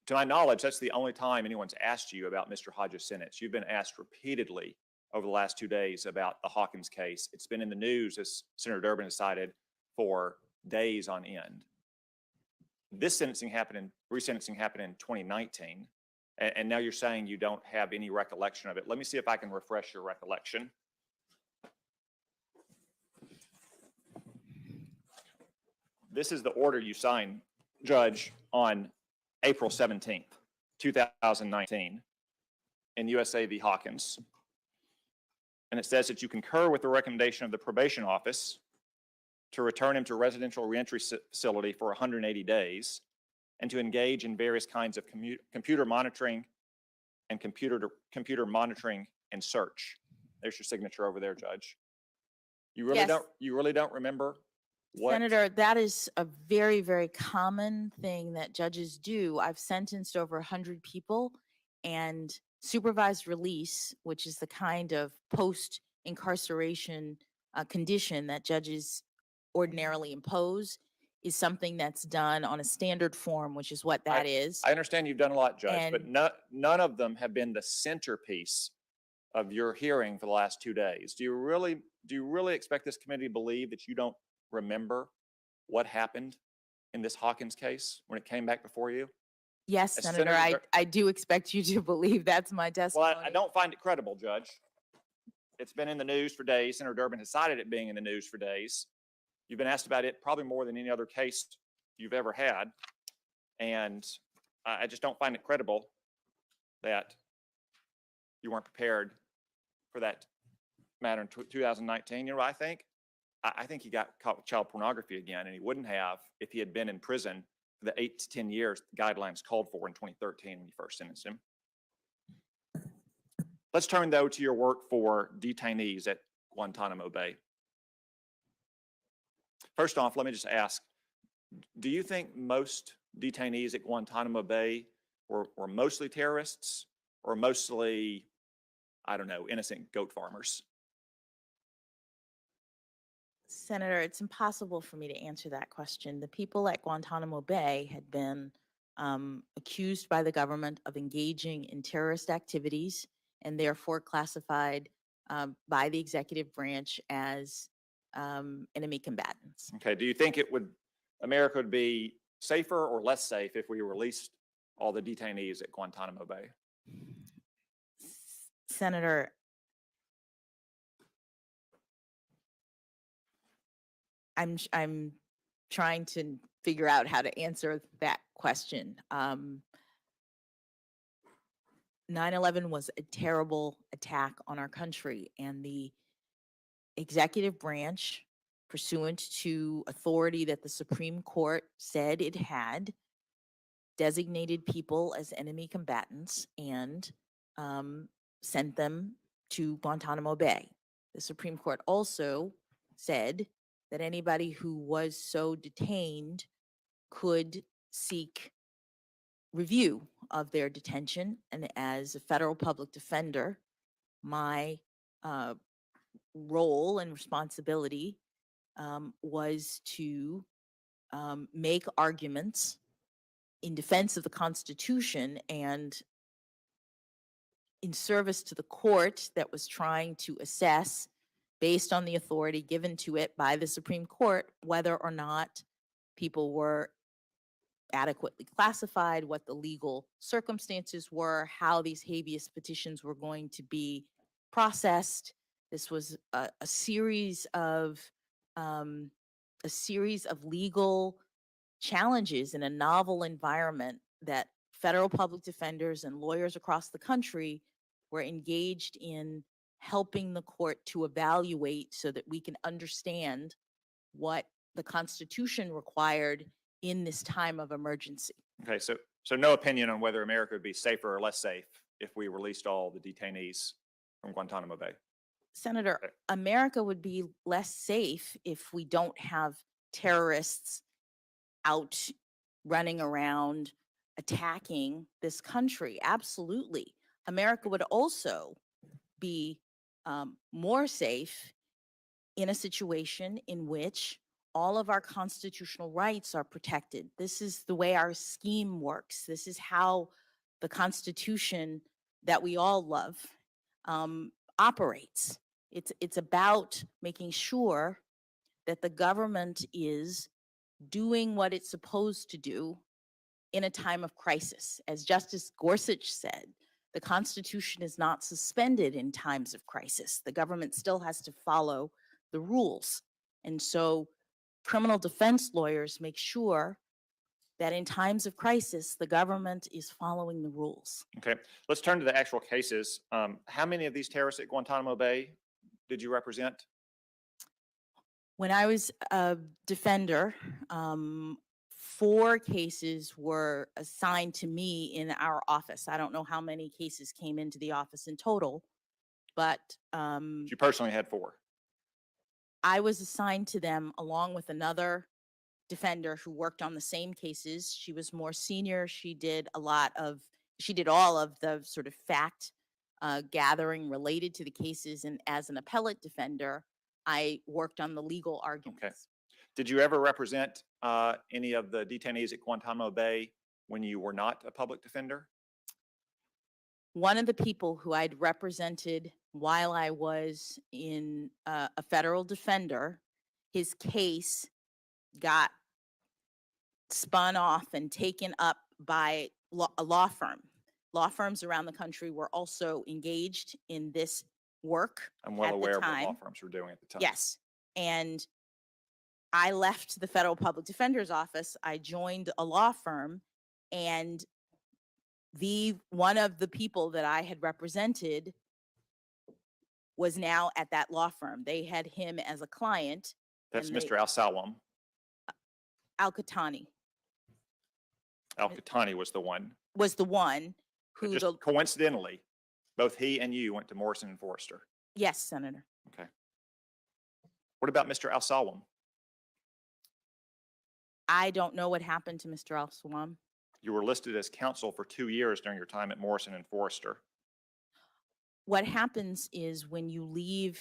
to my knowledge, that's the only time anyone's asked you about Mr. Hodges' sentence. You've been asked repeatedly over the last 2 days about the Hawkins case. It's been in the news, as Senator Durbin has cited, for days on end. This resentencing happened in 2019, and now you're saying you don't have any recollection of it. Let me see if I can refresh your recollection. This is the order you signed, Judge, on April 17th, 2019 in USA v. Hawkins. And it says that you concur with the recommendation of the probation office to return him to a residential reentry facility for 180 days and to engage in various kinds of computer monitoring and computer monitoring and search. There's your signature over there, Judge. You Yes. really don't remember what? Senator, that is a very, very common thing that judges do. I've sentenced over 100 people, and supervised release, which is the kind of post-incarceration condition that judges ordinarily impose, is something that's done on a standard form, which is what that is. I understand you've done a lot, Judge, but And- none of them have been the centerpiece of your hearing for the last 2 days. Do you really expect this committee to believe that you don't remember what happened in this Hawkins case when it came back before you? Yes, As Senator, Senator I do expect you to believe that's my Well, testimony. I don't find it credible, Judge. It's been in the news for days. Senator Durbin has cited it being in the news for days. You've been asked about it probably more than any other case you've ever had. And I just don't find it credible that you weren't prepared for that matter in 2019. You know what I think? I think he got caught with child pornography again, and he wouldn't have if he had been in prison for the 8 to 10 years the guidelines called for in 2013 when you first sentenced him. Let's turn, though, to your work for detainees at Guantanamo Bay. First off, let me just ask, do you think most detainees at Guantanamo Bay were mostly terrorists or mostly, I don't know, innocent goat farmers? Senator, it's impossible for me to answer that question. The people at Guantanamo Bay had been accused by the government of engaging in terrorist activities and therefore classified by the executive branch as enemy combatants. Okay, do you think America would be safer or less safe if we released all the detainees at Guantanamo Bay? Senator, I'm trying to figure out how to answer that question. 9/11 was a terrible attack on our country, and the executive branch, pursuant to authority that the Supreme Court said it had, designated people as enemy combatants and sent them to Guantanamo Bay. The Supreme Court also said that anybody who was so detained could seek review of their detention. And as a federal public defender, my role and responsibility was to make arguments in defense of the Constitution and in service to the court that was trying to assess, based on the authority given to it by the Supreme Court, whether or not people were adequately classified, what the legal circumstances were, how these habeas petitions were going to be processed. This was a series of legal challenges in a novel environment that federal public defenders and lawyers across the country were engaged in helping the court to evaluate so that we can understand what the Constitution required in this time of emergency. Okay, so no opinion on whether America would be safer or less safe if we released all the detainees from Guantanamo Bay. Senator, Okay. America would be less safe if we don't have terrorists out running around attacking this country. Absolutely. America would also be more safe in a situation in which all of our constitutional rights are protected. This is the way our scheme works. This is how the Constitution that we all love operates. It's about making sure that the government is doing what it's supposed to do in a time of crisis. As Justice Gorsuch said, the Constitution is not suspended in times of crisis. The government still has to follow the rules. And so criminal defense lawyers make sure that in times of crisis, the government is following the rules. Okay, let's turn to the actual cases. How many of these terrorists at Guantanamo Bay did you represent? When I was a defender, 4 cases were assigned to me in our office. I don't know how many cases came into the office in total, but You personally had 4. I was assigned to them along with another defender who worked on the same cases. She was more senior. She did all of the sort of fact gathering related to the cases. And as an appellate defender, I worked on the legal arguments. Did you ever represent any of the detainees at Guantanamo Bay when you were not a public defender? One of the people who I'd represented while I was in a federal defender, his case got spun off and taken up by a law firm. Law firms around the country were also engaged in this work. I'm well at the aware of what law time. firms were doing at the time. Yes. And I left the federal public defender's office. I joined a law firm, and one of the people that I had represented was now at that law firm. They had him as a client. That's and they- Mr. Al-Salwam. Al-Qahtani Al-Qahtani was the one. was the one But who just coincidentally, both he and you went to Morrison and Forrester. yes, Senator. Okay. What about Mr. Al-Salwam? I don't know what happened to Mr. Al-Salwam. You were listed as counsel for 2 years during your time at Morrison and Forrester. What happens is when you leave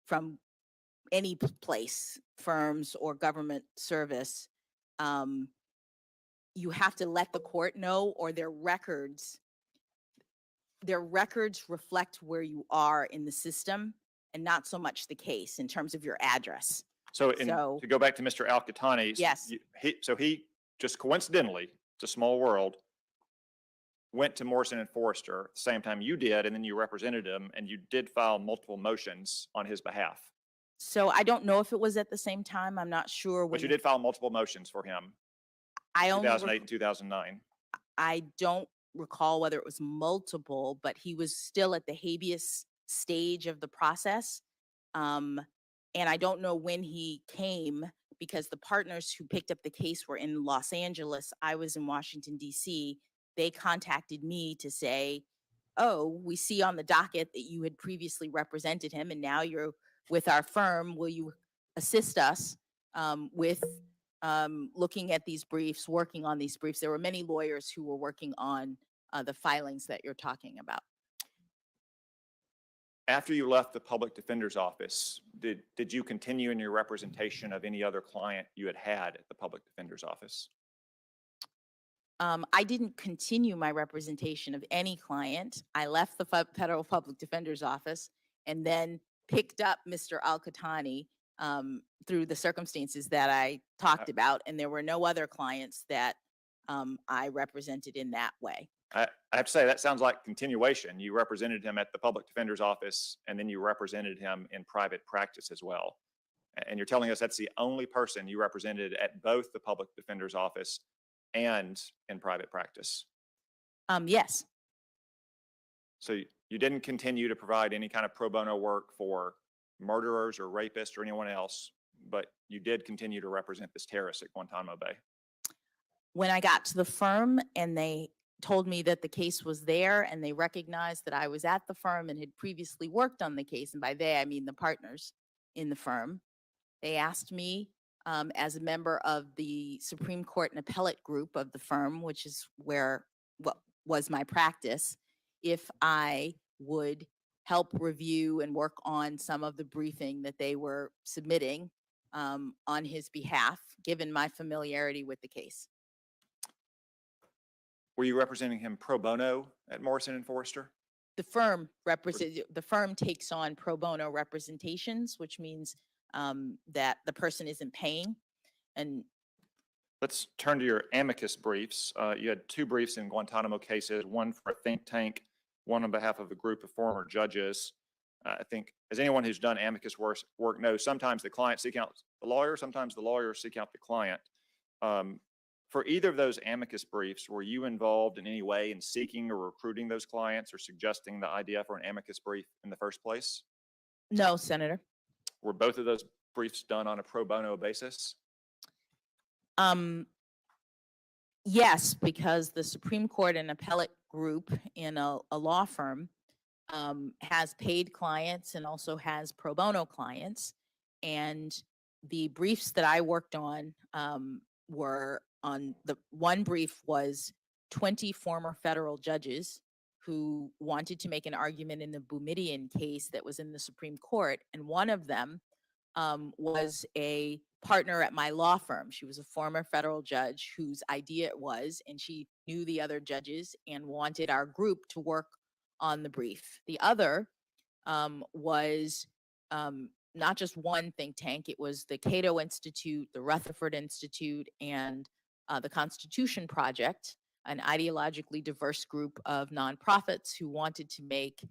from any place, firms or government service, you have to let the court know, or their records reflect where you are in the system, and not so much the case in terms of your address. So, So- to go back to Mr. Al-Qahtani. Yes. He just coincidentally, it's a small world, went to Morrison and Forrester at the same time you did, and then you represented him, and you did file multiple motions on his behalf. So I don't know if it was at the same time. I'm not sure. But you did file multiple motions for him, I only 2008 and 2009. I don't recall whether it was multiple, but he was still at the habeas stage of the process. And I don't know when he came, because the partners who picked up the case were in Los Angeles. I was in Washington, D.C. They contacted me to say, oh, we see on the docket that you had previously represented him, and now you're with our firm. Will you assist us with looking at these briefs, working on these briefs? There were many lawyers who were working on the filings that you're talking about. After you left the public defender's office, did you continue in your representation of any other client you had at the public defender's office? I didn't continue my representation of any client. I left the federal public defender's office and then picked up Mr. Al-Qahtani through the circumstances that I talked about, and there were no other clients that I represented in that way. I have to say, that sounds like continuation. You represented him at the public defender's office, and then you represented him in private practice as well. And you're telling us that's the only person you represented at both the public defender's office and in private practice. Yes. So you didn't continue to provide any kind of pro bono work for murderers or rapists or anyone else, but you did continue to represent this terrorist at Guantanamo Bay. When I got to the firm and they told me that the case was there, and they recognized that I was at the firm and had previously worked on the case, and by they, I mean the partners in the firm, they asked me as a member of the Supreme Court and appellate group of the firm, which is what was my practice, if I would help review and work on some of the briefing that they were submitting on his behalf, given my familiarity with the case. Were you representing him pro bono at Morrison and Forrester? The firm takes on pro bono representations, which means that the person isn't paying. And Let's turn to your amicus briefs. You had two briefs in Guantanamo cases, one for a think tank, one on behalf of a group of former judges. I think, as anyone who's done amicus work knows, sometimes the client seek out the lawyer, sometimes the lawyer seek out the client. For either of those amicus briefs, were you involved in any way in seeking or recruiting those clients or suggesting the idea for an amicus brief in the first place? no, Senator. Were both of those briefs done on a pro bono basis? Yes, because the Supreme Court and appellate group in a law firm has paid clients and also has pro bono clients. And the briefs that I worked on were on the one brief was 20 former federal judges who wanted to make an argument in the Boumediene case that was in the Supreme Court. And one of them was a partner at my law firm. She was a former federal judge whose idea it was, and she knew the other judges and wanted our group to work on the brief. The other was not just one think tank, it was the Cato Institute, the Rutherford Institute, and the Constitution Project, an ideologically diverse group of nonprofits who wanted to make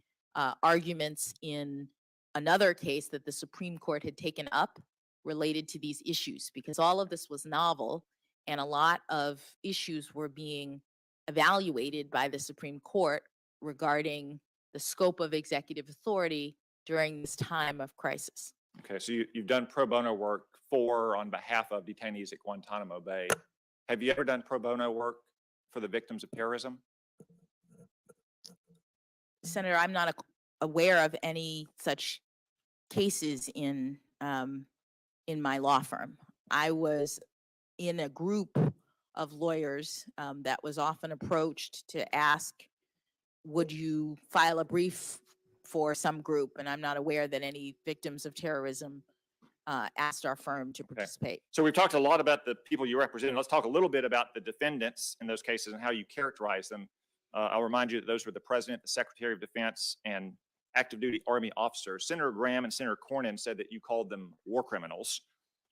arguments in another case that the Supreme Court had taken up related to these issues, because all of this was novel and a lot of issues were being evaluated by the Supreme Court regarding the scope of executive authority during this time of crisis. Okay, so you've done pro bono work for, on behalf of detainees at Guantanamo Bay. Have you ever done pro bono work for the victims of terrorism? Senator, I'm not aware of any such cases in my law firm. I was in a group of lawyers that was often approached to ask, would you file a brief for some group? And I'm not aware that any victims of terrorism asked our firm to participate. So we've talked a lot about the people you represent. Let's talk a little bit about the defendants in those cases and how you characterize them. I'll remind you that those were the President, the Secretary of Defense, and active duty Army officers. Senator Graham and Senator Cornyn said that you called them war criminals.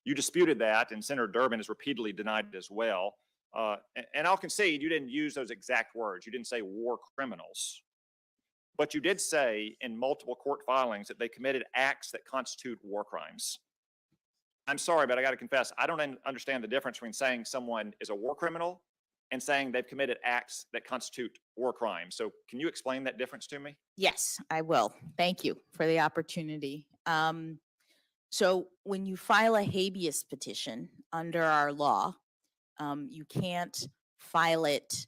You disputed that, and Senator Durbin has repeatedly denied it as well. And I'll concede you didn't use those exact words. You didn't say war criminals. But you did say in multiple court filings that they committed acts that constitute war crimes. I'm sorry, but I got to confess, I don't understand the difference between saying someone is a war criminal and saying they've committed acts that constitute war crimes. So can you explain that difference to me? Yes, I will. Thank you for the opportunity. So when you file a habeas petition under our law, you can't file it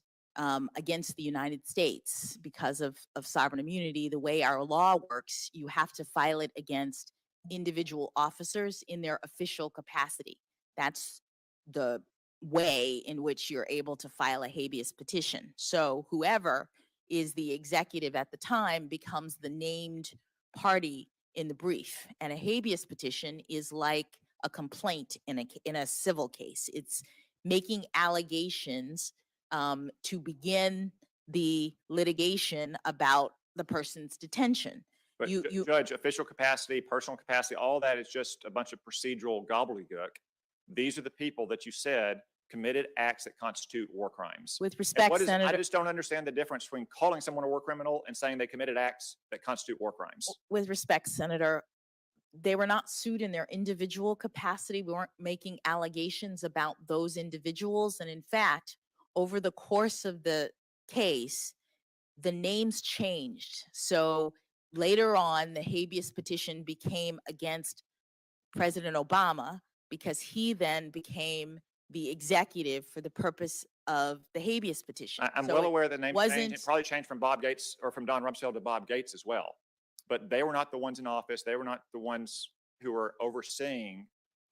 against the United States because of sovereign immunity. The way our law works, you have to file it against individual officers in their official capacity. That's the way in which you're able to file a habeas petition. So whoever is the executive at the time becomes the named party in the brief. And a habeas petition is like a complaint in a civil case. It's making allegations to begin the litigation about the person's detention. But Judge, official capacity, personal capacity, all that is just a bunch of procedural gobbledygook. These are the people that you said committed acts that constitute war crimes. With respect, Senator. I just don't understand the difference between calling someone a war criminal and saying they committed acts that constitute war crimes. With respect, Senator, they were not sued in their individual capacity. We weren't making allegations about those individuals. And in fact, over the course of the case, the names changed. So later on, the habeas petition became against President Obama because he then became the executive for the purpose of the habeas petition. I'm So well it aware the name wasn't- changed. It probably changed from Bob Gates or from Don Rumsfeld to Bob Gates as well. But they were not the ones in office. They were not the ones who were overseeing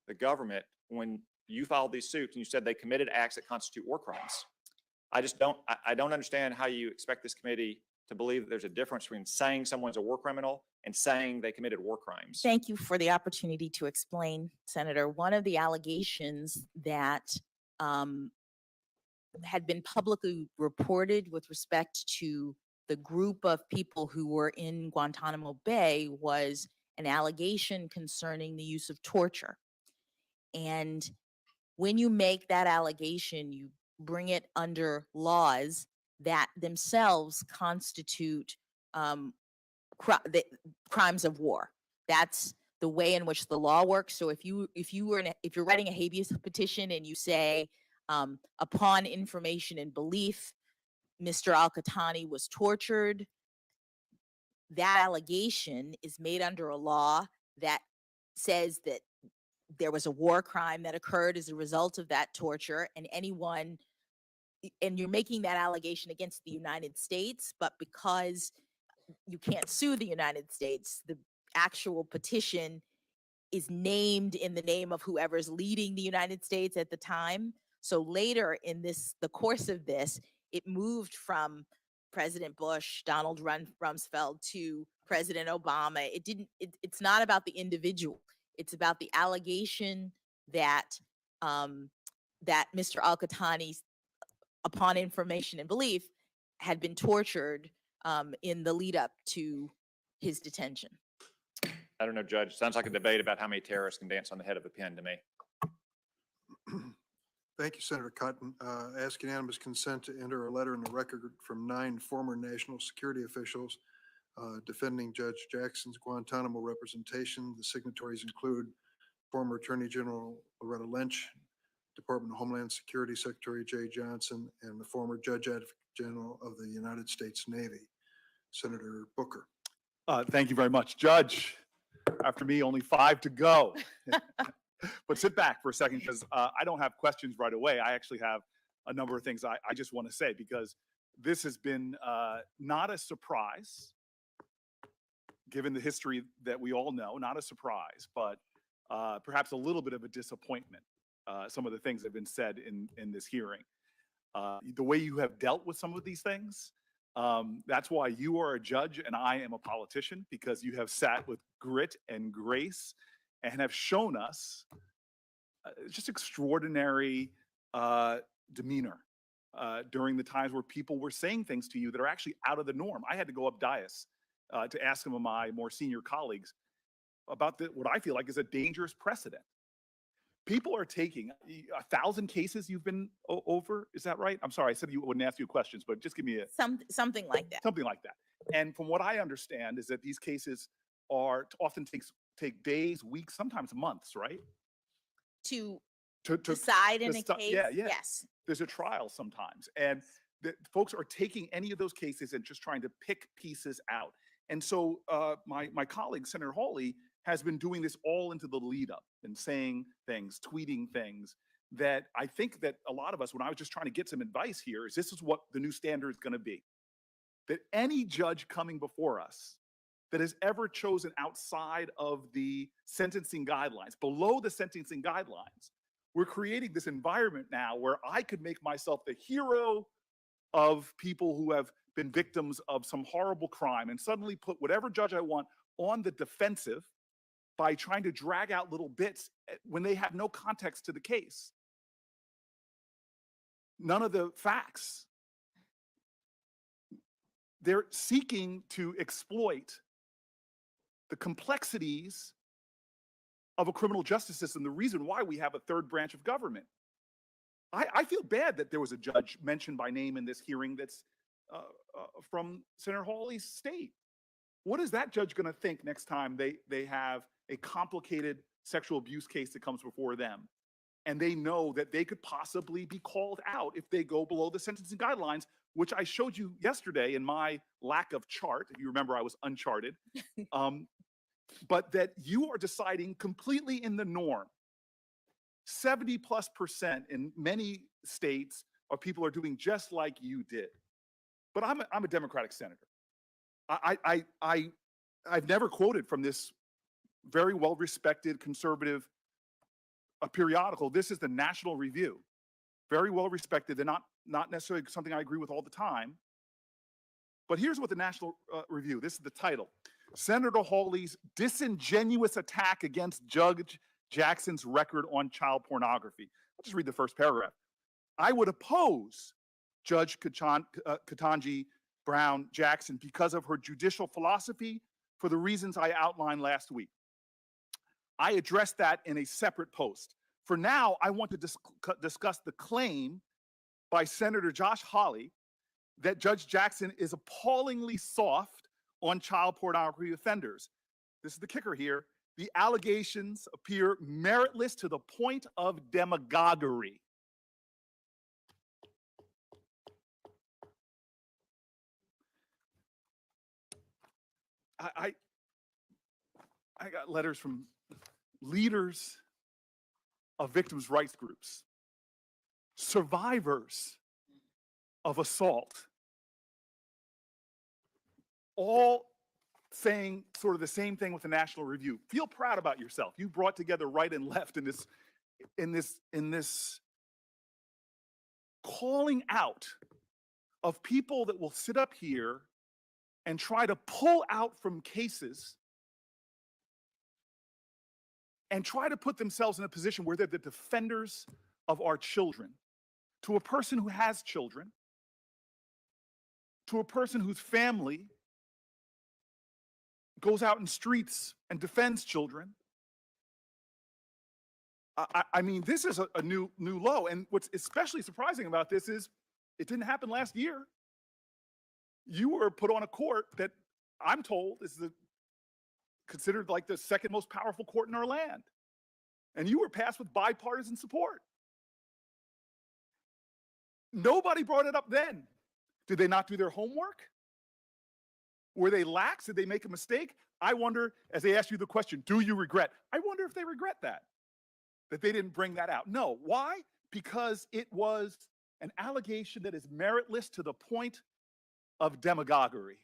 the government when you filed these suits and you said they committed acts that constitute war crimes. I don't understand how you expect this committee to believe that there's a difference between saying someone's a war criminal and saying they committed war crimes. Thank you for the opportunity to explain, Senator. One of the allegations that had been publicly reported with respect to the group of people who were in Guantanamo Bay was an allegation concerning the use of torture. And when you make that allegation, you bring it under laws that themselves constitute crimes of war. That's the way in which the law works. So if you're writing a habeas petition and you say, upon information and belief, Mr. Al-Qahtani was tortured, that allegation is made under a law that says that there was a war crime that occurred as a result of that torture, and you're making that allegation against the United States, but because you can't sue the United States, the actual petition is named in the name of whoever's leading the United States at the time. So later in the course of this, it moved from President Bush, Donald Rumsfeld to President Obama. It's not about the individual. It's about the allegation that that Mr. Al-Qahtani, upon information and belief, had been tortured in the lead up to his detention. I don't know, Judge. Sounds like a debate about how many terrorists can dance on the head of a pin to me. Thank you, Senator Cotton. Ask unanimous consent to enter a letter in the record from 9 former national security officials defending Judge Jackson's Guantanamo representation. The signatories include former Attorney General Loretta Lynch, Department of Homeland Security Secretary Jay Johnson, and the former Judge Advocate General of the United States Navy, Senator Booker. Thank you very much, Judge. After me, only 5 to go. But sit back for a second, because I don't have questions right away. I actually have a number of things I just want to say, because this has been not a surprise, given the history that we all know, not a surprise, but perhaps a little bit of a disappointment. Some of the things that have been said in this hearing. The way you have dealt with some of these things, that's why you are a judge and I am a politician, because you have sat with grit and grace and have shown us just extraordinary demeanor during the times where people were saying things to you that are actually out of the norm. I had to go up dais to ask some of my more senior colleagues about what I feel like is a dangerous precedent. People are taking 1,000 cases you've been over. Is that right? I'm sorry, I said you wouldn't ask you questions, but just give me something like that. Something like that. And from what I understand is that these cases often take days, weeks, sometimes months, right? To decide in a case, yeah. yes. There's a trial sometimes, and the folks are taking any of those cases and just trying to pick pieces out. And so my colleague, Senator Hawley, has been doing this all into the lead up and saying things, tweeting things that I think that a lot of us, when I was just trying to get some advice here, is this is what the new standard is going to be. That any judge coming before us that has ever chosen outside of the sentencing guidelines, below the sentencing guidelines, we're creating this environment now where I could make myself the hero of people who have been victims of some horrible crime and suddenly put whatever judge I want on the defensive by trying to drag out little bits when they have no context to the case. None of the facts. They're seeking to exploit the complexities of a criminal justice system, the reason why we have a third branch of government. I feel bad that there was a judge mentioned by name in this hearing that's from Senator Hawley's state. What is that judge going to think next time they have a complicated sexual abuse case that comes before them, and they know that they could possibly be called out if they go below the sentencing guidelines, which I showed you yesterday in my lack of chart. If you remember, I was uncharted. But that you are deciding completely in the norm. 70+% in many states of people are doing just like you did. But I'm a Democratic senator. I've never quoted from this very well-respected conservative periodical. This is the National Review. Very well-respected. They're not necessarily something I agree with all the time. But here's what the National Review, this is the title. Senator Hawley's disingenuous attack against Judge Jackson's record on child pornography. I'll just read the first paragraph. I would oppose Judge Ketanji Brown Jackson because of her judicial philosophy for the reasons I outlined last week. I addressed that in a separate post. For now, I want to discuss the claim by Senator Josh Hawley that Judge Jackson is appallingly soft on child pornography offenders. This is the kicker here. The allegations appear meritless to the point of demagoguery. I got letters from leaders of victims' rights groups, survivors of assault, all saying sort of the same thing with the National Review. Feel proud about yourself. You brought together right and left in this calling out of people that will sit up here and try to pull out from cases and try to put themselves in a position where they're the defenders of our children. To a person who has children, to a person whose family goes out in streets and defends children. I mean, this is a new low. And what's especially surprising about this is it didn't happen last year. You were put on a court that I'm told is considered like the second most powerful court in our land. And you were passed with bipartisan support. Nobody brought it up then. Did they not do their homework? Were they lax? Did they make a mistake? I wonder, as they ask you the question, do you regret? I wonder if they regret that they didn't bring that out. No. Why? Because it was an allegation that is meritless to the point of demagoguery.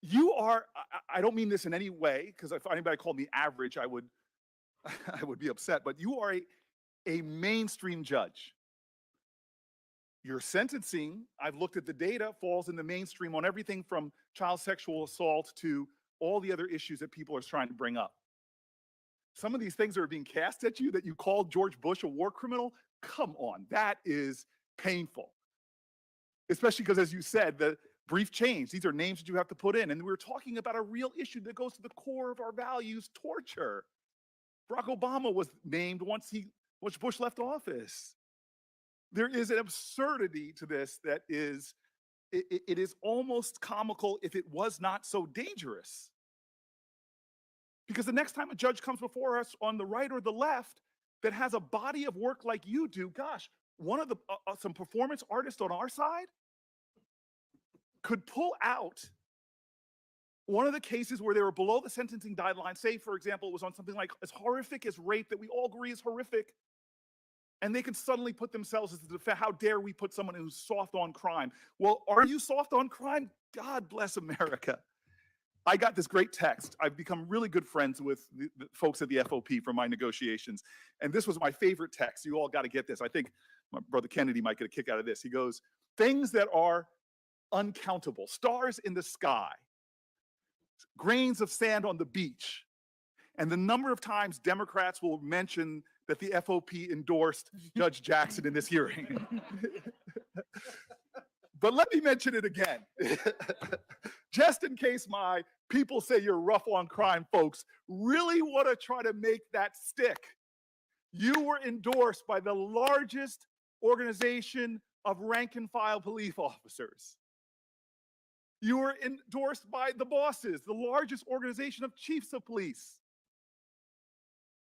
You are, I don't mean this in any way, because if anybody called me average, I would be upset, but you are a mainstream judge. Your sentencing, I've looked at the data, falls in the mainstream on everything from child sexual assault to all the other issues that people are trying to bring up. Some of these things that are being cast at you that you called George Bush a war criminal, come on, that is painful. Especially because, as you said, the brief change, these are names that you have to put in. And we're talking about a real issue that goes to the core of our values, torture. Barack Obama was named once Bush left office. There is an absurdity to this that is, it is almost comical if it was not so dangerous. Because the next time a judge comes before us on the right or the left that has a body of work like you do, gosh, one of the, some performance artists on our side could pull out one of the cases where they were below the sentencing guideline, say, for example, it was on something like as horrific as rape that we all agree is horrific, and they can suddenly put themselves as the defense. How dare we put someone who's soft on crime? Well, are you soft on crime? God bless America. I got this great text. I've become really good friends with the folks at the FOP from my negotiations. And this was my favorite text. You all got to get this. I think my brother Kennedy might get a kick out of this. He goes, things that are uncountable, stars in the sky, grains of sand on the beach, and the number of times Democrats will mention that the FOP endorsed Judge Jackson in this hearing. But let me mention it again. Just in case my people say you're rough on crime folks really want to try to make that stick. You were endorsed by the largest organization of rank and file police officers. You were endorsed by the bosses, the largest organization of chiefs of police.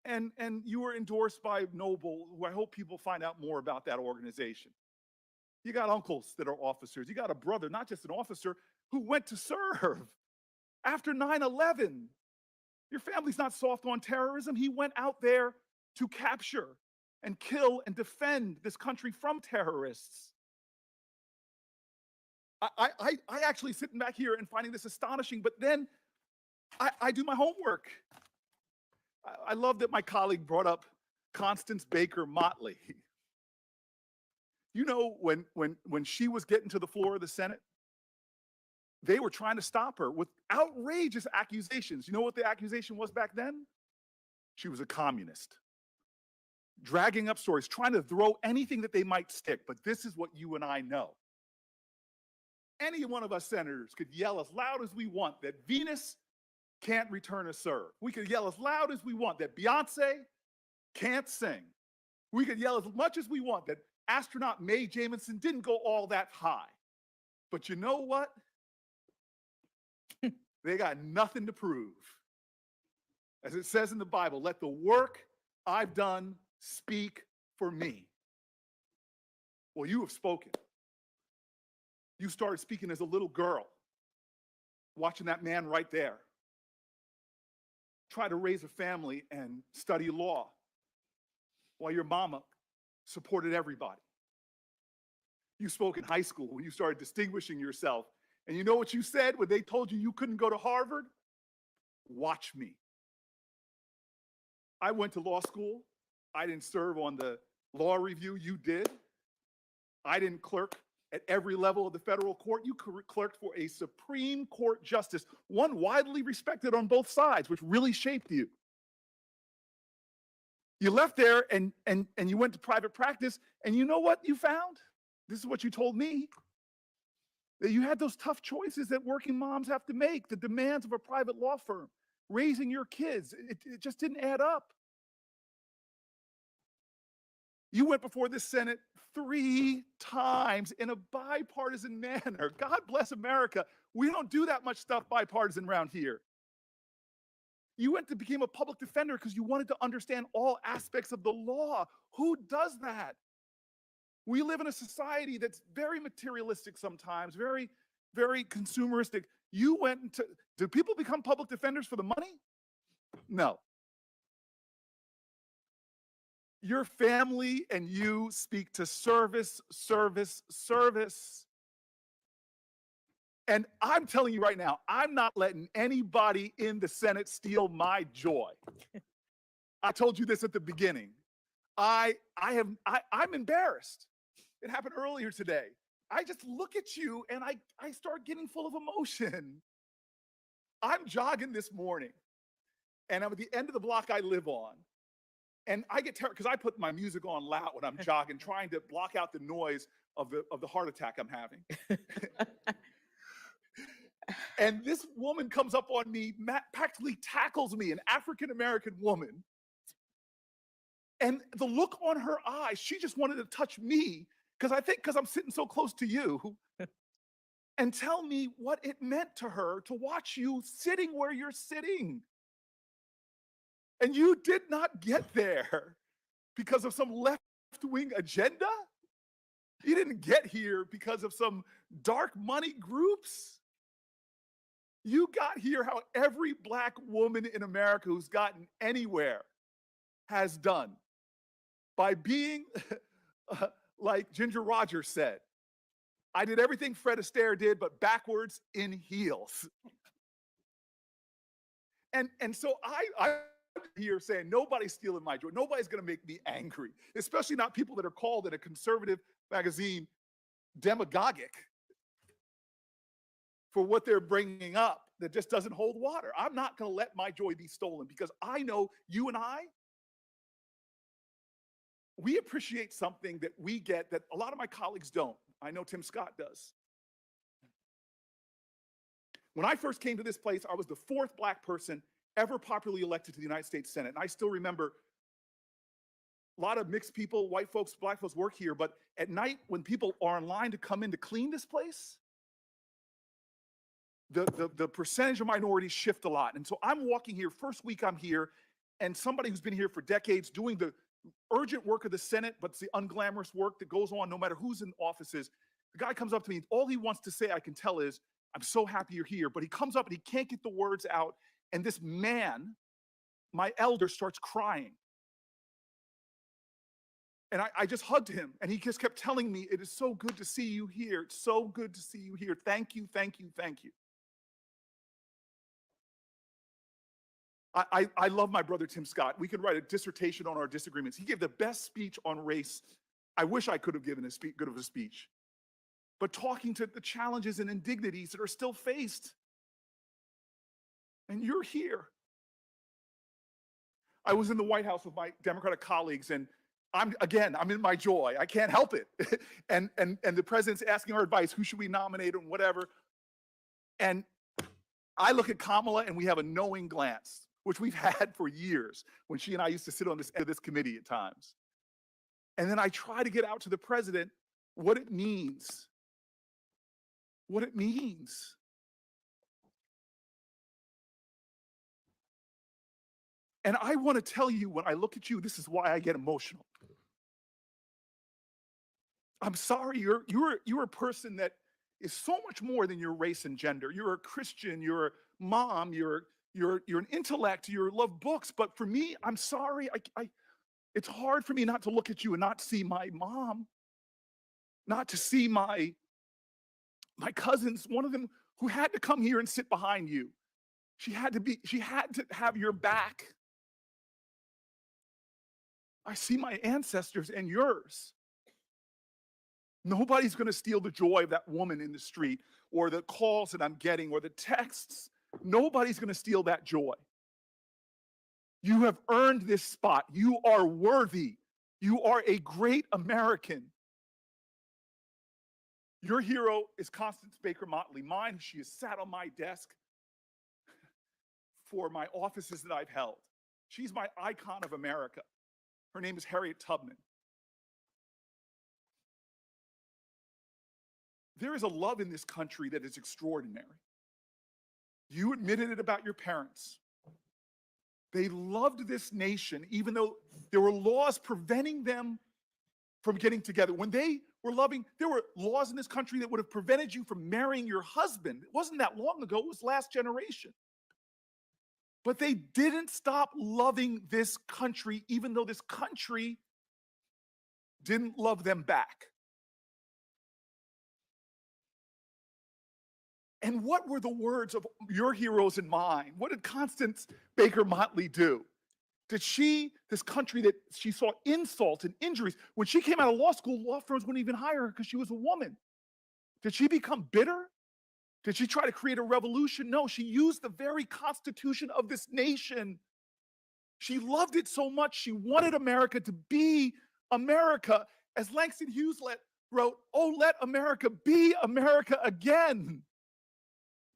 And you were endorsed by Noble, who I hope people find out more about that organization. You got uncles that are officers. You got a brother, not just an officer, who went to serve after 9/11. Your family's not soft on terrorism. He went out there to capture and kill and defend this country from terrorists. I actually sitting back here and finding this astonishing, but then I do my homework. I love that my colleague brought up Constance Baker Motley. You know, when she was getting to the floor of the Senate, they were trying to stop her with outrageous accusations. You know what the accusation was back then? She was a communist. Dragging up stories, trying to throw anything that they might stick. But this is what you and I know. Any one of us senators could yell as loud as we want that Venus can't return a serve. We could yell as loud as we want that Beyonce can't sing. We could yell as much as we want that astronaut Mae Jemison didn't go all that high. But you know what? They got nothing to prove. As it says in the Bible, let the work I've done speak for me. Well, you have spoken. You started speaking as a little girl, watching that man right there try to raise a family and study law while your mama supported everybody. You spoke in high school when you started distinguishing yourself. And you know what you said when they told you you couldn't go to Harvard? Watch me. I went to law school. I didn't serve on the law review. You did. I didn't clerk at every level of the federal court. You clerked for a Supreme Court justice, one widely respected on both sides, which really shaped you. You left there and you went to private practice, and you know what you found? This is what you told me. That you had those tough choices that working moms have to make, the demands of a private law firm, raising your kids. It just didn't add up. You went before the Senate 3 times in a bipartisan manner. God bless America. We don't do that much stuff bipartisan around here. You went to become a public defender because you wanted to understand all aspects of the law. Who does that? We live in a society that's very materialistic sometimes, very, very consumeristic. You went into, do people become public defenders for the money? No. Your family and you speak to service, service, service. And I'm telling you right now, I'm not letting anybody in the Senate steal my joy. I told you this at the beginning. I'm embarrassed. It happened earlier today. I just look at you and I start getting full of emotion. I'm jogging this morning and I'm at the end of the block I live on. And I get terrified because I put my music on loud when I'm jogging, trying to block out the noise of the heart attack I'm having. And this woman comes up on me, practically tackles me, an African-American woman. And the look on her eyes, she just wanted to touch me because I'm sitting so close to you, and tell me what it meant to her to watch you sitting where you're sitting. And you did not get there because of some left-wing agenda. You didn't get here because of some dark money groups. You got here how every Black woman in America who's gotten anywhere has done, by being like Ginger Rogers said, I did everything Fred Astaire did, but backwards in heels. And so I'm here saying, nobody's stealing my joy. Nobody's going to make me angry, especially not people that are called in a conservative magazine demagogic for what they're bringing up that just doesn't hold water. I'm not going to let my joy be stolen because I know you and we appreciate something that we get that a lot of my colleagues don't. I know Tim Scott does. When I first came to this place, I was the 4th Black person ever popularly elected to the United States Senate. And I still remember a lot of mixed people, white folks, Black folks work here, but at night when people are in line to come in to clean this place, the percentage of minorities shift a lot. And so I'm walking here, first week I'm here, and somebody who's been here for decades doing the urgent work of the Senate, but it's the unglamorous work that goes on no matter who's in offices. The guy comes up to me, all he wants to say, I can tell, is, I'm so happy you're here. But he comes up and he can't get the words out. And this man, my elder, starts crying. And I just hugged him. And he just kept telling me, it is so good to see you here. It's so good to see you here. Thank you, thank you, thank you. I love my brother, Tim Scott. We could write a dissertation on our disagreements. He gave the best speech on race I wish I could have given good of a speech. But talking to the challenges and indignities that are still faced. And you're here. I was in the White House with my Democratic colleagues, and I'm in my joy. I can't help it. and the president's asking our advice, who should we nominate and whatever. And I look at Kamala and we have a knowing glance, which we've had for years when she and I used to sit on this end of this committee at times. And then I try to get out to the president what it means. What it means. And I want to tell you, when I look at you, this is why I get emotional. I'm sorry, you're a person that is so much more than your race and gender. You're a Christian, you're a mom, you're an intellect, you love books. But for me, I'm sorry, it's hard for me not to look at you and not see my mom, not to see my cousins, one of them who had to come here and sit behind you. She had to have your back. I see my ancestors and yours. Nobody's going to steal the joy of that woman in the street or the calls that I'm getting or the texts. Nobody's going to steal that joy. You have earned this spot. You are worthy. You are a great American. Your hero is Constance Baker Motley. Mine, she has sat on my desk for my offices that I've held. She's my icon of America. Her name is Harriet Tubman. There is a love in this country that is extraordinary. You admitted it about your parents. They loved this nation, even though there were laws preventing them from getting together. When they were loving, there were laws in this country that would have prevented you from marrying your husband. It wasn't that long ago, it was last generation. But they didn't stop loving this country, even though this country didn't love them back. And what were the words of your heroes and mine? What did Constance Baker Motley do? Did this country that she saw insult and injuries, when she came out of law school, law firms wouldn't even hire her because she was a woman. Did she become bitter? Did she try to create a revolution? No, she used the very constitution of this nation. She loved it so much, she wanted America to be America. As Langston Hughes wrote, "Oh, let America be America again."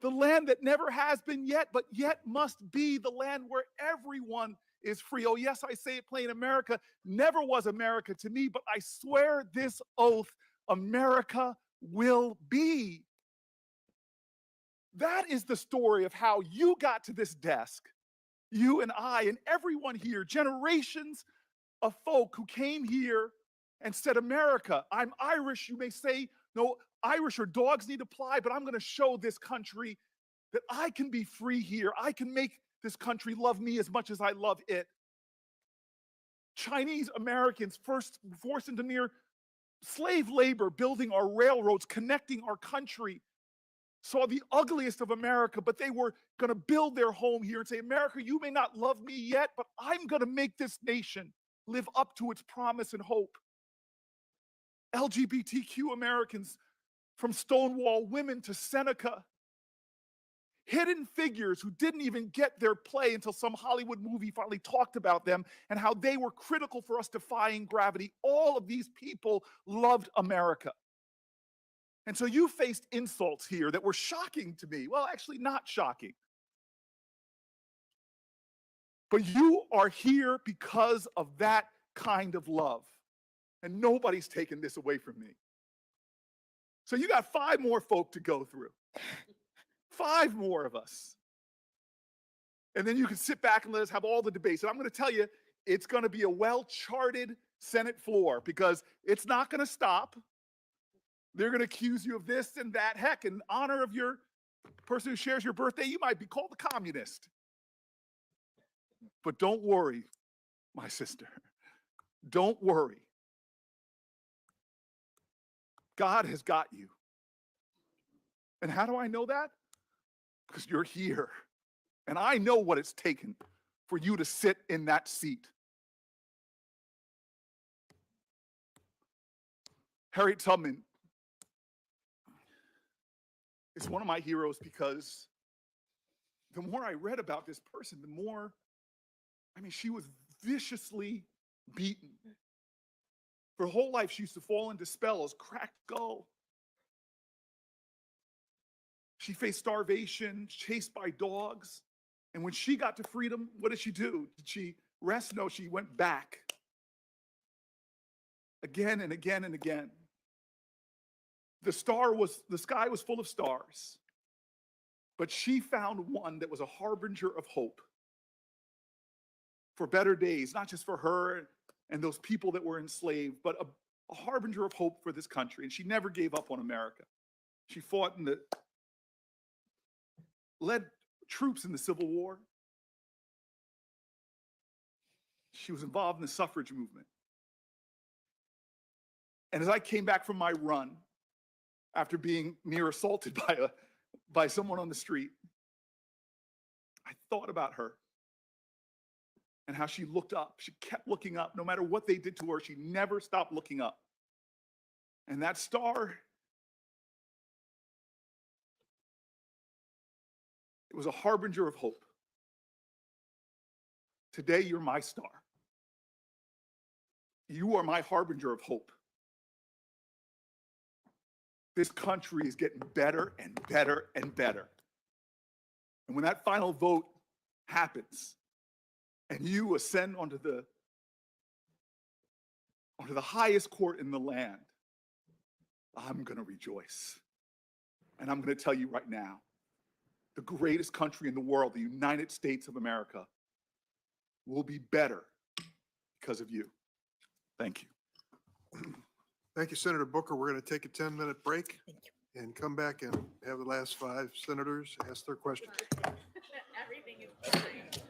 The land that never has been yet, but yet must be the land where everyone is free. Oh, yes, I say it plain. America never was America to me, but I swear this oath, America will be. That is the story of how you got to this desk. You and I and everyone here, generations of folk who came here and said, America, I'm Irish. You may say, no, Irish or dogs need to fly, but I'm going to show this country that I can be free here. I can make this country love me as much as I love it. Chinese Americans first forced into near slave labor, building our railroads, connecting our country, saw the ugliest of America, but they were going to build their home here and say, America, you may not love me yet, but I'm going to make this nation live up to its promise and hope. LGBTQ Americans, from Stonewall women to Seneca, hidden figures who didn't even get their play until some Hollywood movie finally talked about them and how they were critical for us defying gravity. All of these people loved America. And so you faced insults here that were shocking to me. Well, actually not shocking. But you are here because of that kind of love. And nobody's taken this away from me. So you got 5 more folk to go through. 5 more of us. And then you can sit back and let us have all the debates. And I'm going to tell you, it's going to be a well-charted Senate floor because it's not going to stop. They're going to accuse you of this and that. Heck, in honor of your person who shares your birthday, you might be called a communist. But don't worry, my sister. Don't worry. God has got you. And how do I know that? Because you're here. And I know what it's taken for you to sit in that seat. Harriet Tubman is one of my heroes because the more I read about this person, the more, I mean, she was viciously beaten. For her whole life, she used to fall into spells, cracked skull. She faced starvation, chased by dogs. And when she got to freedom, what did she do? Did she rest? No, she went back. Again and again and again. The sky was full of stars. But she found one that was a harbinger of hope for better days, not just for her and those people that were enslaved, but a harbinger of hope for this country. And she never gave up on America. She fought led troops in the Civil War. She was involved in the suffrage movement. And as I came back from my run, after being near assaulted by someone on the street, I thought about her and how she looked up. She kept looking up. No matter what they did to her, she never stopped looking up. And that star, it was a harbinger of hope. Today, you're my star. You are my harbinger of hope. This country is getting better and better and better. And when that final vote happens and you ascend onto the highest court in the land, I'm going to rejoice. And I'm going to tell you right now, the greatest country in the world, the United States of America, will be better because of you. Thank you. Thank you, Senator Booker. We're going to take a 10-minute break Thank you. and come back and have the last 5 senators ask their questions. Everything is great.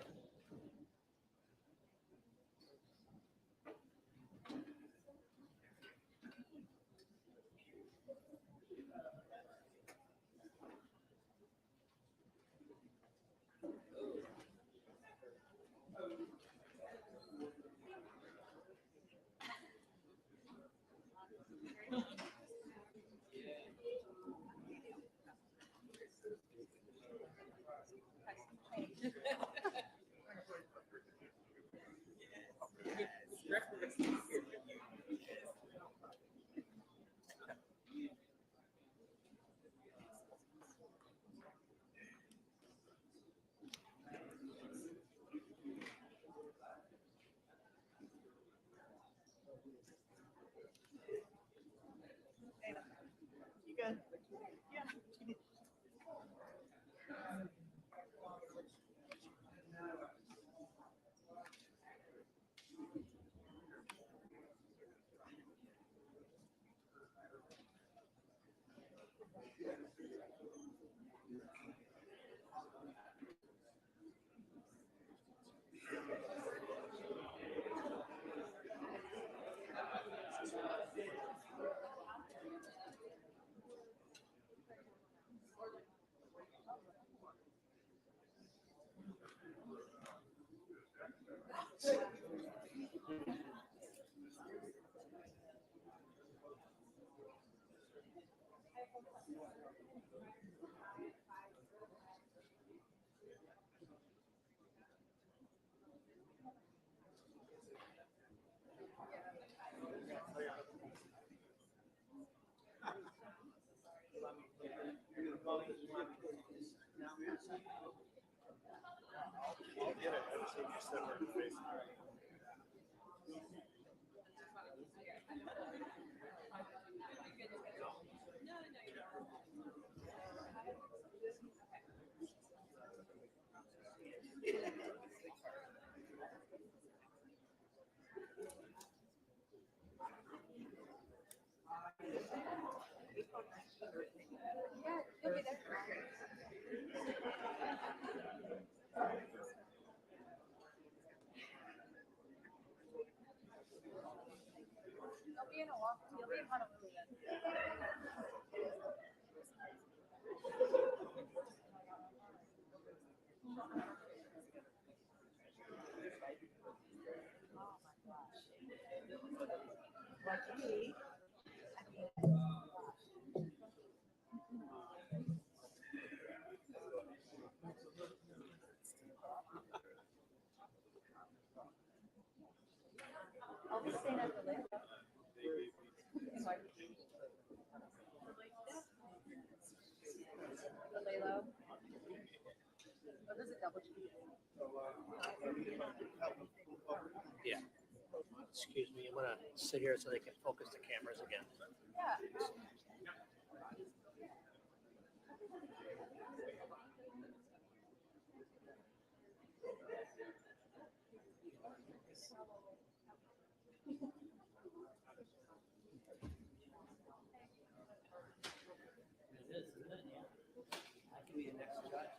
Yeah. Excuse me, I'm gonna sit here so they can focus the cameras again. It is, isn't it? Yeah. I can be the next judge.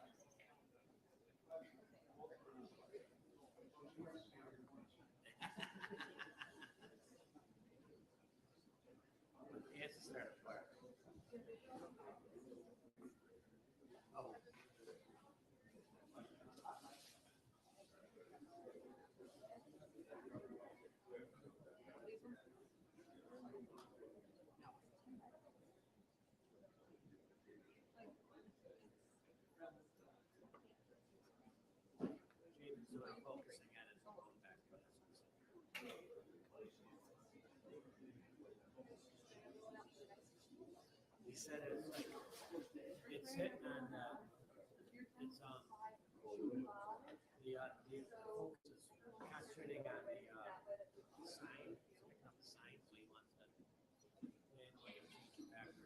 Yes, sir. Oh. James, so I'm focusing on it, so I'm going back to this. He said it's like, it's hitting on, it's, the focus is concentrating on the, sign, he's picking up the sign, so he wants to manually change it backward.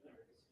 Thank you.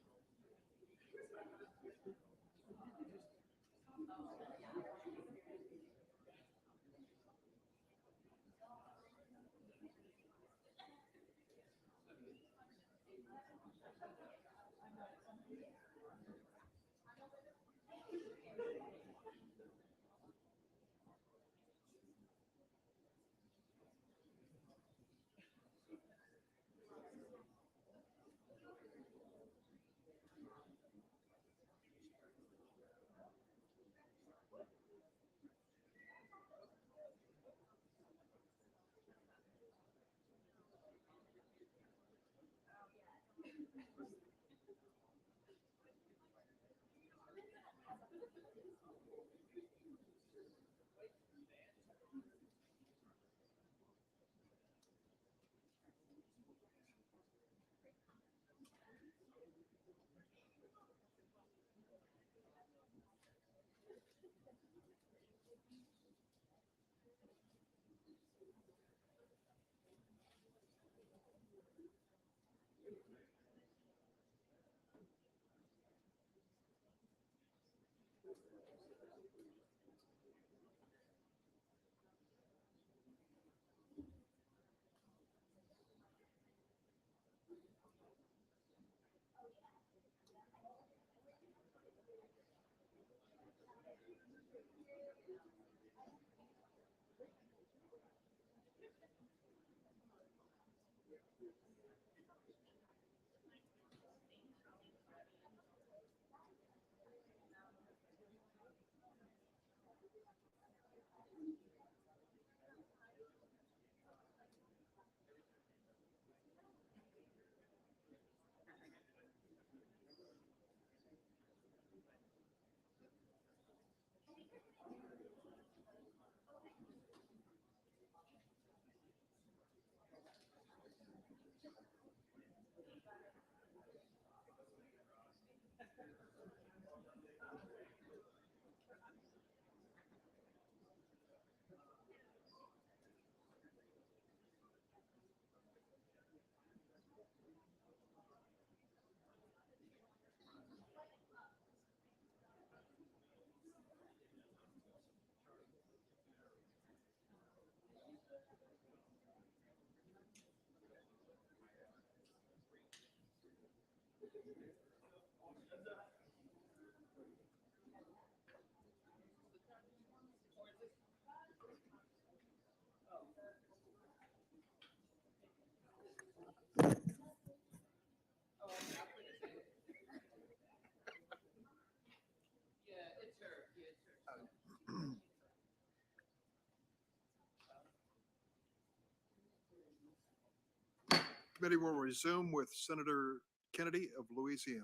Committee will resume with Senator Kennedy of Louisiana.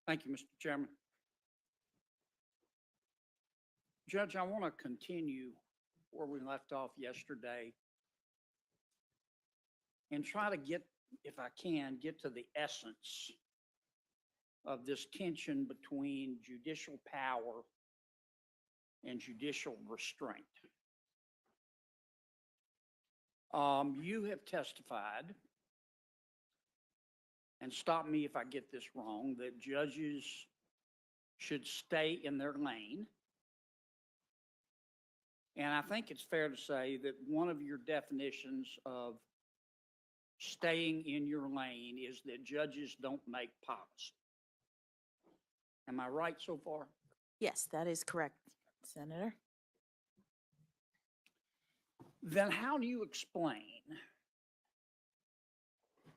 Thank you, Mr. Chairman. Judge, I want to continue where we left off yesterday and try to get, if I can, get to the essence of this tension between judicial power and judicial restraint. You have testified, and stop me if I get this wrong, that judges should stay in their lane. And I think it's fair to say that one of your definitions of staying in your lane is that judges don't make policy. Am I right so far? Yes, that is correct, Senator. Then how do you explain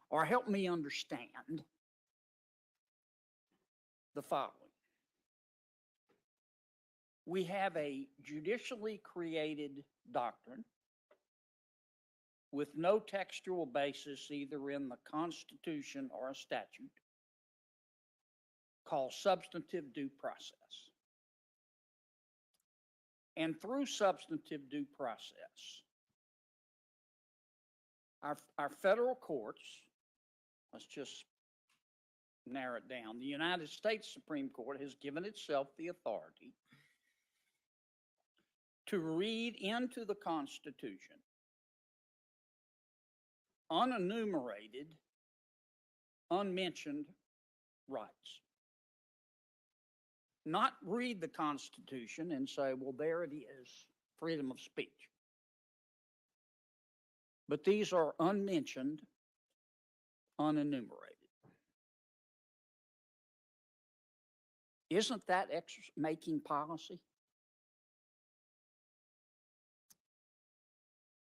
or help me understand the following? We have a judicially created doctrine with no textual basis either in the Constitution or a statute called substantive due process. And through substantive due process, our federal courts, let's just narrow it down, the United States Supreme Court has given itself the authority to read into the Constitution unenumerated, unmentioned rights. Not read the Constitution and say, well, there it is, freedom of speech. But these are unmentioned, unenumerated. Isn't that making policy?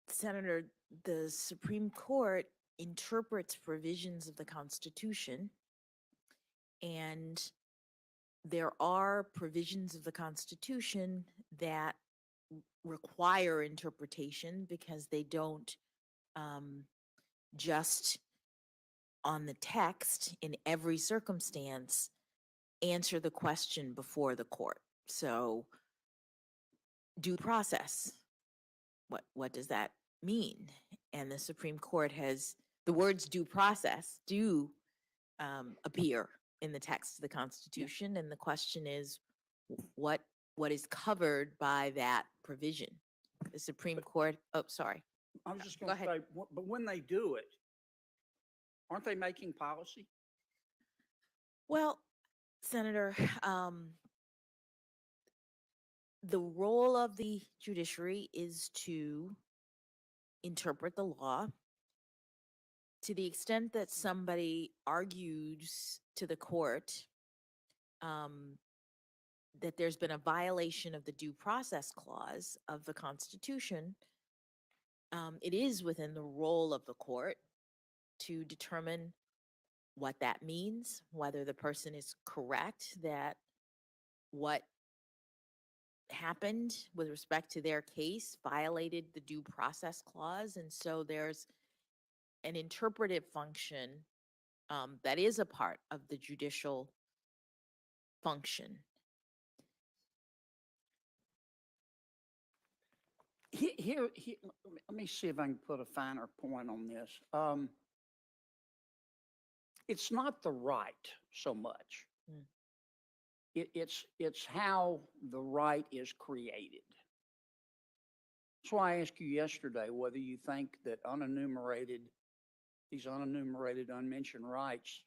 Senator, the Supreme Court interprets provisions of the Constitution, and there are provisions of the Constitution that require interpretation because they don't just on the text in every circumstance, answer the question before the court. So due process, what does that mean? And the Supreme Court has, the words due process do appear in the text of the Constitution, and the question is, what is covered by that provision? The Supreme Court, oh, sorry. I was just Go going to ahead. say, but when they do it, aren't they making policy? Well, Senator, the role of the judiciary is to interpret the law. To the extent that somebody argues to the court that there's been a violation of the due process clause of the Constitution, it is within the role of the court to determine what that means, whether the person is correct that what happened with respect to their case violated the due process clause. And so there's an interpretive function that is a part of the judicial function. Here, let me see if I can put a finer point on this. It's not the right so much. Mm. It's how the right is created. That's why I asked you yesterday whether you think that these unenumerated, unmentioned rights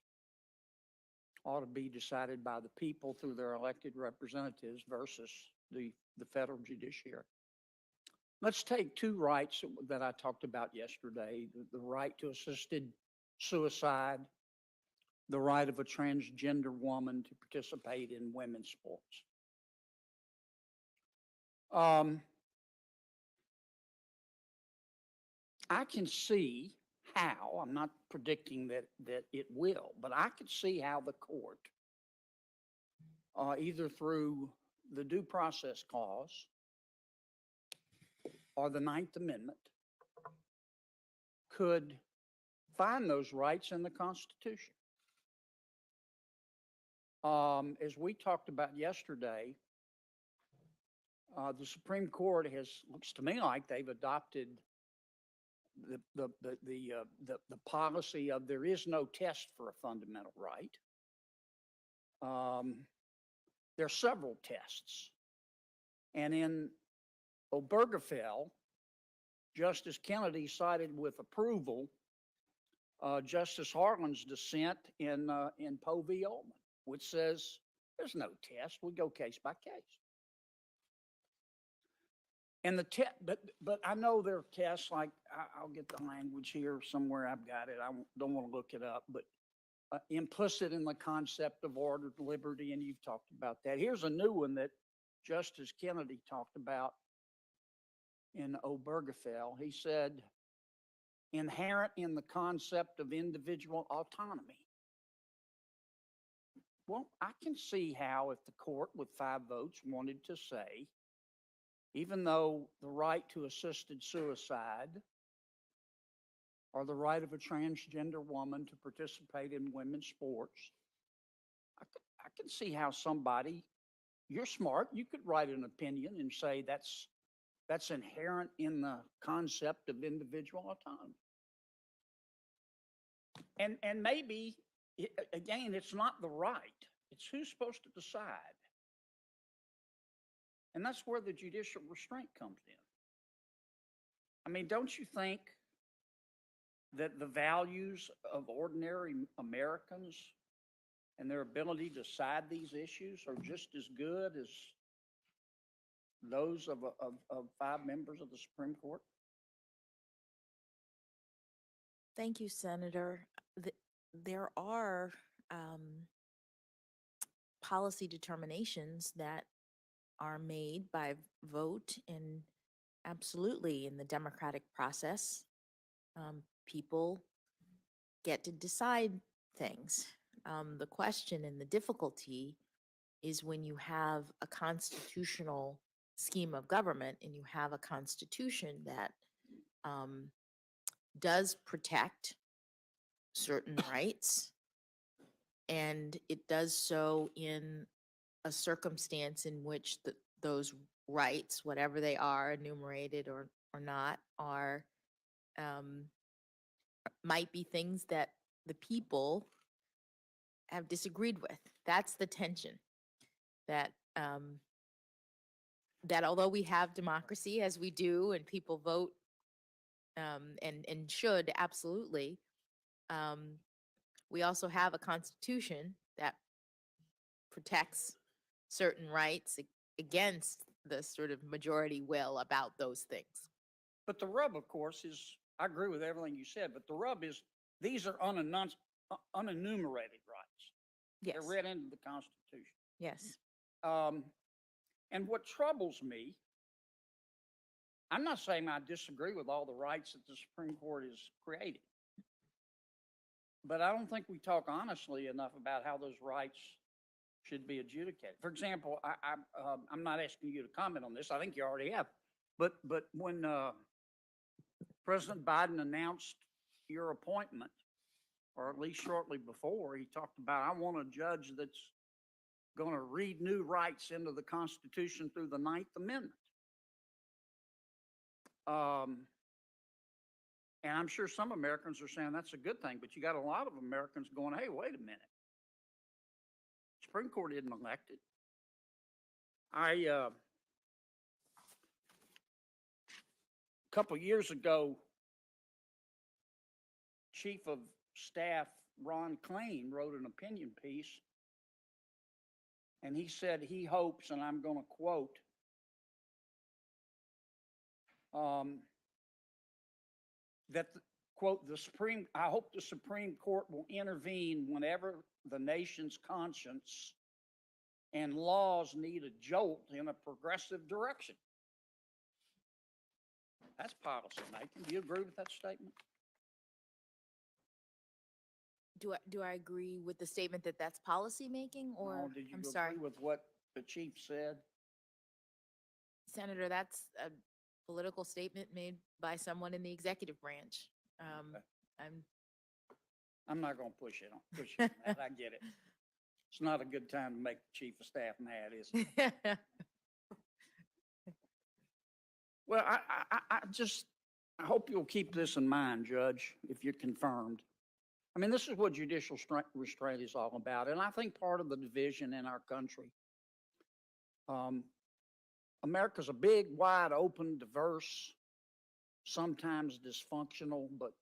ought to be decided by the people through their elected representatives versus the federal judiciary. Let's take two rights that I talked about yesterday, the right to assisted suicide, the right of a transgender woman to participate in women's sports. I can see how, I'm not predicting that it will, but I could see how the court, either through the due process clause or the Ninth Amendment, could find those rights in the Constitution. As we talked about yesterday, the Supreme Court looks to me like they've adopted the policy of there is no test for a fundamental right. There are several tests. And in Obergefell, Justice Kennedy cited with approval Justice Harlan's dissent in Poe v. Ullman, which says there's no test. We go case by case. And but I know there are tests like, I'll get the language here somewhere, I've got it, I don't want to look it up, but implicit in the concept of ordered liberty, and you've talked about that. Here's a new one that Justice Kennedy talked about in Obergefell. He said, inherent in the concept of individual autonomy. Well, I can see how if the court with 5 votes wanted to say, even though the right to assisted suicide or the right of a transgender woman to participate in women's sports, I can see how somebody, you're smart, you could write an opinion and say that's inherent in the concept of individual autonomy. And maybe, again, it's not the right, it's who's supposed to decide. And that's where the judicial restraint comes in. I mean, don't you think that the values of ordinary Americans and their ability to decide these issues are just as good as those of 5 members of the Supreme Court? Thank you, Senator. There are policy determinations that are made by vote, and absolutely in the democratic process, people get to decide things. The question and the difficulty is when you have a constitutional scheme of government and you have a constitution that does protect certain rights. And it does so in a circumstance in which those rights, whatever they are, enumerated or not, are, might be things that the people have disagreed with. That's the tension. That, that although we have democracy as we do and people vote, and should absolutely, we also have a constitution that protects certain rights against the sort of majority will about those things. But the rub, of course, is, I agree with everything you said, but the rub is, these are unenumerated rights. Yes. They're read into the Constitution. Yes. And what troubles me, I'm not saying I disagree with all the rights that the Supreme Court has created, but I don't think we talk honestly enough about how those rights should be adjudicated. For example, I'm not asking you to comment on this. I think you already have. But when President Biden announced your appointment, or at least shortly before, he talked about, I want a judge that's going to read new rights into the Constitution through the 9th Amendment. And I'm sure some Americans are saying that's a good thing, but you got a lot of Americans going, hey, wait a minute. Supreme Court isn't elected. A couple years ago, Chief of Staff Ron Klain wrote an opinion piece, and he said he hopes, and I'm going to quote, that, quote, I hope the Supreme Court will intervene whenever the nation's conscience and laws need a jolt in a progressive direction. That's policy making. Do you agree with that statement? Do I agree with the statement that that's policy making, or, No, did you I'm agree sorry, with what the chief said? Senator, that's a political statement made by someone in the executive branch. Okay. I'm not going to push it on that. I get it. It's not a good time to make the chief of staff mad, is it? Well, I hope you'll keep this in mind, Judge, if you're confirmed. I mean, this is what judicial restraint is all about. And I think part of the division in our country, America's a big, wide open, diverse, sometimes dysfunctional, but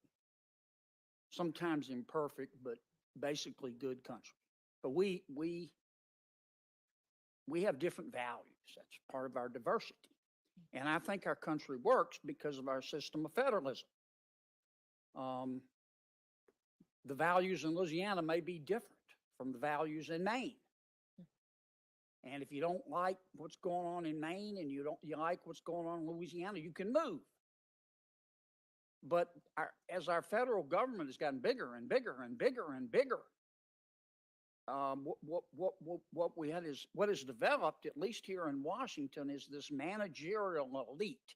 sometimes imperfect, but basically good country. But we have different values. That's part of our diversity. And I think our country works because of our system of federalism. The values in Louisiana may be different from the values in Maine. And if you don't like what's going on in Maine and you like what's going on in Louisiana, you can move. But as our federal government has gotten bigger and bigger and bigger and bigger, what is developed, at least here in Washington, is this managerial elite.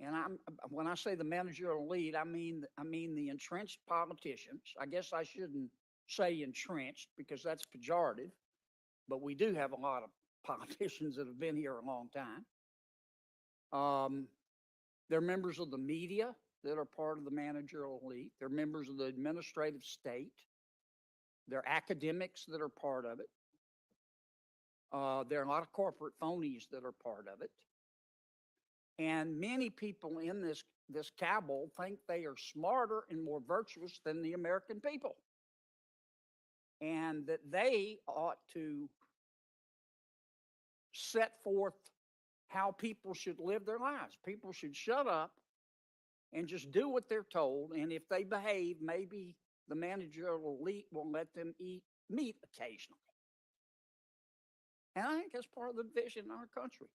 And when I say the managerial elite, I mean the entrenched politicians. I guess I shouldn't say entrenched because that's pejorative, but we do have a lot of politicians that have been here a long time. They're members of the media that are part of the managerial elite. They're members of the administrative state. They're academics that are part of it. There are a lot of corporate phonies that are part of it. And many people in this cabal think they are smarter and more virtuous than the American people. And that they ought to set forth how people should live their lives. People should shut up and just do what they're told. And if they behave, maybe the managerial elite will let them eat meat occasionally. And I think that's part of the division in our country.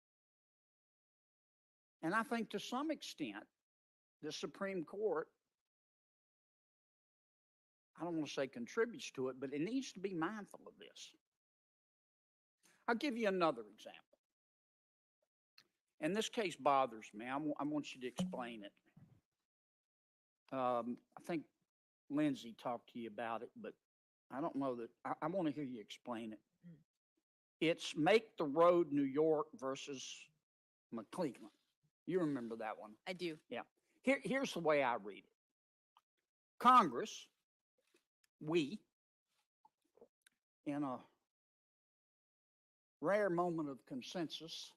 And I think to some extent, the Supreme Court, I don't want to say contributes to it, but it needs to be mindful of this. I'll give you another example. And this case bothers me. I want you to explain it. I think Lindsay talk to you about it, but I don't know that, I want to hear you explain it. It's Make the Road New York versus McClellan. You remember that one? I do. Yeah. Here's the way I read it. Congress, we, in a rare moment of consensus,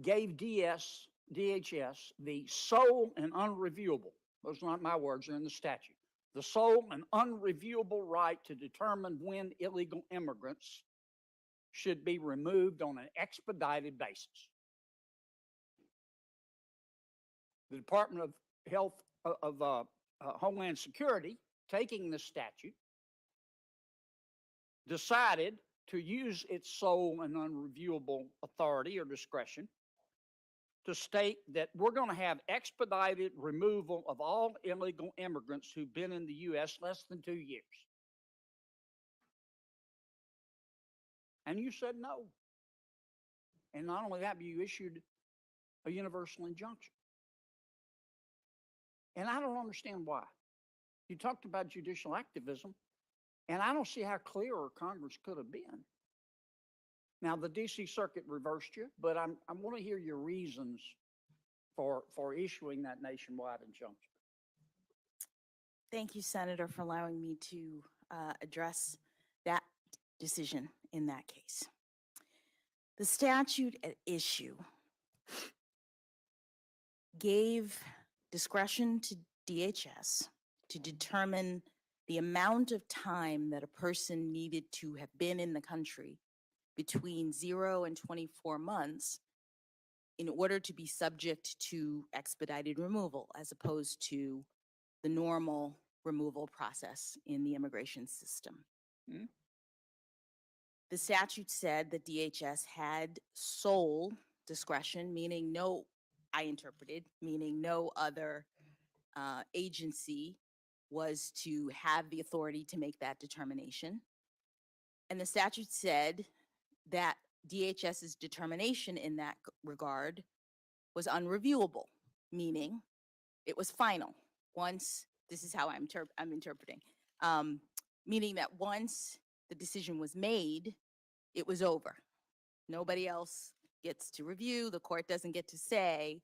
gave DHS the sole and unreviewable, those are not my words, they're in the statute, the sole and unreviewable right to determine when illegal immigrants should be removed on an expedited basis. The Department of Health of Homeland Security, taking the statute, decided to use its sole and unreviewable authority or discretion to state that we're going to have expedited removal of all illegal immigrants who've been in the U.S. less than 2 years. And you said no. And not only that, but you issued a universal injunction. And I don't understand why. You talked about judicial activism, and I don't see how clearer Congress could have been. Now, the DC Circuit reversed you, but I want to hear your reasons for issuing that nationwide injunction. Thank you, Senator, for allowing me to address that decision in that case. The statute at issue gave discretion to DHS to determine the amount of time that a person needed to have been in the country between 0 and 24 months in order to be subject to expedited removal, as opposed to the normal removal process in the immigration system. The statute said that DHS had sole discretion, meaning no, I interpreted, meaning no other agency was to have the authority to make that determination. And the statute said that DHS's determination in that regard was unreviewable, meaning it was final. Once, this is how I'm interpreting, meaning that once the decision was made, it was over. Nobody else gets to review. The court doesn't get to say,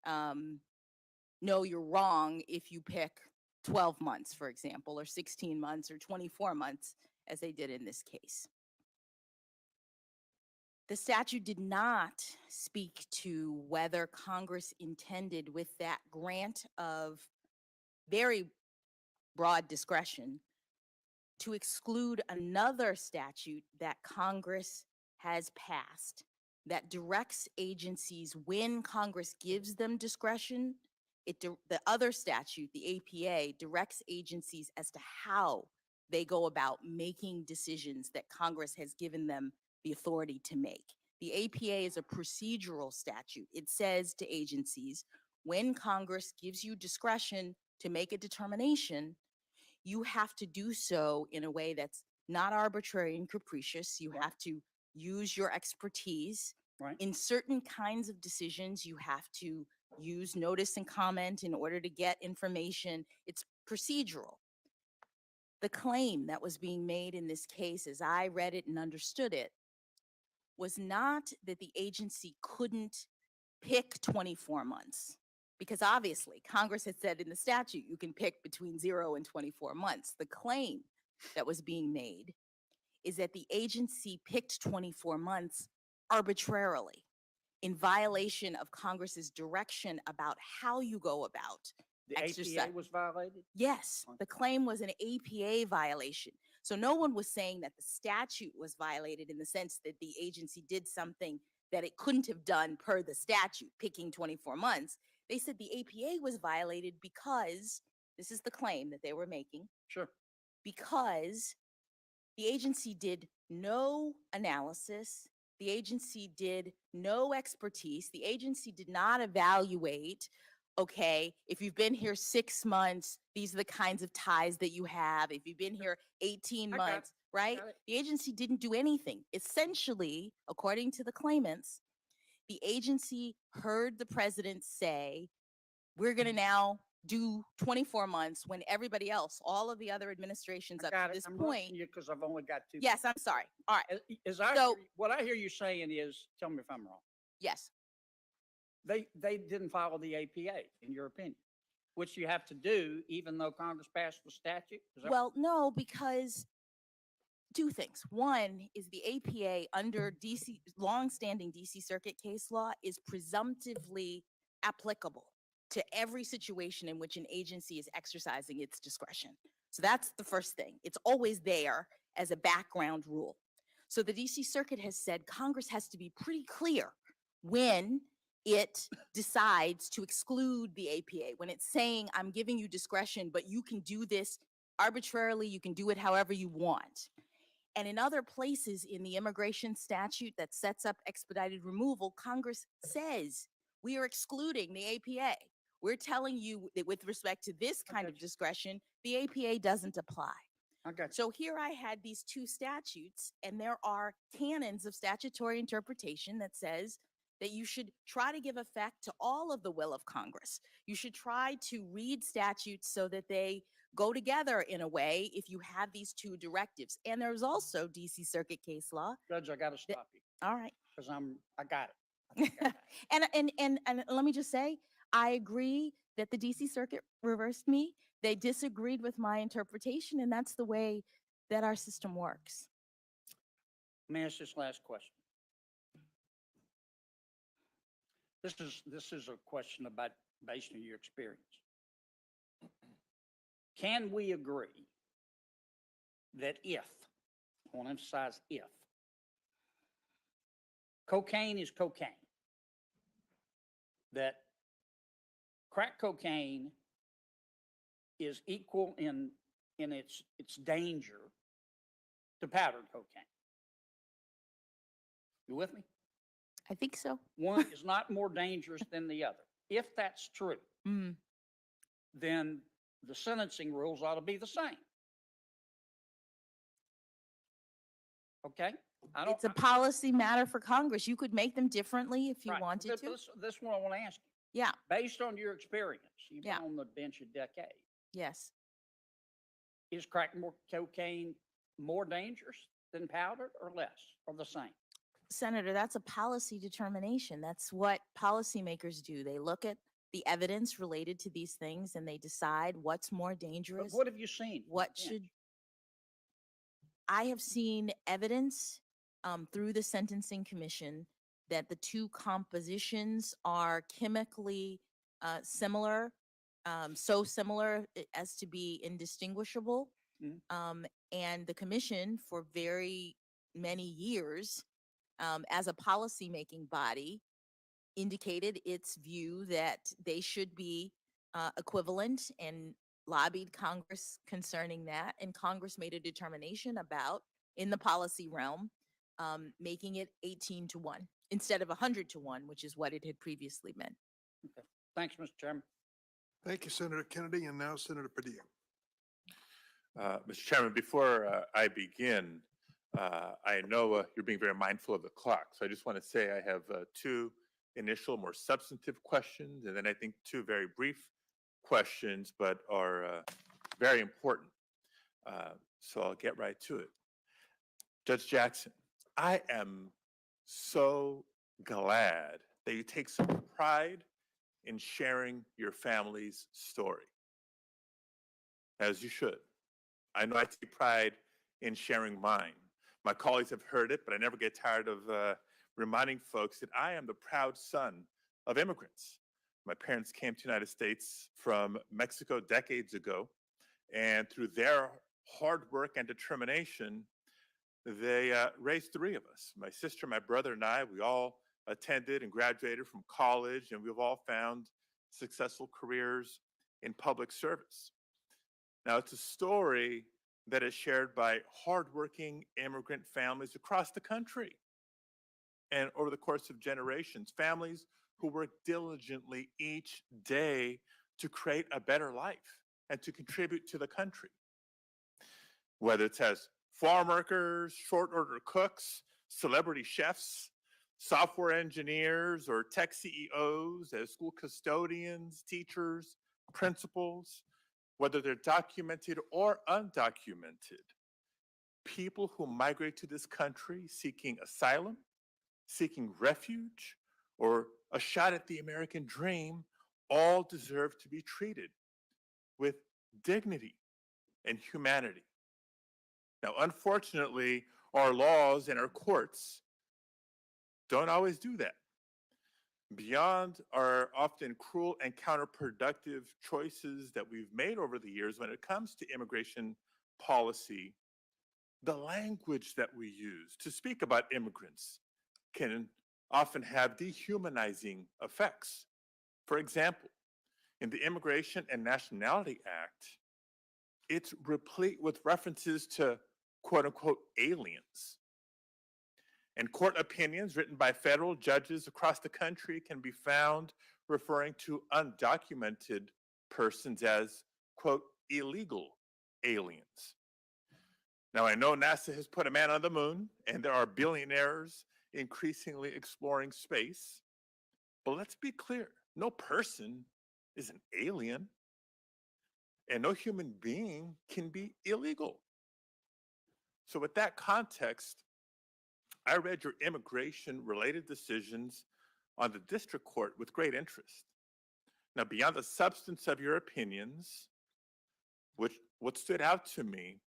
no, you're wrong if you pick 12 months, for example, or 16 months or 24 months, as they did in this case. The statute did not speak to whether Congress intended, with that grant of very broad discretion, to exclude another statute that Congress has passed that directs agencies, when Congress gives them discretion, the other statute, the APA, directs agencies as to how they go about making decisions that Congress has given them the authority to make. The APA is a procedural statute. It says to agencies, when Congress gives you discretion to make a determination, you have to do so in a way that's not arbitrary and capricious. You have to use your expertise. Right. In certain kinds of decisions, you have to use notice and comment in order to get information. It's procedural. The claim that was being made in this case, as I read it and understood it, was not that the agency couldn't pick 24 months, because obviously Congress had said in the statute you can pick between 0 and 24 months. The claim that was being made is that the agency picked 24 months arbitrarily, in violation of Congress's direction about how you go about The exercise. APA was violated? Yes, the claim was an APA violation. So no one was saying that the statute was violated in the sense that the agency did something that it couldn't have done per the statute, picking 24 months. They said the APA was violated because, this is the claim that they were making, Sure. because the agency did no analysis, the agency did no expertise, the agency did not evaluate, okay, if you've been here 6 months, these are the kinds of ties that you have. If you've been here 18 I got it. months, right? Got it. The agency didn't do anything. Essentially, according to the claimants, the agency heard the president say, we're going to now do 24 months when everybody else, all of the other administrations I up to got it. this I'm point. rushing you because I've only got two. Yes, I'm sorry. All right. So- What I hear you saying is, tell me if I'm wrong. Yes. They didn't follow the APA, in your opinion, which you have to do even though Congress passed the statute? Is that- Well, no, because two things. One is the APA under DC, longstanding DC Circuit case law is presumptively applicable to every situation in which an agency is exercising its discretion. So that's the first thing. It's always there as a background rule. So the DC Circuit has said Congress has to be pretty clear when it decides to exclude the APA, when it's saying, I'm giving you discretion, but you can do this arbitrarily, you can do it however you want. And in other places in the immigration statute that sets up expedited removal, Congress says, we are excluding the APA. We're telling you that with respect to this kind of discretion, the APA doesn't apply. Okay. So here I had these two statutes, and there are canons of statutory interpretation that says that you should try to give effect to all of the will of Congress. You should try to read statutes so that they go together in a way if you have these two directives. And there's also DC Circuit case law. Judge, I got to stop you All right. because I got it. And let me just say, I agree that the DC Circuit reversed me. They disagreed with my interpretation, and that's the way that our system works. Let me ask this last question. This is a question about based on your experience. Can we agree that if, I want to emphasize if, cocaine is cocaine, that crack cocaine is equal in its danger to powdered cocaine? You with me? I think so. One is not more dangerous than the other. If that's true, Mm. then the sentencing rules ought to be the same. Okay? It's a policy matter for Congress. You could make them differently if you Right. wanted to. This is what I want to ask you. Yeah. Based on your experience, you've been Yeah. on the bench a decade. Yes. Is crack more cocaine more dangerous than powdered or less or the same? Senator, that's a policy determination. That's what policymakers do. They look at the evidence related to these things and they decide what's more But dangerous. what have you seen? from the What bench? should, I have seen evidence through the Sentencing Commission that the two compositions are chemically similar, so similar as to be indistinguishable. Mhm. And the commission for very many years, as a policymaking body, indicated its view that they should be equivalent and lobbied Congress concerning that. And Congress made a determination about, in the policy realm, making it 18-1 instead of 100-1, which is what it had previously been. Okay. Thanks, Mr. Chairman. Thank you, Senator Kennedy, and now Senator Padilla. Mr. Chairman, before I begin, I know you're being very mindful of the clock, so I just want to say I have two initial, more substantive questions, and then I think two very brief questions, but are very important. So I'll get right to it. Judge Jackson, I am so glad that you take some pride in sharing your family's story, as you should. I know I take pride in sharing mine. My colleagues have heard it, but I never get tired of reminding folks that I am the proud son of immigrants. My parents came to the United States from Mexico decades ago, and through their hard work and determination, they raised three of us. My sister, my brother, and I, we all attended and graduated from college, and we've all found successful careers in public service. Now, it's a story that is shared by hardworking immigrant families across the country. And over the course of generations, families who work diligently each day to create a better life and to contribute to the country. Whether it's as farm workers, short order cooks, celebrity chefs, software engineers, or tech CEOs, as school custodians, teachers, principles, whether they're documented or undocumented. People who migrate to this country seeking asylum, seeking refuge, or a shot at the American dream all deserve to be treated with dignity and humanity. Now, unfortunately, our laws and our courts don't always do that. Beyond our often cruel and counterproductive choices that we've made over the years when it comes to immigration policy, the language that we use to speak about immigrants can often have dehumanizing effects. For example, in the Immigration and Nationality Act, it's replete with references to quote unquote aliens. And court opinions written by federal judges across the country can be found referring to undocumented persons as quote illegal aliens. Now, I know NASA has put a man on the moon and there are billionaires increasingly exploring space, but let's be clear, no person is an alien and no human being can be illegal. So with that context, I read your immigration-related decisions on the district court with great interest. Now, beyond the substance of your opinions, what stood out to me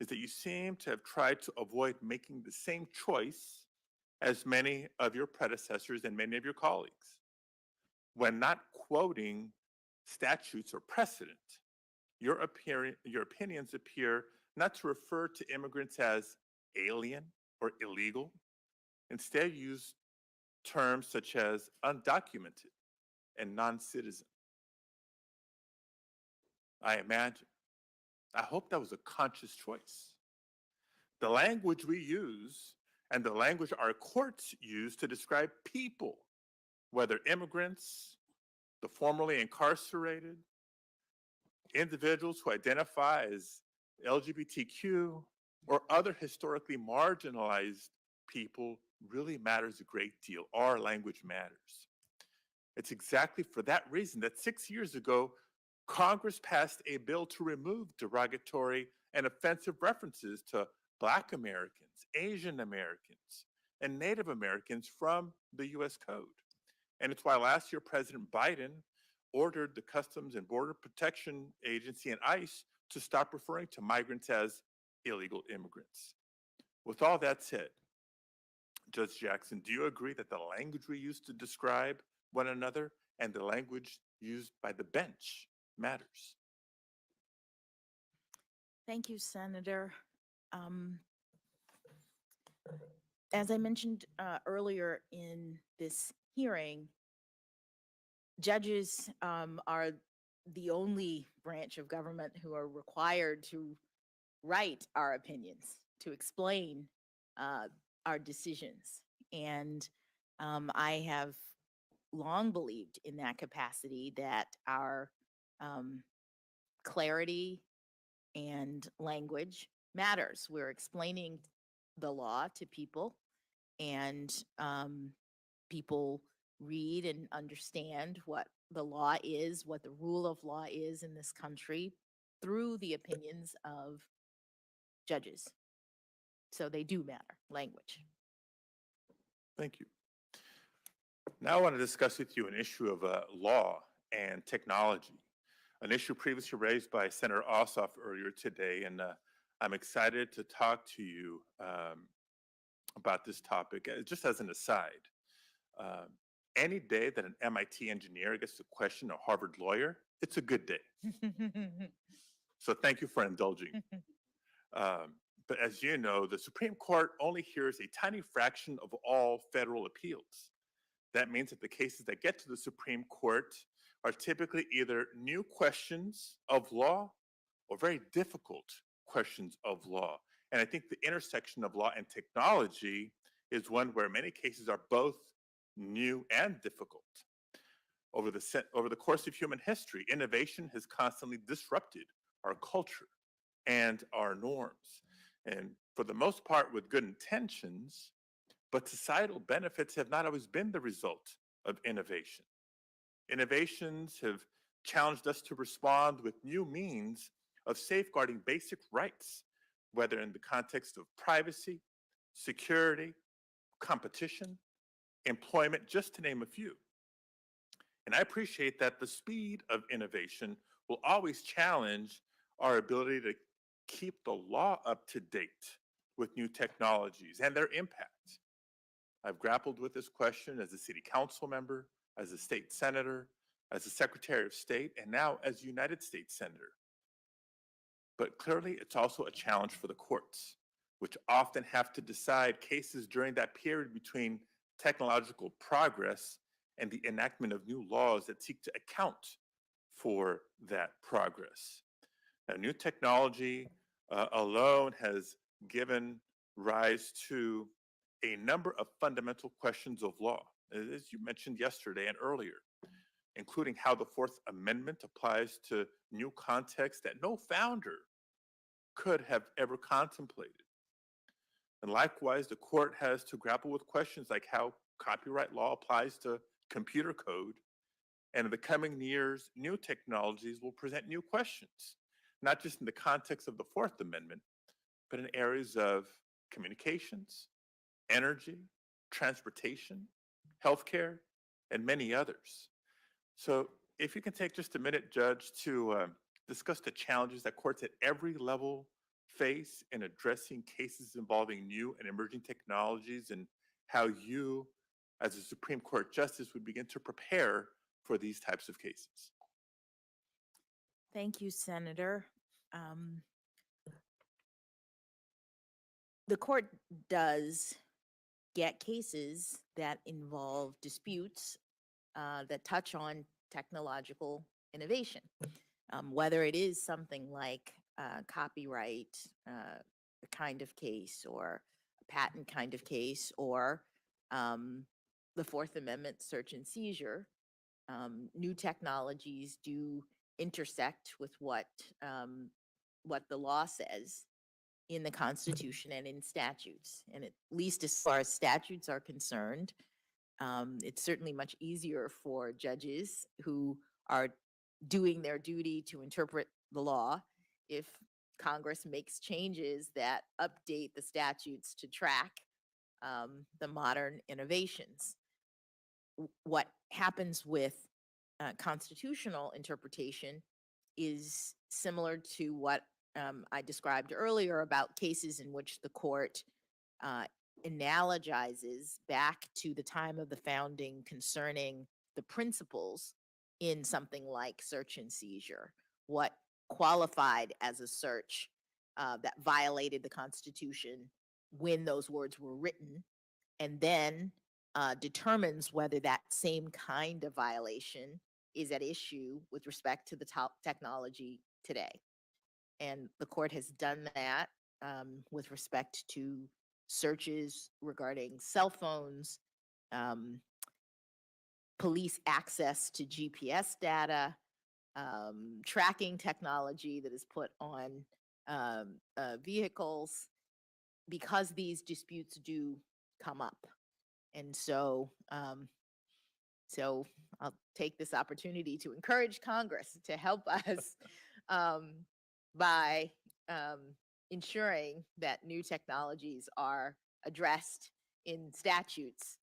is that you seem to have tried to avoid making the same choice as many of your predecessors and many of your colleagues. When not quoting statutes or precedent, your opinions appear not to refer to immigrants as alien or illegal. Instead, use terms such as undocumented and non-citizen. I hope that was a conscious choice. The language we use and the language our courts use to describe people, whether immigrants, the formerly incarcerated, individuals who identify as LGBTQ, or other historically marginalized people, really matters a great deal. Our language matters. It's exactly for that reason that 6 years ago, Congress passed a bill to remove derogatory and offensive references to Black Americans, Asian Americans, and Native Americans from the US Code. And it's why last year President Biden ordered the Customs and Border Protection Agency and ICE to stop referring to migrants as illegal immigrants. With all that said, Judge Jackson, do you agree that the language we use to describe one another and the language used by the bench matters? Thank you, Senator. As I mentioned earlier in this hearing, judges are the only branch of government who are required to write our opinions, to explain our decisions. And I have long believed in that capacity that our clarity and language matters. We're explaining the law to people, and people read and understand what the law is, what the rule of law is in this country through the opinions of judges. So they do matter, language. Thank you. Now I want to discuss with you an issue of law and technology, an issue previously raised by Senator Ossoff earlier today, and I'm excited to talk to you about this topic. Just as an aside, any day that an MIT engineer gets to question a Harvard lawyer, it's a good day. So thank you for indulging. But as you know, the Supreme Court only hears a tiny fraction of all federal appeals. That means that the cases that get to the Supreme Court are typically either new questions of law or very difficult questions of law. And I think the intersection of law and technology is one where many cases are both new and difficult. Over the course of human history, innovation has constantly disrupted our culture and our norms. And for the most part, with good intentions, but societal benefits have not always been the result of innovation. Innovations have challenged us to respond with new means of safeguarding basic rights, whether in the context of privacy, security, competition, employment, just to name a few. And I appreciate that the speed of innovation will always challenge our ability to keep the law up to date with new technologies and their impact. I've grappled with this question as a city council member, as a state senator, as a secretary of state, and now as United States Senator. But clearly, it's also a challenge for the courts, which often have to decide cases during that period between technological progress and the enactment of new laws that seek to account for that progress. Now, new technology alone has given rise to a number of fundamental questions of law, as you mentioned yesterday and earlier, including how the Fourth Amendment applies to new contexts that no founder could have ever contemplated. And likewise, the court has to grapple with questions like how copyright law applies to computer code. And in the coming years, new technologies will present new questions, not just in the context of the Fourth Amendment, but in areas of communications, energy, transportation, healthcare, and many others. So if you can take just a minute, Judge, to discuss the challenges that courts at every level face in addressing cases involving new and emerging technologies, and how you, as a Supreme Court justice, would begin to prepare for these types of cases. Thank you, Senator. The court does get cases that involve disputes that touch on technological innovation, whether it is something like copyright kind of case, or a patent kind of case, or the Fourth Amendment search and seizure. New technologies do intersect with what the law says in the Constitution and in statutes. And at least as far as statutes are concerned, it's certainly much easier for judges who are doing their duty to interpret the law if Congress makes changes that update the statutes to track the modern innovations. What happens with constitutional interpretation is similar to what I described earlier about cases in which the court analogizes back to the time of the founding concerning the principles in something like search and seizure. What qualified as a search that violated the Constitution when those words were written, and then determines whether that same kind of violation is at issue with respect to the technology today. And the court has done that with respect to searches regarding cell phones, police access to GPS data, tracking technology that is put on vehicles, because these disputes do come up. And so, so I'll take this opportunity to encourage Congress to help us by ensuring that new technologies are addressed in statutes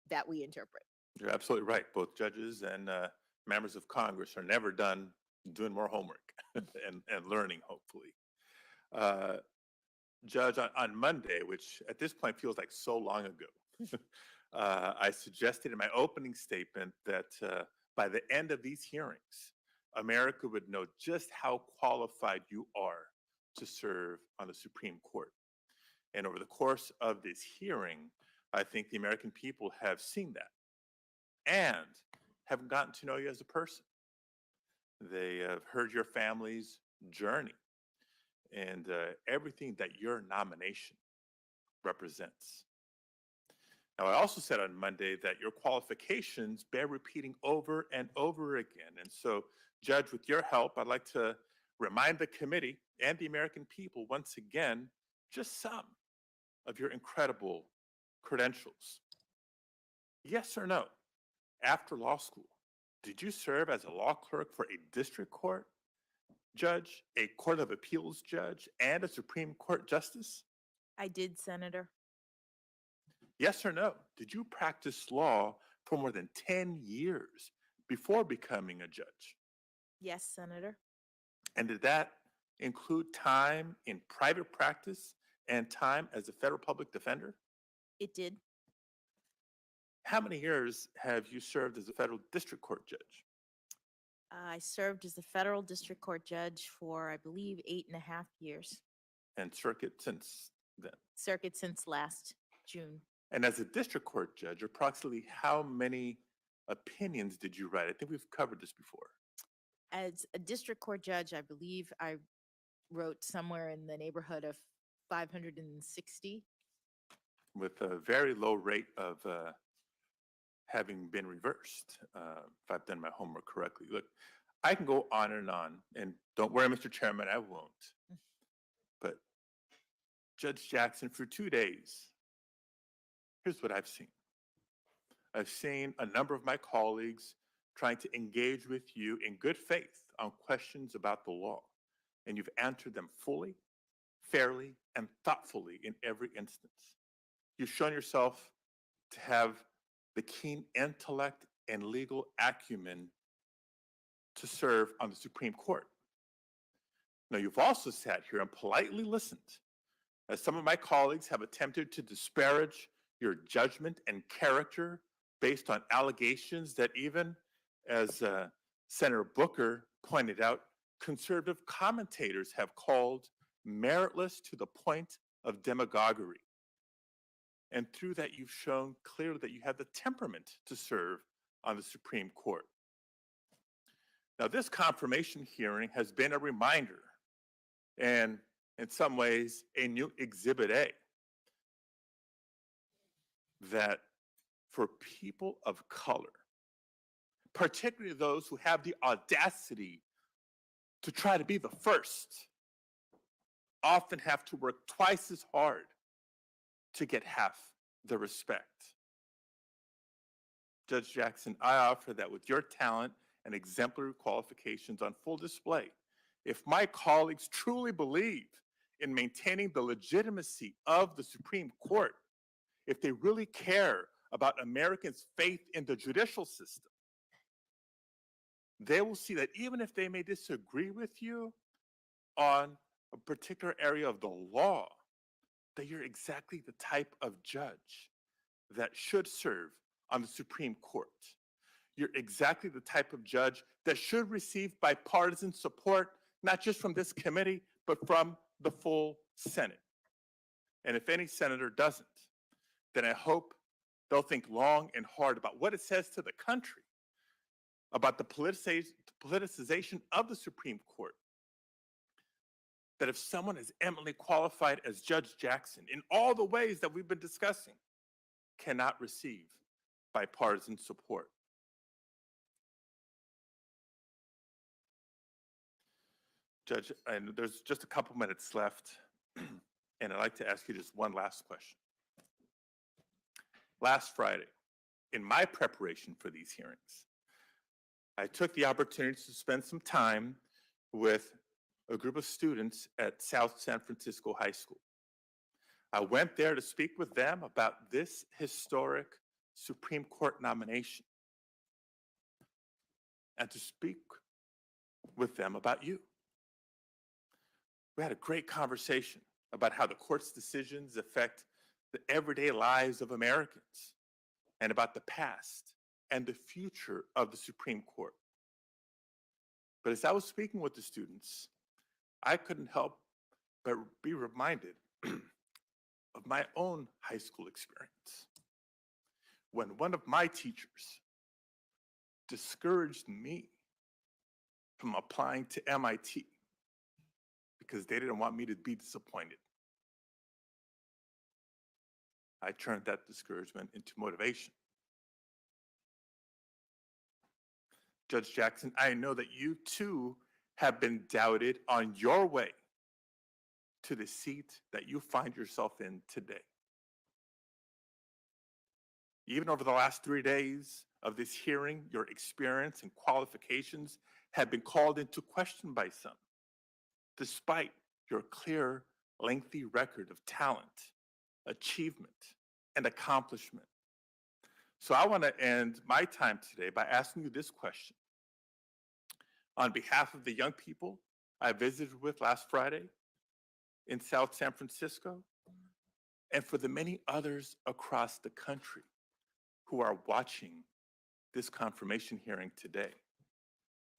that we interpret. You're absolutely right. Both judges and members of Congress are never done doing more homework and learning, hopefully. Judge, on Monday, which at this point feels like so long ago, I suggested in my opening statement that by the end of these hearings, America would know just how qualified you are to serve on the Supreme Court. And over the course of this hearing, I think the American people have seen that and have gotten to know you as a person. They have heard your family's journey and everything that your nomination represents. Now, I also said on Monday that your qualifications bear repeating over and over again. And so, Judge, with your help, I'd like to remind the committee and the American people once again, just some of your incredible credentials. Yes or no, after law school, Did you serve as a law clerk for a district court judge, a court of appeals judge, and a Supreme Court justice? I did, Senator. Yes or no? Did you practice law for more than 10 years before becoming a judge? Yes, Senator. And did that include time in private practice and time as a federal public defender? It did. How many years have you served as a federal district court judge? I served as a federal district court judge for, I believe, 8.5 years. And circuit since then? Circuit since last June. And as a district court judge, approximately how many opinions did you write? I think we've covered this before. As a district court judge, I believe I wrote somewhere in the neighborhood of 560. With a very low rate of having been reversed, if I've done my homework correctly. Look, I can go on, and don't worry, Mr. Chairman, I won't. But Judge Jackson, for 2 days, here's what I've seen. I've seen a number of my colleagues trying to engage with you in good faith on questions about the law, and you've answered them fully, fairly, and thoughtfully in every instance. You've shown yourself to have the keen intellect and legal acumen to serve on the Supreme Court. Now, you've also sat here and politely listened as some of my colleagues have attempted to disparage your judgment and character based on allegations that, even as Senator Booker pointed out, conservative commentators have called meritless to the point of demagoguery. And through that, you've shown clearly that you have the temperament to serve on the Supreme Court. Now, this confirmation hearing has been a reminder, and in some ways, a new Exhibit A, that for people of color, particularly those who have the audacity to try to be the first, often have to work twice as hard to get half the respect. Judge Jackson, I offer that with your talent and exemplary qualifications on full display, if my colleagues truly believe in maintaining the legitimacy of the Supreme Court, if they really care about Americans' faith in the judicial system, they will see that even if they may disagree with you on a particular area of the law, that you're exactly the type of judge that should serve on the Supreme Court. You're exactly the type of judge that should receive bipartisan support, not just from this committee, but from the full Senate. And if any senator doesn't, then I hope they'll think long and hard about what it says to the country about the politicization of the Supreme Court. That if someone is eminently qualified as Judge Jackson in all the ways that we've been discussing, cannot receive bipartisan support. Judge, and there's just a couple minutes left, and I'd like to ask you just one last question. Last Friday, in my preparation for these hearings, I took the opportunity to spend some time with a group of students at South San Francisco High School. I went there to speak with them about this historic Supreme Court nomination and to speak with them about you. We had a great conversation about how the court's decisions affect the everyday lives of Americans and about the past and the future of the Supreme Court. But as I was speaking with the students, I couldn't help but be reminded of my own high school experience, when one of my teachers discouraged me from applying to MIT because they didn't want me to be disappointed. I turned that discouragement into motivation. Judge Jackson, I know that you too have been doubted on your way to the seat that you find yourself in today. Even over the last 3 days, of this hearing, your experience and qualifications have been called into question by some, despite your clear, lengthy record of talent, achievement, and accomplishment. So I want to end my time today by asking you this question. On behalf of the young people I visited with last Friday in South San Francisco, and for the many others across the country who are watching this confirmation hearing today,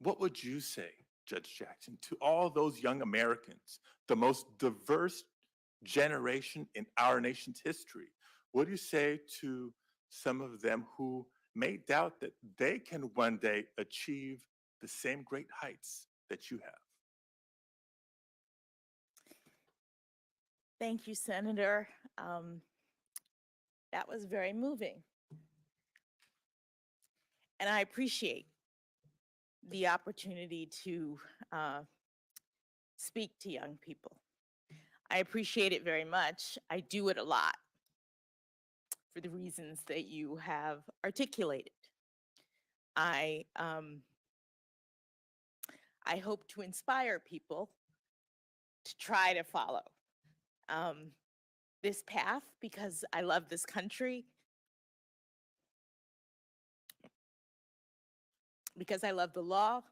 what would you say, Judge Jackson, to all those young Americans, the most diverse generation in our nation's history? What do you say to some of them who may doubt that they can one day achieve the same great heights that you have? Thank you, Senator. That was very moving. And I appreciate the opportunity to speak to young people. I appreciate it very much. I do it a lot for the reasons that you have articulated. I hope to inspire people to try to follow this path because I love this country, because I love the law,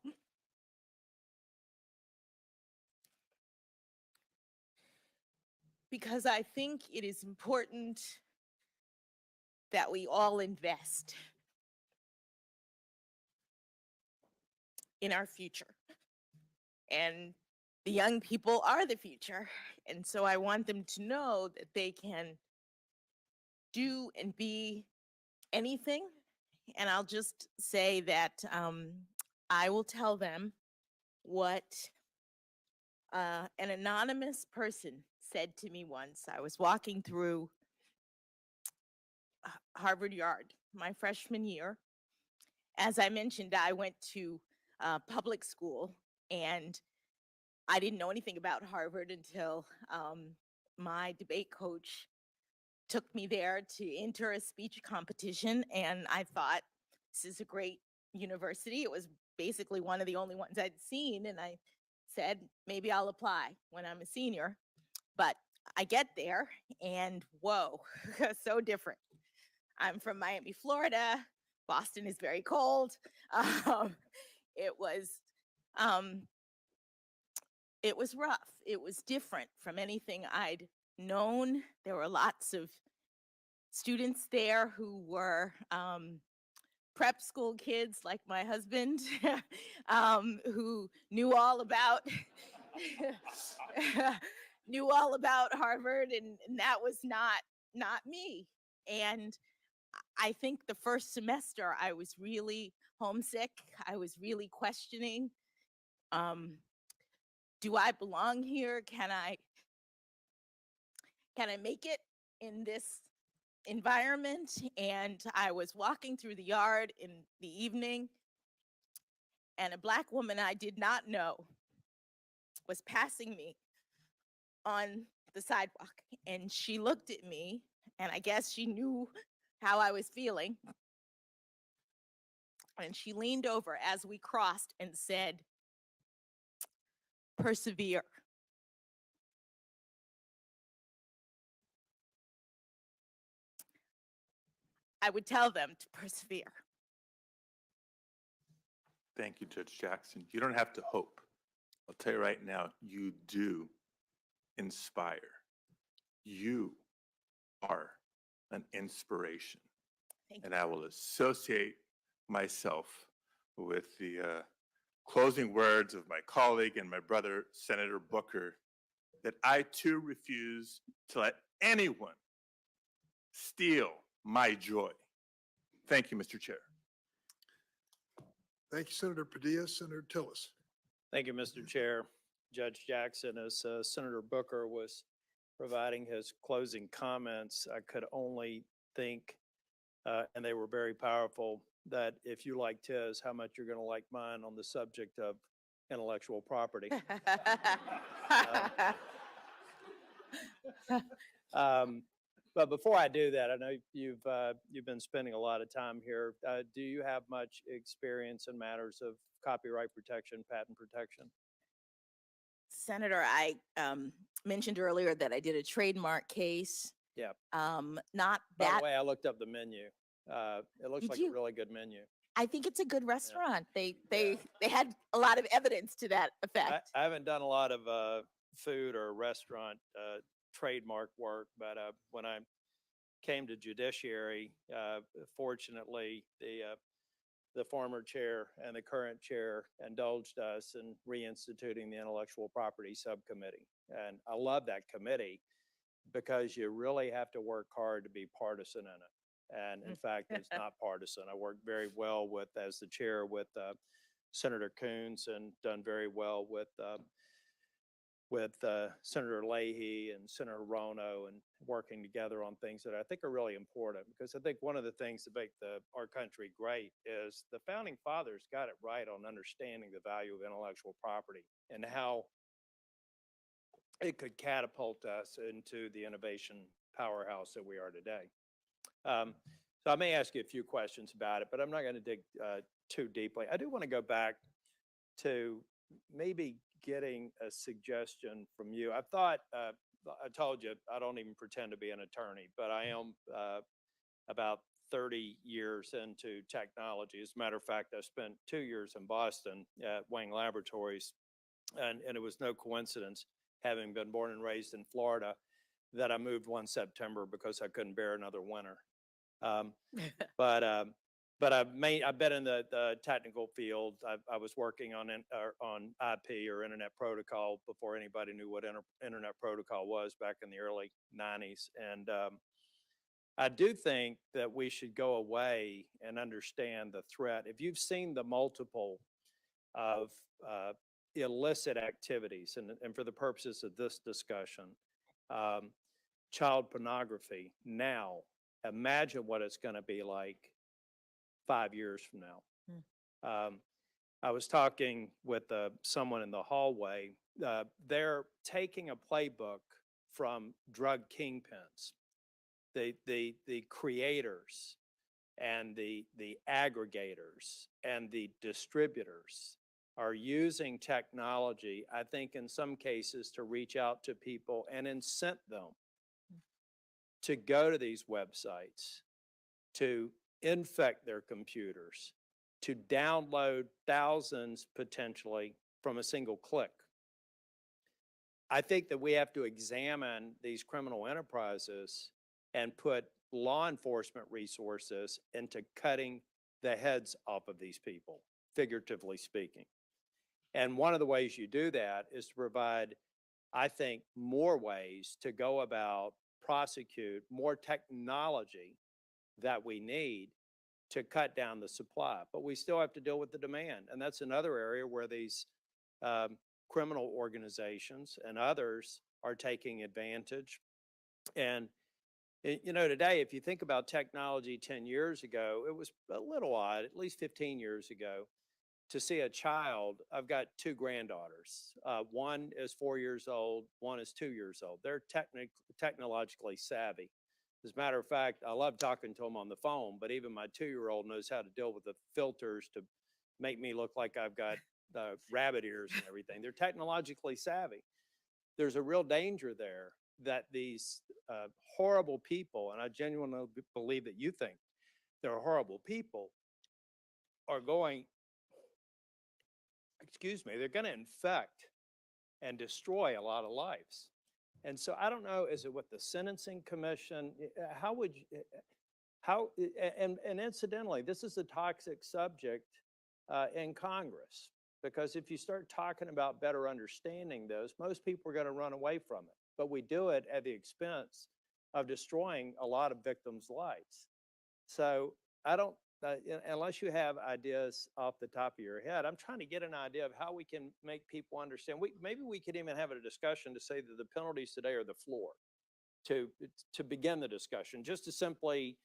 because I think it is important that we all invest in our future. And the young people are the future. And so I want them to know that they can do and be anything. And I'll just say that I will tell them what an anonymous person said to me once. I was walking through Harvard Yard my freshman year. As I mentioned, I went to public school, and I didn't know anything about Harvard until my debate coach took me there to enter a speech competition, and I thought, this is a great university. It was basically one of the only ones I'd seen, and I said, maybe I'll apply when I'm a senior. But I get there, and whoa, so different. I'm from Miami, Florida. Boston is very cold. It was rough. It was different from anything I'd known. There were lots of students there who were prep school kids like my husband, who knew all about Harvard, and that was not me. And I think the first semester I was really homesick. I was really questioning, do I belong here? Can I make it in this environment? And I was walking through the yard in the evening, and a Black woman I did not know was passing me on the sidewalk, and she looked at me, and I guess she knew how I was feeling. And she leaned over as we crossed and said, persevere. I would tell them to persevere. Thank you, Judge Jackson. You don't have to hope. I'll tell you right now, you do inspire. You are an inspiration. Thank And I will associate myself with the closing words of my colleague and my brother, Senator Booker, that I too refuse to let anyone steal my joy. Thank you, Mr. Chair. Thank you, Senator Padilla. Senator Tillis. Thank you, Mr. Chair. Judge Jackson, as Senator Booker was providing his closing comments, I could only think, and they were very powerful, that if you liked his, how much you're going to like mine on the subject of intellectual property. But before I do that, I know you've been spending a lot of time here. Do you have much experience in matters of copyright protection, patent protection? Senator, I mentioned earlier that I did a trademark case. Yeah. Not By that, the way, I looked up the menu. It looks Did like you? a really good menu. I think it's a good restaurant. They had a lot of evidence to that effect. I haven't done a lot of food or restaurant trademark work, but when I came to judiciary, fortunately, the former chair and the current chair indulged us in reinstituting the intellectual property subcommittee. And I love that committee because you really have to work hard to be partisan in it. And in fact, it's not partisan. I worked very well with, as the chair, with Senator Coons, and done very well with Senator Leahy and Senator Rono, and working together on things that I think are really important. Because I think one of the things that make our country great is the founding fathers got it right on understanding the value of intellectual property and how it could catapult us into the innovation powerhouse that we are today. So I may ask you a few questions about it, but I'm not going to dig too deeply. I do want to go back to maybe getting a suggestion from you. I thought, I told you, I don't even pretend to be an attorney, but I am about 30 years into technology. As a matter of fact, I spent 2 years in Boston at Wang Laboratories, and it was no coincidence, having been born and raised in Florida, that I moved one September because I couldn't bear another winter. But I've been in the technical field. I was working on IP, or Internet Protocol, before anybody knew what Internet Protocol was, back in the early 90s. And I do think that we should go away and understand the threat. If you've seen the multiple of illicit activities, and for the purposes of this discussion, child pornography now, imagine what it's going to be like 5 years from now. I was talking with someone in the hallway. They're taking a playbook from drug kingpins, the creators and the aggregators and the distributors are using technology, I think in some cases, to reach out to people and incent them to go to these websites, to infect their computers, to download thousands potentially from a single click. I think that we have to examine these criminal enterprises and put law enforcement resources into cutting the heads off of these people, figuratively speaking. And one of the ways you do that is to provide, I think, more ways to go about prosecute, more technology that we need to cut down the supply. But we still have to deal with the demand. And that's another area where these criminal organizations and others are taking advantage. And, you know, today, if you think about technology 10 years ago, it was a little odd, at least 15 years ago, to see a child. I've got two granddaughters. One is 4 years old, one is 2 years old. They're technologically savvy. As a matter of fact, I love talking to them on the phone, but even my 2-year-old knows how to deal with the filters to make me look like I've got rabbit ears and everything. They're technologically savvy. There's a real danger there that these horrible people, and I genuinely believe that you think they're horrible people, are going, they're going to infect and destroy a lot of lives. And so I don't know, is it with the Sentencing Commission? How would you, and incidentally, this is a toxic subject in Congress, because if you start talking about better understanding this, most people are going to run away from it. But we do it at the expense of destroying a lot of victims' lives. So I don't, unless you have ideas off the top of your head, I'm trying to get an idea of how we can make people understand. Maybe we could even have a discussion to say that the penalties today are the floor to begin the discussion, just to simply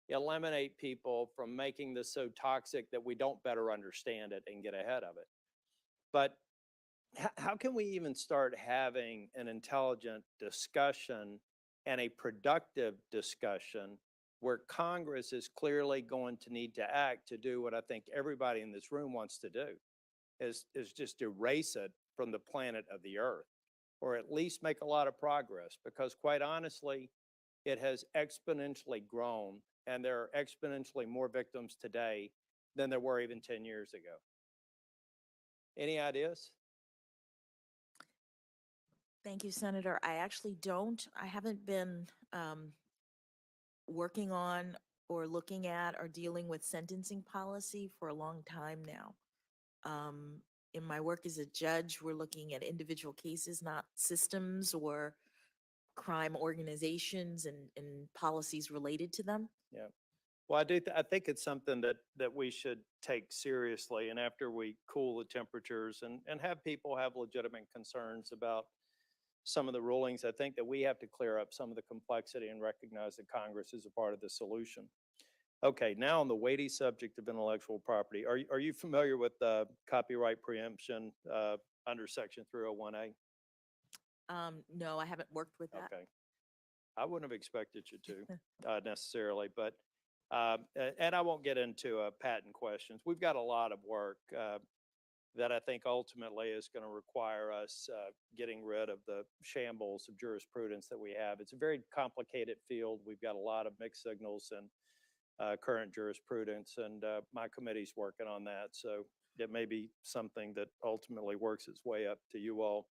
eliminate people from making this so toxic that we don't better understand it and get ahead of it. But how can we even start having an intelligent discussion and a productive discussion where Congress is clearly going to need to act to do what I think everybody in this room wants to do, is just erase it from the planet of the earth, or at least make a lot of progress, because quite honestly, it has exponentially grown, and there are exponentially more victims today than there were even 10 years ago. Any ideas? Thank you, Senator. I actually don't. I haven't been working on or looking at or dealing with sentencing policy for a long time now. In my work as a judge, we're looking at individual cases, not systems or crime organizations and policies related to them. Yeah. Well, I think it's something that we should take seriously, and after we cool the temperatures and have people have legitimate concerns about some of the rulings, I think that we have to clear up some of the complexity and recognize that Congress is a part of the solution. Okay, now on the weighty subject of intellectual property, are you familiar with copyright preemption under Section 301A? No, I haven't worked with that. Okay. I wouldn't have expected you to necessarily, but, and I won't get into patent questions. We've got a lot of work that I think ultimately is going to require us getting rid of the shambles of jurisprudence that we have. It's a very complicated field. We've got a lot of mixed signals and current jurisprudence, and my committee's working on that. So it may be something that ultimately works its way up to you all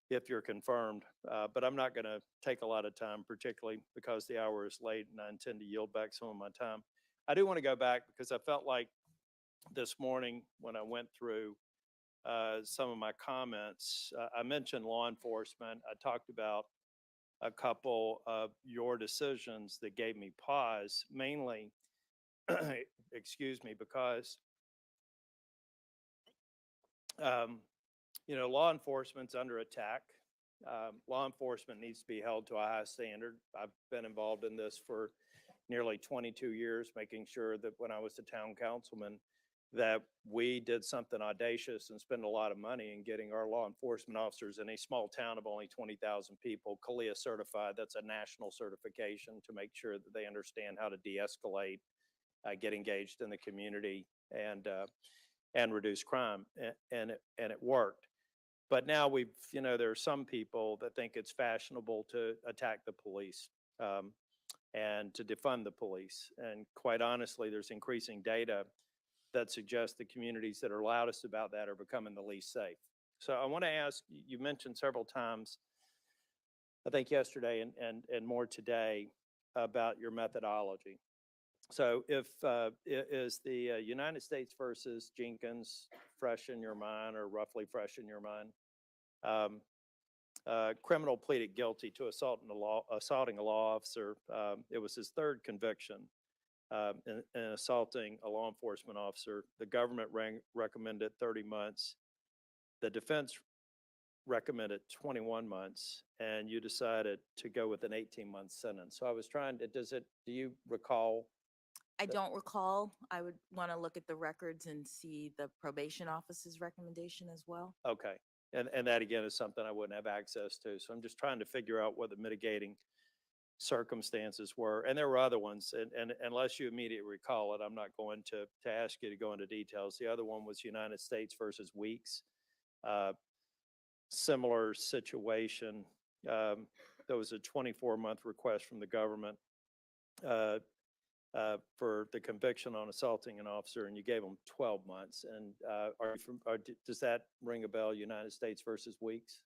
if you're confirmed. But I'm not going to take a lot of time, particularly because the hour is late and I intend to yield back some of my time. I do want to go back because I felt like this morning when I went through some of my comments, I mentioned law enforcement. I talked about a couple of your decisions that gave me pause, mainly, excuse me, because law enforcement's under attack. Law enforcement needs to be held to a high standard. I've been involved in this for nearly 22 years, making sure that when I was the town councilman, that we did something audacious and spend a lot of money in getting our law enforcement officers in a small town of only 20,000 people, CALEA certified. That's a national certification to make sure that they understand how to de-escalate, get engaged in the community, and reduce crime. And it worked. But now there are some people that think it's fashionable to attack the police and to defund the police. And quite honestly, there's increasing data that suggests the communities that are loudest about that are becoming the least safe. So I want to ask, you mentioned several times, I think yesterday and more today, about your methodology. So is the United States versus Jenkins fresh in your mind, or roughly fresh in your mind? Criminal pleaded guilty to assaulting a law officer. It was his third conviction in assaulting a law enforcement officer. The government recommended 30 months. The defense recommended 21 months, and you decided to go with an 18-month sentence. So I was trying to, do you recall? I don't recall. I would want to look at the records and see the probation office's recommendation as well. Okay. And that again is something I wouldn't have access to. So I'm just trying to figure out what the mitigating circumstances were. And there were other ones. And unless you immediately recall it, I'm not going to ask you to go into details. The other one was United States versus Weeks. Similar situation. There was a 24-month request from the government for the conviction on assaulting an officer, and you gave them 12 months. And does that ring a bell, United States versus Weeks?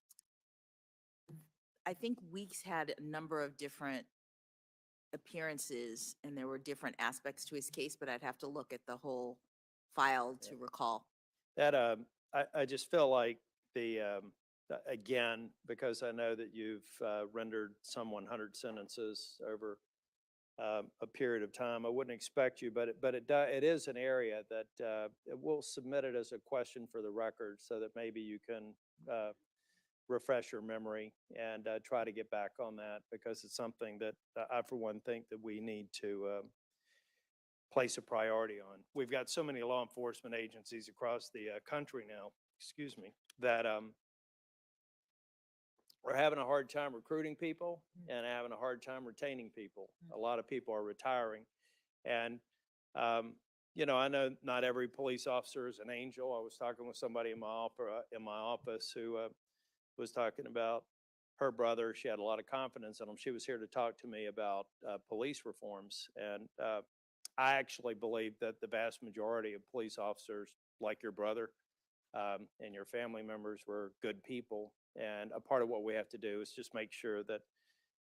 I think Weeks had a number of different appearances and there were different aspects to his case, but I'd have to look at the whole file to recall. That I just feel like again, because I know that you've rendered some 100 sentences over a period of time. I wouldn't expect you, but it is an area that we'll submit it as a question for the record so that maybe you can refresh your memory and try to get back on that, because it's something that I, for one, think that we need to place a priority on. We've got so many law enforcement agencies across the country now, excuse me, that are having a hard time recruiting people and having a hard time retaining people. A lot of people are retiring. And, you know, I know not every police officer is an angel. I was talking with somebody in my office who was talking about her brother. She had a lot of confidence in him. She was here to talk to me about police reforms. And I actually believe that the vast majority of police officers, like your brother and your family members, were good people. And a part of what we have to do is just make sure that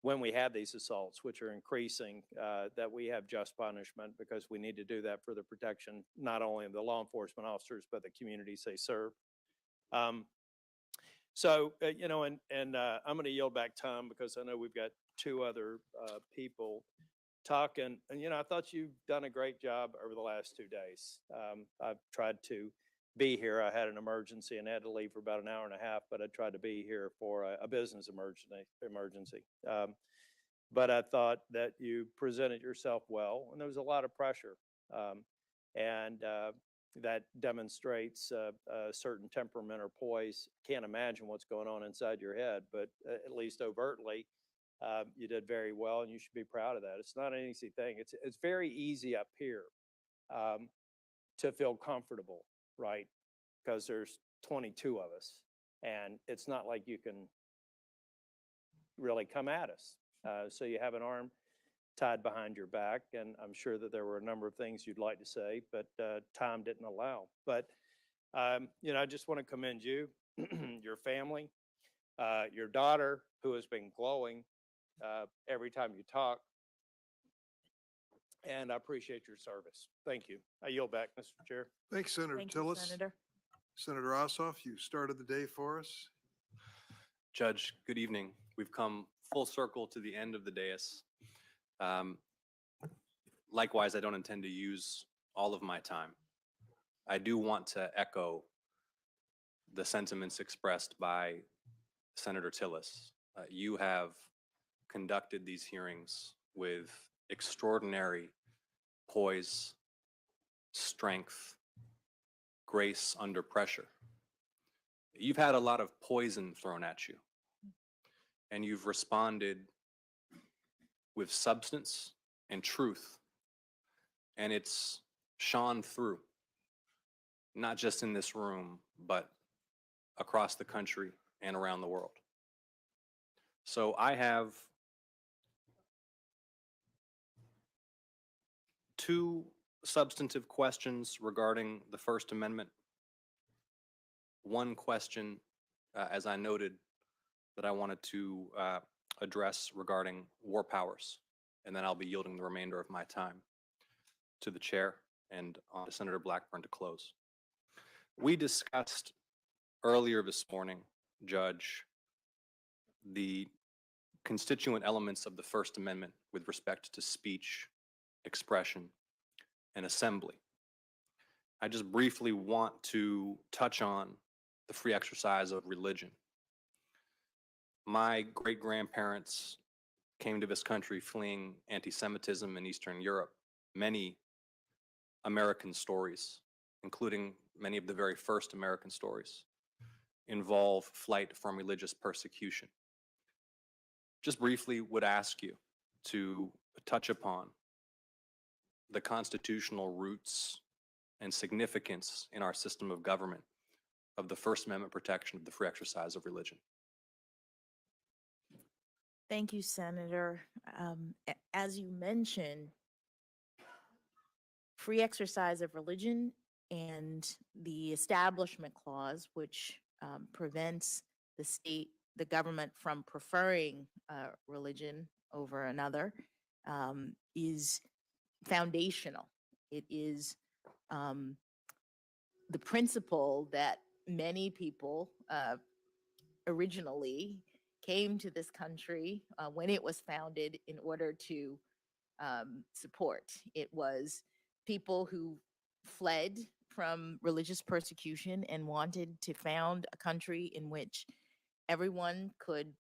when we have these assaults, which are increasing, that we have just punishment, because we need to do that for the protection, not only of the law enforcement officers, but the communities they serve. You know, and I'm going to yield back time because I know we've got two other people talking. And, you know, I thought you've done a great job over the last 2 days. I've tried to be here. I had an emergency and had to leave for about an hour and a half, but I tried to be here for a business emergency. But I thought that you presented yourself well, and there was a lot of pressure. That demonstrates a certain temperament or poise. Can't imagine what's going on inside your head, but at least overtly, you did very well, and you should be proud of that. It's not an easy thing. It's very easy up here to feel comfortable, right? Because there's 22 of us, and it's not like you can really come at us. So you have an arm tied behind your back, and I'm sure that there were a number of things you'd like to say, but time didn't allow. But you know, I just want to commend you, your family, your daughter, who has been glowing every time you talk, and I appreciate your service. Thank you. I yield back, Mr. Chair. Thanks, Senator Thank you, Tillis. Senator. Senator Ossoff, you started the day for us. Judge, good evening. We've come full circle to the end of the dais. Likewise, I don't intend to use all of my time. I do want to echo the sentiments expressed by Senator Tillis. You have conducted these hearings with extraordinary poise, strength, grace under pressure. You've had a lot of poison thrown at you, and you've responded with substance and truth, and it's shone through, not just in this room, but across the country and around the world. So I have two substantive questions regarding the First Amendment. One question, as I noted, that I wanted to address regarding war powers, and then I'll be yielding the remainder of my time to the chair and on to Senator Blackburn to close. We discussed earlier this morning, Judge, the constituent elements of the First Amendment with respect to speech, expression, and assembly. I just briefly want to touch on the free exercise of religion. My great-grandparents came to this country fleeing anti-Semitism in Eastern Europe. Many American stories, including many of the very first American stories, involve flight from religious persecution. Just briefly would ask you to touch upon the constitutional roots and significance in our system of government of the First Amendment protection of the free exercise of religion. Thank you, Senator. As you mentioned, free exercise of religion and the Establishment Clause, which prevents the government from preferring religion over another, is foundational. It is the principle that many people originally came to this country when it was founded in order to support. It was people who fled from religious persecution and wanted to found a country in which everyone could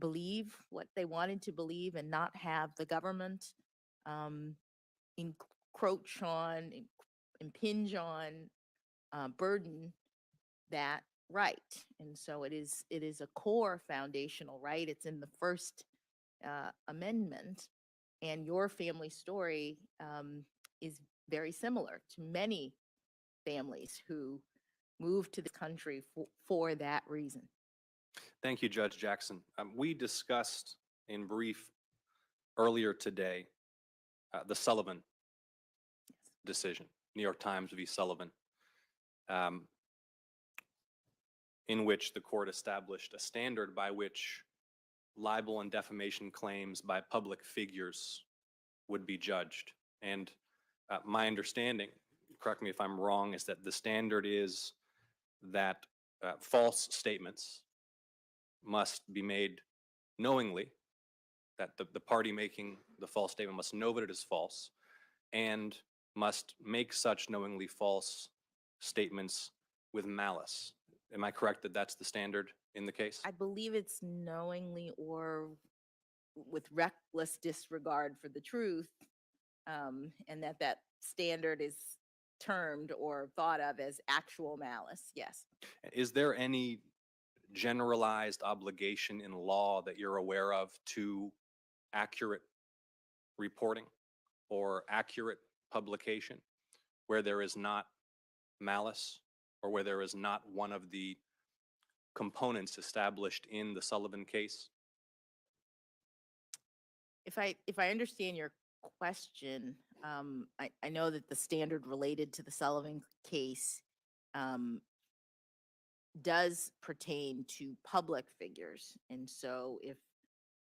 believe what they wanted to believe and not have the government encroach on, impinge on, burden that right. And so it is a core foundational right. It's in the first amendment. And your family story is very similar to many families who moved to the country for that reason. Thank you, Judge Jackson. We discussed in brief earlier today the Sullivan decision, New York Times v. Sullivan, in which the court established a standard by which libel and defamation claims by public figures would be judged. And my understanding, correct me if I'm wrong, is that the standard is that false statements must be made knowingly, that the party making the false statement must know that it is false, and must make such knowingly false statements with malice. Am I correct that that's the standard in the case? I believe it's knowingly or with reckless disregard for the truth, and that standard is termed or thought of as actual malice. Yes. Is there any generalized obligation in law that you're aware of to accurate reporting or accurate publication where there is not malice or where there is not one of the components established in the Sullivan case? If I understand your question, I know that the standard related to the Sullivan case does pertain to public figures. And so if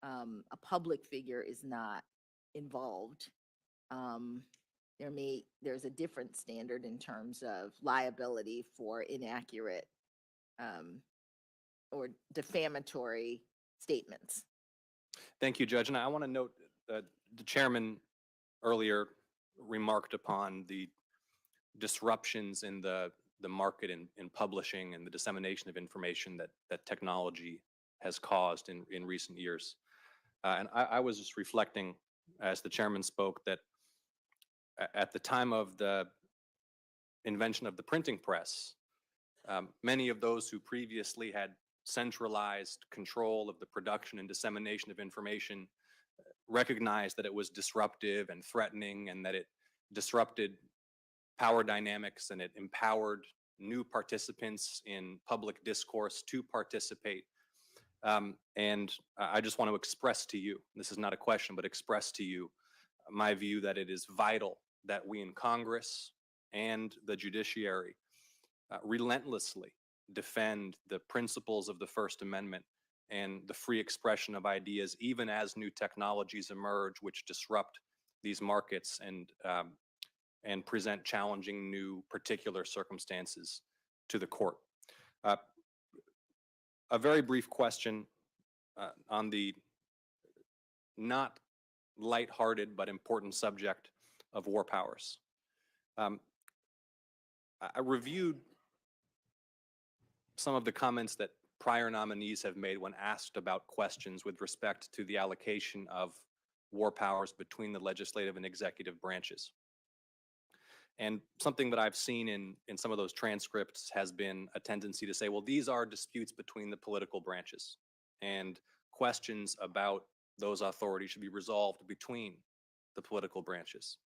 a public figure is not involved, there's a different standard in terms of liability for inaccurate or defamatory statements. Thank you, Judge. And I want to note that the chairman earlier remarked upon the disruptions in the market in publishing and the dissemination of information that technology has caused in recent years. And I was just reflecting as the chairman spoke that at the time of the invention of the printing press, many of those who previously had centralized control of the production and dissemination of information recognized that it was disruptive and threatening, and that it disrupted power dynamics, and it empowered new participants in public discourse to participate. And I just want to express to you, this is not a question, but express to you my view that it is vital that we in Congress and the judiciary relentlessly defend the principles of the First Amendment and the free expression of ideas, even as new technologies emerge which disrupt these markets and present challenging new particular circumstances to the court. A very brief question on the not lighthearted but important subject of war powers. I reviewed some of the comments that prior nominees have made when asked about questions with respect to the allocation of war powers between the legislative and executive branches. And something that I've seen in some of those transcripts has been a tendency to say, well, these are disputes between the political branches, and questions about those authorities should be resolved between the political branches.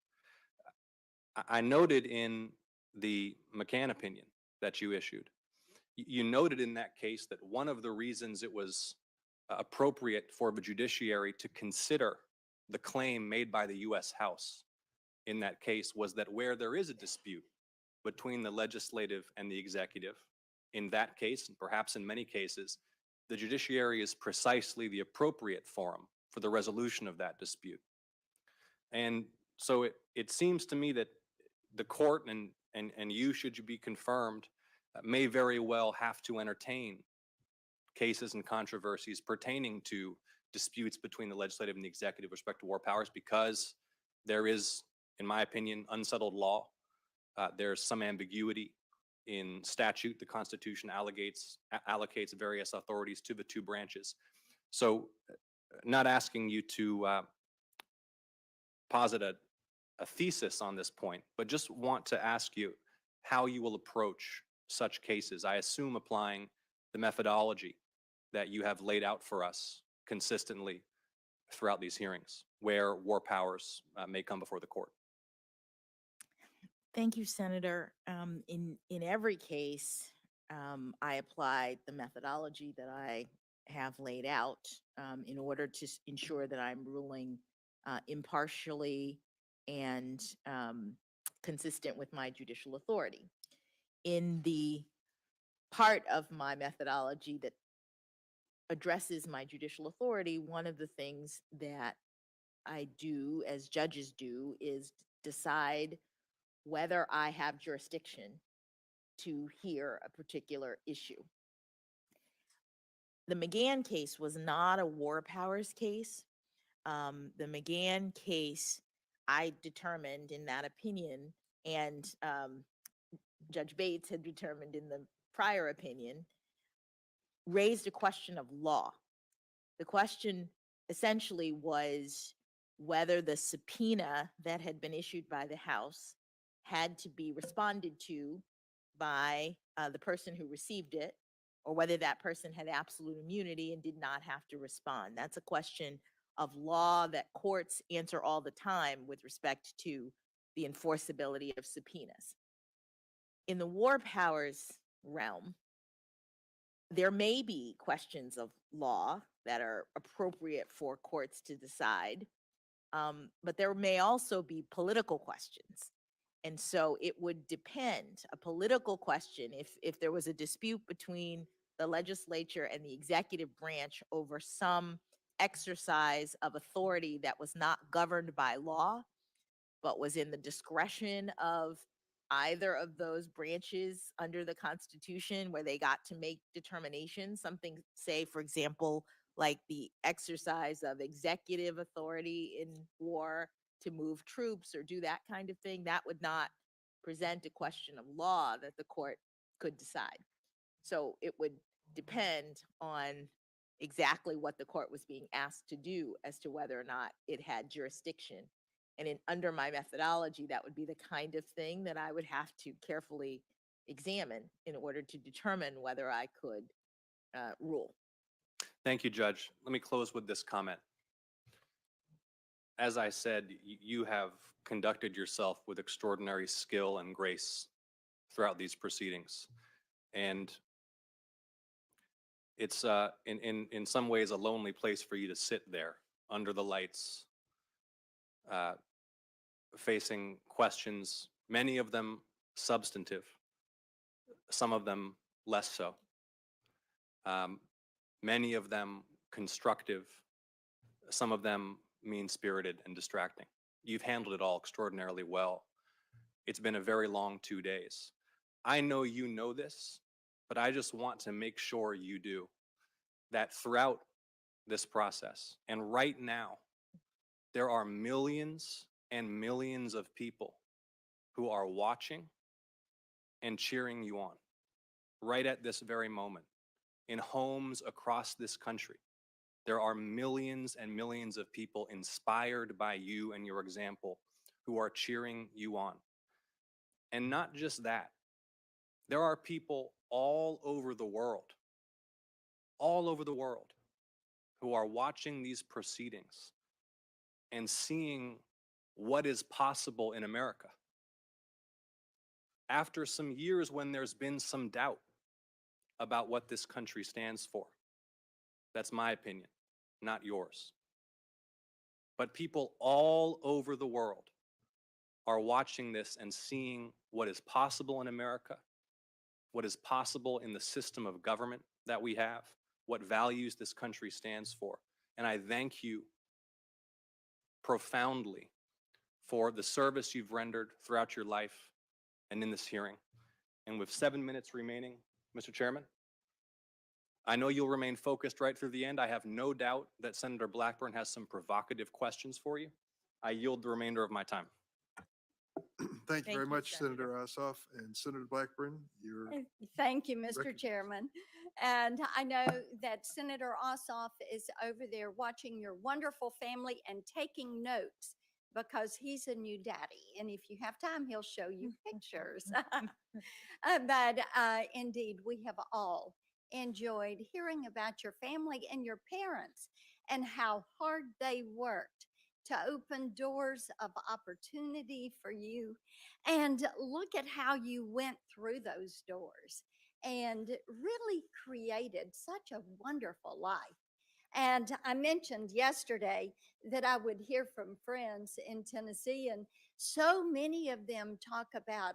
I noted in the McCann opinion that you issued, you noted in that case that one of the reasons it was appropriate for the judiciary to consider the claim made by the U.S. House in that case was that where there is a dispute between the legislative and the executive, in that case, and perhaps in many cases, the judiciary is precisely the appropriate forum for the resolution of that dispute. And so it seems to me that the court and you, should you be confirmed, may very well have to entertain cases and controversies pertaining to disputes between the legislative and the executive with respect to war powers, because there is, in my opinion, unsettled law. There's some ambiguity in statute. The Constitution allocates various authorities to the two branches. So not asking you to posit a thesis on this point, but just want to ask you how you will approach such cases. I assume applying the methodology that you have laid out for us consistently throughout these hearings, where war powers may come before the court. Thank you, Senator. In every case, I applied the methodology that I have laid out in order to ensure that I'm ruling impartially and consistent with my judicial authority. In the part of my methodology that addresses my judicial authority, one of the things that I do, as judges do, is decide whether I have jurisdiction to hear a particular issue. The McGahn case was not a war powers case. The McGahn case, I determined in that opinion, and Judge Bates had determined in the prior opinion, raised a question of law. The question essentially was whether the subpoena that had been issued by the House had to be responded to by the person who received it, or whether that person had absolute immunity and did not have to respond. That's a question of law that courts answer all the time with respect to the enforceability of subpoenas. In the war powers realm, there may be questions of law that are appropriate for courts to decide, but there may also be political questions. And so it would depend, a political question, if there was a dispute between the legislature and the executive branch over some exercise of authority that was not governed by law, but was in the discretion of either of those branches under the Constitution, where they got to make determinations, something, say, for example, like the exercise of executive authority in war to move troops or do that kind of thing, that would not present a question of law that the court could decide. So it would depend on exactly what the court was being asked to do as to whether or not it had jurisdiction. And under my methodology, that would be the kind of thing that I would have to carefully examine in order to determine whether I could rule. Thank you, Judge. Let me close with this comment. As I said, you have conducted yourself with extraordinary skill and grace throughout these proceedings. And it's in some ways a lonely place for you to sit there under the lights, facing questions, many of them substantive, some of them less so, many of them constructive, some of them mean-spirited and distracting. You've handled it all extraordinarily well. It's been a very long 2 days. I know you know this, but I just want to make sure you do, that throughout this process and right now, there are millions and millions of people who are watching and cheering you on right at this very moment in homes across this country. There are millions and millions of people inspired by you and your example who are cheering you on. And not just that, there are people all over the world, who are watching these proceedings and seeing what is possible in America. After some years when there's been some doubt about what this country stands for. That's my opinion, not yours. But people all over the world are watching this and seeing what is possible in America, what is possible in the system of government that we have, what values this country stands for. And I thank you profoundly for the service you've rendered throughout your life and in this hearing. And with 7 minutes remaining, Mr. Chairman, I know you'll remain focused right through the end. I have no doubt that Senator Blackburn has some provocative questions for you. I yield the remainder of my time. Thank you very much, Senator Ossoff. And Senator Blackburn, your Thank you, Mr. record. Chairman. And I know that Senator Ossoff is over there watching your wonderful family and taking notes. because he's a new daddy. And if you have time, he'll show you pictures. But indeed, we have all enjoyed hearing about your family and your parents and how hard they worked to open doors of opportunity for you. And look at how you went through those doors and really created such a wonderful life. And I mentioned yesterday that I would hear from friends in Tennessee, and so many of them talk about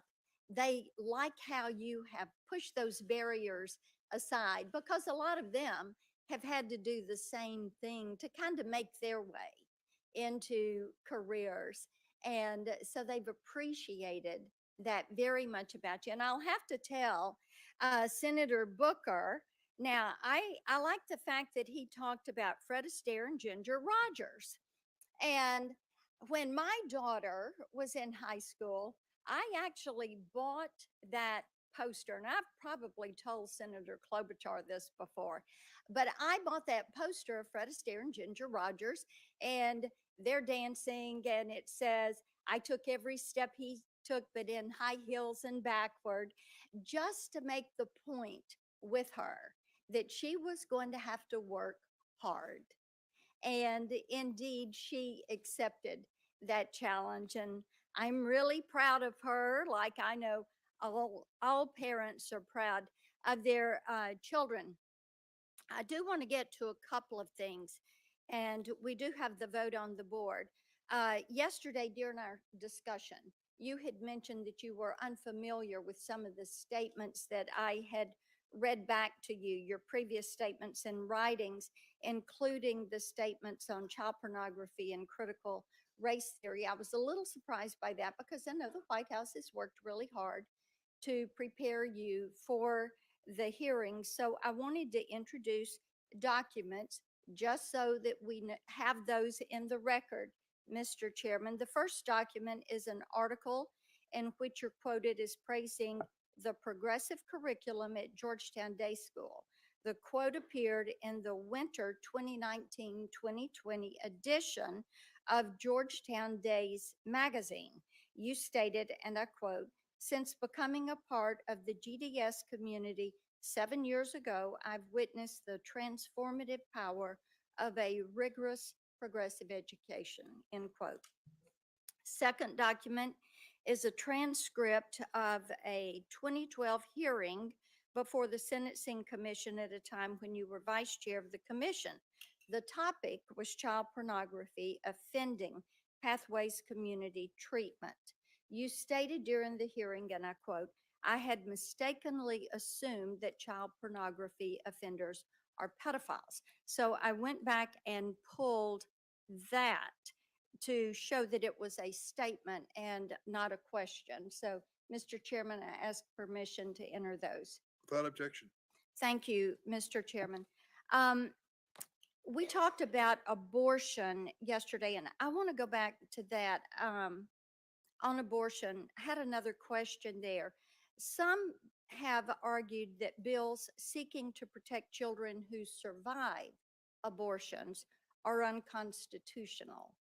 they like how you have pushed those barriers aside, because a lot of them have had to do the same thing to kind of make their way into careers. And so they've appreciated that very much about you. And I'll have to tell Senator Booker, now I like the fact that he talked about Fred Astaire and Ginger Rogers. And when my daughter was in high school, I actually bought that poster, and I've probably told Senator Klobuchar this before, but I bought that poster of Fred Astaire and Ginger Rogers, and they're dancing, and it says, "I took every step he took, but in high heels and backward," just to make the point with her that she was going to have to work hard. And indeed, she accepted that challenge. And I'm really proud of her, like I know all parents are proud of their children. I do want to get to a couple of things, and we do have the vote on the board. Yesterday, during our discussion, you had mentioned that you were unfamiliar with some of the statements that I had read back to you, your previous statements and writings, including the statements on child pornography and critical race theory. I was a little surprised by that because I know the White House has worked really hard to prepare you for the hearing. So I wanted to introduce documents just so that we have those in the record, Mr. Chairman. The first document is an article in which you're quoted as praising the progressive curriculum at Georgetown Day School. The quote appeared in the winter 2019-2020 edition of Georgetown Days magazine. You stated, and I quote, "Since becoming a part of the GDS community 7 years ago, I've witnessed the transformative power of a rigorous progressive education," end quote. Second document is a transcript of a 2012 hearing before the Sentencing Commission at a time when you were vice chair of the commission. The topic was child pornography offending Pathways Community Treatment. You stated during the hearing, and I quote, "I had mistakenly assumed that child pornography offenders are pedophiles." So I went back and pulled that to show that it was a statement and not a question. So, Mr. Chairman, I ask permission to enter those. Without objection. Thank you, Mr. Chairman. We talked about abortion yesterday, and I want to go back to that. On abortion, I had another question there. Some have argued that bills seeking to protect children who survive abortions are unconstitutional.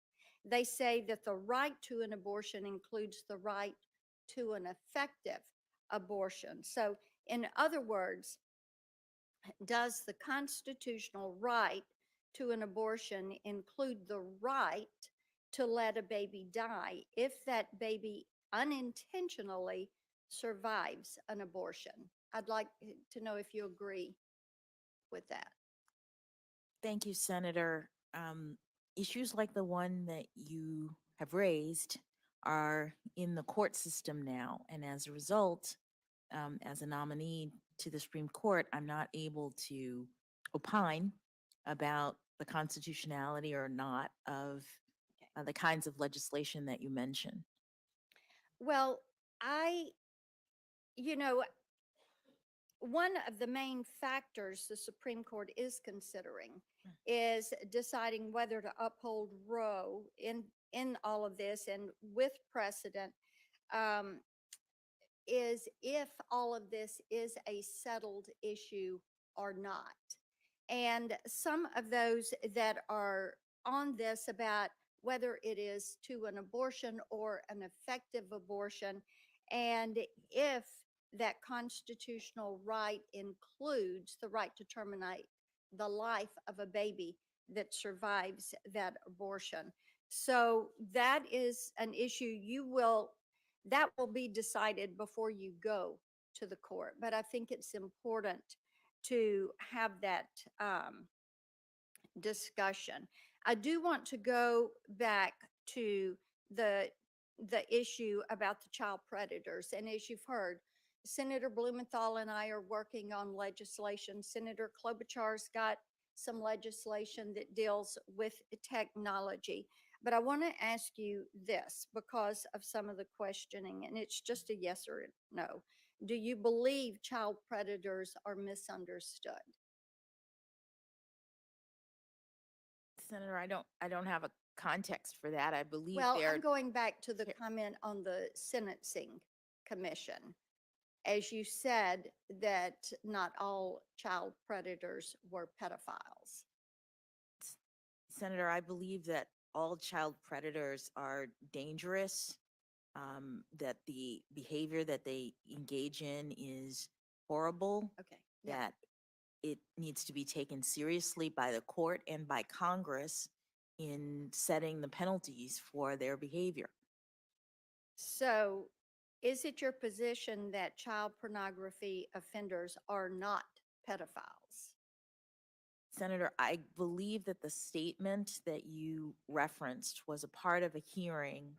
They say that the right to an abortion includes the right to an effective abortion. So, in other words, does the constitutional right to an abortion include the right to let a baby die if that baby unintentionally survives an abortion? I'd like to know if you agree with that. Thank you, Senator. Issues like the one that you have raised are in the court system now. And as a result, as a nominee to the Supreme Court, I'm not able to opine about the constitutionality or not of the kinds of legislation that you mentioned. Well, one of the main factors the Supreme Court is considering is deciding whether to uphold Roe in all of this and with precedent, is if all of this is a settled issue or not. And some of those that are on this about whether it is to an abortion or an effective abortion. And if that constitutional right includes the right to terminate the life of a baby that survives that abortion. So that is an issue that will be decided before you go to the court. But I think it's important to have that discussion. I do want to go back to the issue about the child predators. And as you've heard, Senator Blumenthal and I are working on legislation. Senator Klobuchar's got some legislation that deals with technology. But I want to ask you this because of some of the questioning, and it's just a yes or no. Do you believe child predators are misunderstood? Senator, I don't have a context for that. I believe Well, they're. I'm going back to the comment on the sentencing commission. As you said, that not all child predators were pedophiles. Senator, I believe that all child predators are dangerous, that the behavior that they engage in is horrible, Okay. Yeah. that it needs to be taken seriously by the court and by Congress in setting the penalties for their behavior. So is it your position that child pornography offenders are not pedophiles? Senator, I believe that the statement that you referenced was a part of a hearing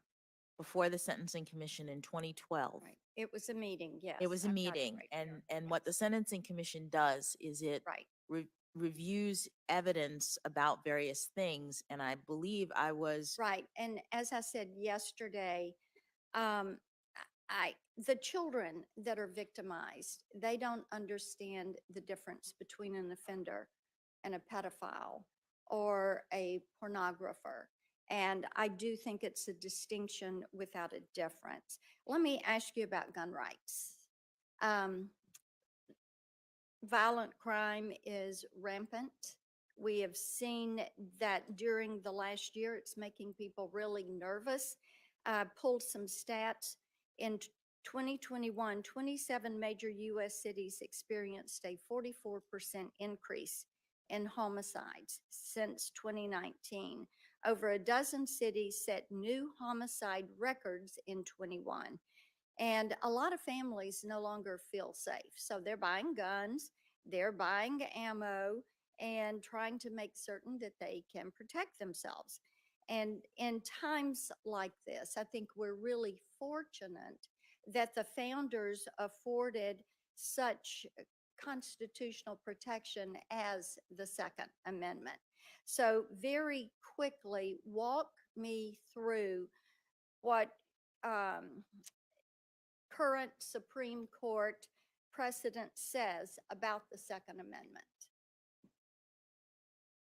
before the Sentencing Commission in 2012. Right. It was a meeting, yes. It was a I've got it meeting, right and, here. and what the Sentencing Commission does is it Right. reviews evidence about various things, and I believe I was. Right. And as I said yesterday, the children that are victimized, they don't understand the difference between an offender and a pedophile or a pornographer. And I do think it's a distinction without a difference. Let me ask you about gun rights. Violent crime is rampant. We have seen that during the last year, it's making people really nervous. Pulled some stats. In 2021, 27 major U.S. cities experienced a 44% increase in homicides since 2019. Over a dozen cities set new homicide records in 21. And a lot of families no longer feel safe. So they're buying guns, they're buying ammo, and trying to make certain that they can protect themselves. And in times like this, I think we're really fortunate that the founders afforded such constitutional protection as the Second Amendment. So very quickly, walk me through what current Supreme Court precedent says about the Second Amendment.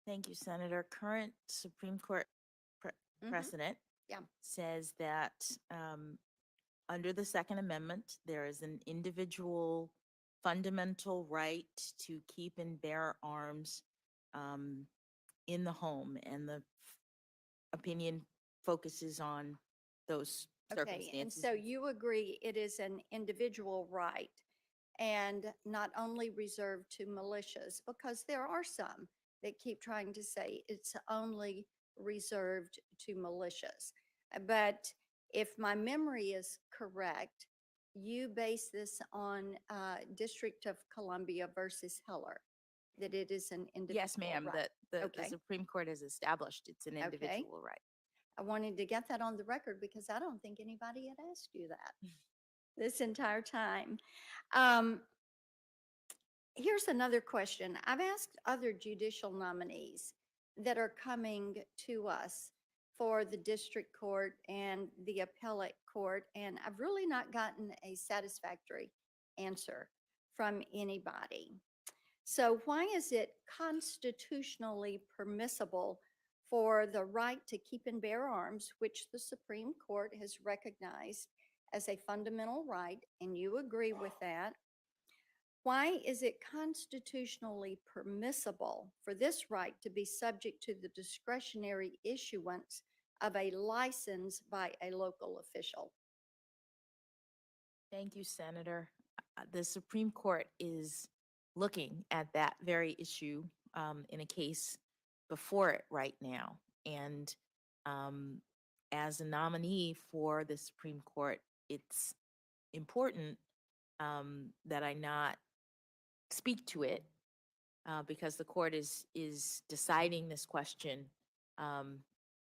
Thank you, Senator. Current Supreme Court precedent Yeah. says that under the Second Amendment, there is an individual fundamental right to keep and bear arms in the home, and the opinion focuses on those Okay, and circumstances. so you agree it is an individual right and not only reserved to militias, because there are some that keep trying to say it's only reserved to militias. But if my memory is correct, you base this on District of Columbia versus Heller, that it is an individual Yes, ma'am, right. that the Okay. Supreme Court has established it's an Okay. individual right. I wanted to get that on the record because I don't think anybody had asked you that this entire time. Here's another question. I've asked other judicial nominees that are coming to us for the district court and the appellate court, and I've really not gotten a satisfactory answer from anybody. So why is it constitutionally permissible for the right to keep and bear arms, which the Supreme Court has recognized as a fundamental right, and you agree with that? Why is it constitutionally permissible for this right to be subject to the discretionary issuance of a license by a local official. Thank you, Senator. The Supreme Court is looking at that very issue in a case before it right now. And as a nominee for the Supreme Court, it's important that I not speak to it because the court is deciding this question.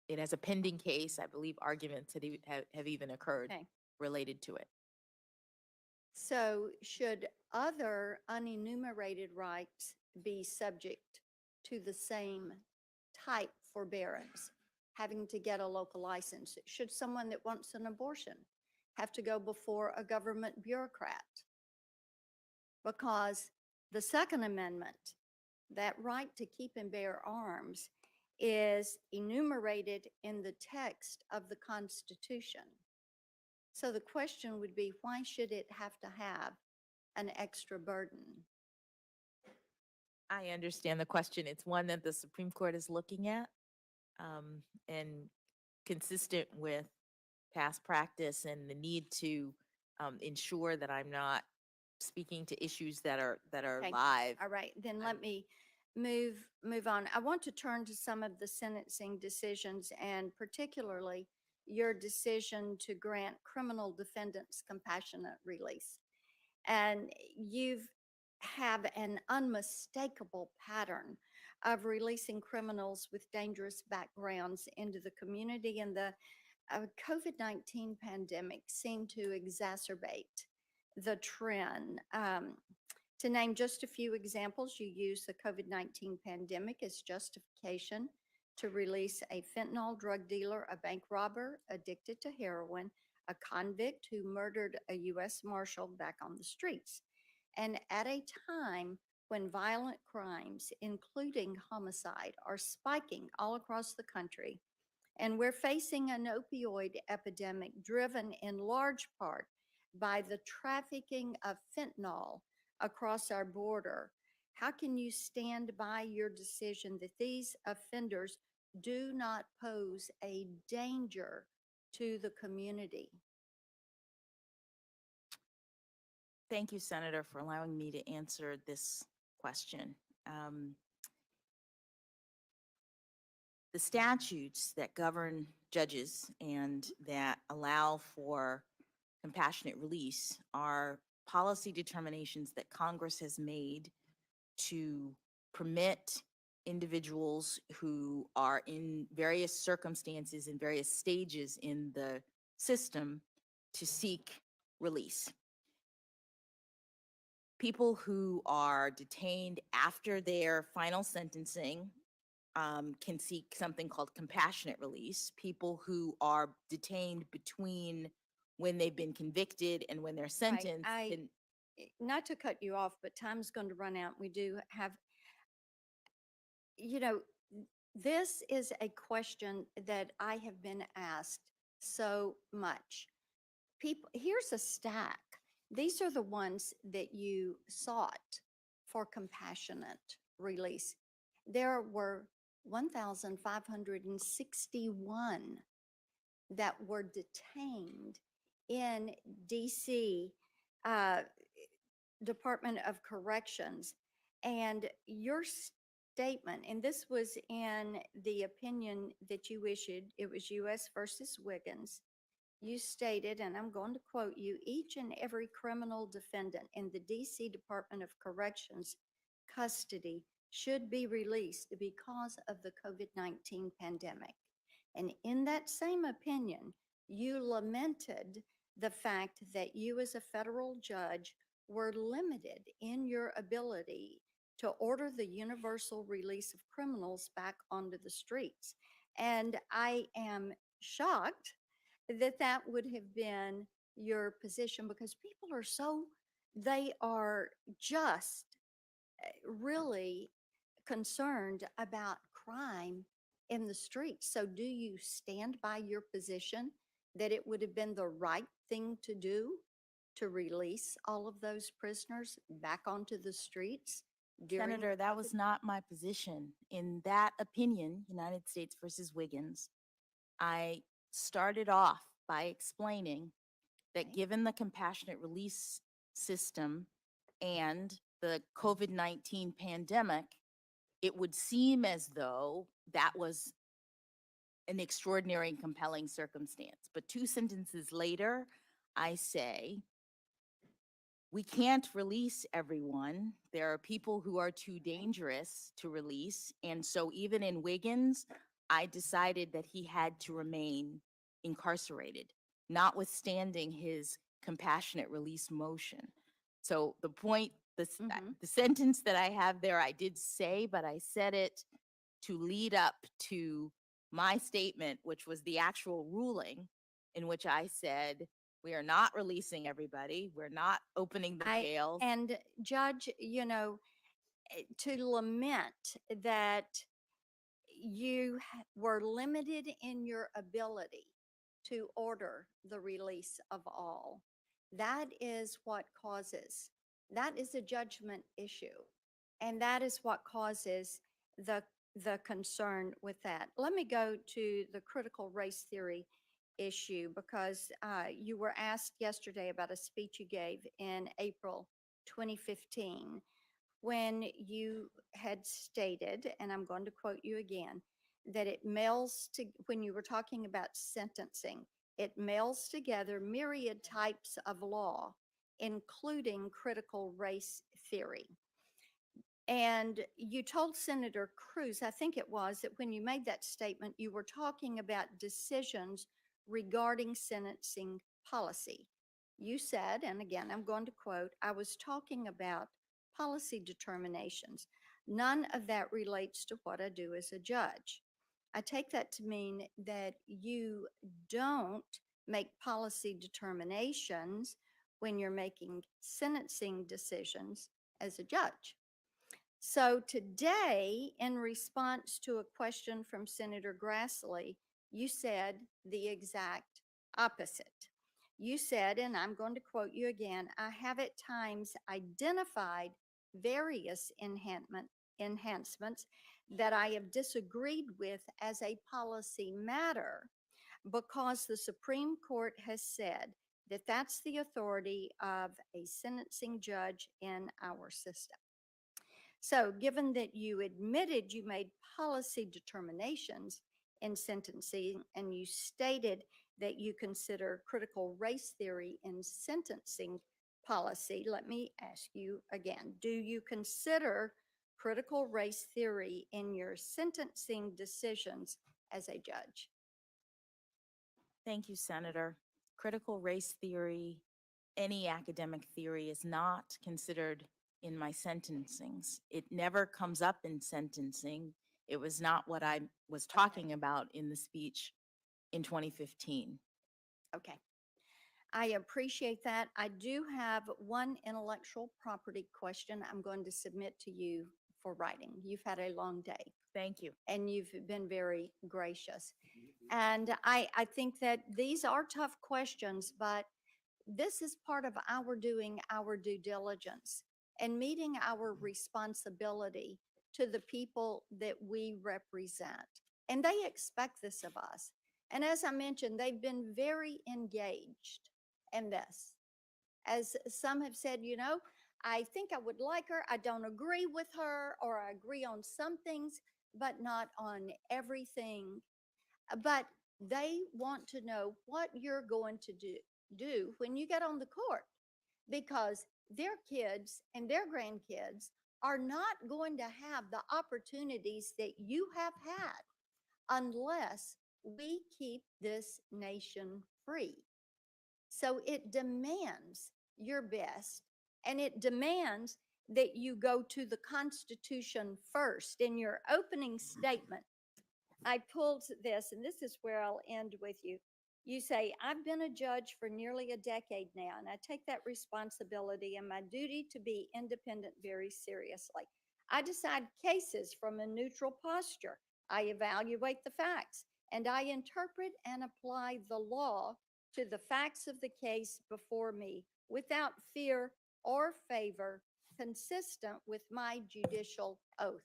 It has a pending case. I believe arguments have even occurred Okay. related to it. So should other unenumerated rights be subject to the same type forbearance, having to get a local license? Should someone that wants an abortion have to go before a government bureaucrat? Because the Second Amendment, that right to keep and bear arms, is enumerated in the text of the Constitution. So the question would be, why should it have to have an extra burden? I understand the question. It's one that the Supreme Court is looking at and consistent with past practice and the need to ensure that I'm not speaking to issues that are Okay. live. All right, then let me move on. I want to turn to some of the sentencing decisions, and particularly your decision to grant criminal defendants compassionate release. And you have an unmistakable pattern of releasing criminals with dangerous backgrounds into the community, and the COVID-19 pandemic seemed to exacerbate the trend. To name just a few examples, you use the COVID-19 pandemic as justification to release a fentanyl drug dealer, a bank robber addicted to heroin, a convict who murdered a U.S. Marshal back on the streets. And at a time when violent crimes, including homicide, are spiking all across the country, and we're facing an opioid epidemic driven in large part by the trafficking of fentanyl across our border, how can you stand by your decision that these offenders do not pose a danger to the community? Thank you, Senator, for allowing me to answer this question. The statutes that govern judges and that allow for compassionate release are policy determinations that Congress has made to permit individuals who are in various circumstances in various stages in the system to seek release. People who are detained after their final sentencing can seek something called compassionate release. People who are detained between when they've been convicted and when they're sentenced can. Not to cut you off, but time's going to run out. We do have, this is a question that I have been asked so much. People, here's a stack. These are the ones that you sought for compassionate release. There were 1,561 that were detained in DC Department of Corrections. And your statement, and this was in the opinion that you issued, it was U.S. versus Wiggins. You stated, and I'm going to quote you, each and every criminal defendant in the DC Department of Corrections custody should be released because of the COVID-19 pandemic. And in that same opinion, you lamented the fact that you as a federal judge were limited in your ability to order the universal release of criminals back onto the streets. And I am shocked that that would have been your position, because people are so, they are just really concerned about crime in the streets. So do you stand by your position that it would have been the right thing to do to release all of those prisoners back onto the streets? Senator, that was not my position. In that opinion, United States versus Wiggins, I started off by explaining that given the compassionate release system and the COVID-19 pandemic, it would seem as though that was an extraordinary and compelling circumstance. But 2 sentences later, I say, we can't release everyone. There are people who are too dangerous to release. And so even in Wiggins, I decided that he had to remain incarcerated, notwithstanding his compassionate release motion. So the point, the sentence that I have there, I did say, but I said it to lead up to my statement, which was the actual ruling, in which I said, we are not releasing everybody. We're not opening the jails. And Judge, you know, to lament that you were limited in your ability to order the release of all, that is what causes, that is a judgment issue. And that is what causes the concern with that. Let me go to the critical race theory issue, because you were asked yesterday about a speech you gave in April 2015 when you had stated, and I'm going to quote you again, that it melds to, when you were talking about sentencing, it melds together myriad types of law, including critical race theory. And you told Senator Cruz, I think it was, that when you made that statement, you were talking about decisions regarding sentencing policy. You said, and again, I'm going to quote, I was talking about policy determinations. None of that relates to what I do as a judge. I take that to mean that you don't make policy determinations when you're making sentencing decisions as a judge. So today, in response to a question from Senator Grassley, you said the exact opposite. You said, and I'm going to quote you again, I have at times identified various enhancements that I have disagreed with as a policy matter because the Supreme Court has said that that's the authority of a sentencing judge in our system. So given that you admitted you made policy determinations in sentencing and you stated that you consider critical race theory in sentencing policy, let me ask you again, do you consider critical race theory in your sentencing decisions as a judge? Thank you, Senator. Critical race theory, any academic theory, is not considered in my sentencings. It never comes up in sentencing. It was not what I was talking about in the speech in 2015. Okay. I appreciate that. I do have one intellectual property question I'm going to submit to you for writing. You've had a long day. Thank you. And you've been very gracious. And I think that these are tough questions, but this is part of our doing our due diligence and meeting our responsibility to the people that we represent. And they expect this of us. And as I mentioned, they've been very engaged in this. As some have said, you know, I think I would like her, I don't agree with her, or I agree on some things, but not on everything. But they want to know what you're going to do when you get on the court, because their kids and their grandkids are not going to have the opportunities that you have had unless we keep this nation free. So it demands your best, and it demands that you go to the Constitution first. In your opening statement, I pulled this, and this is where I'll end with you. You say, I've been a judge for nearly a decade now, and I take that responsibility and my duty to be independent very seriously. I decide cases from a neutral posture. I evaluate the facts, and I interpret and apply the law to the facts of the case before me without fear or favor, consistent with my judicial oath.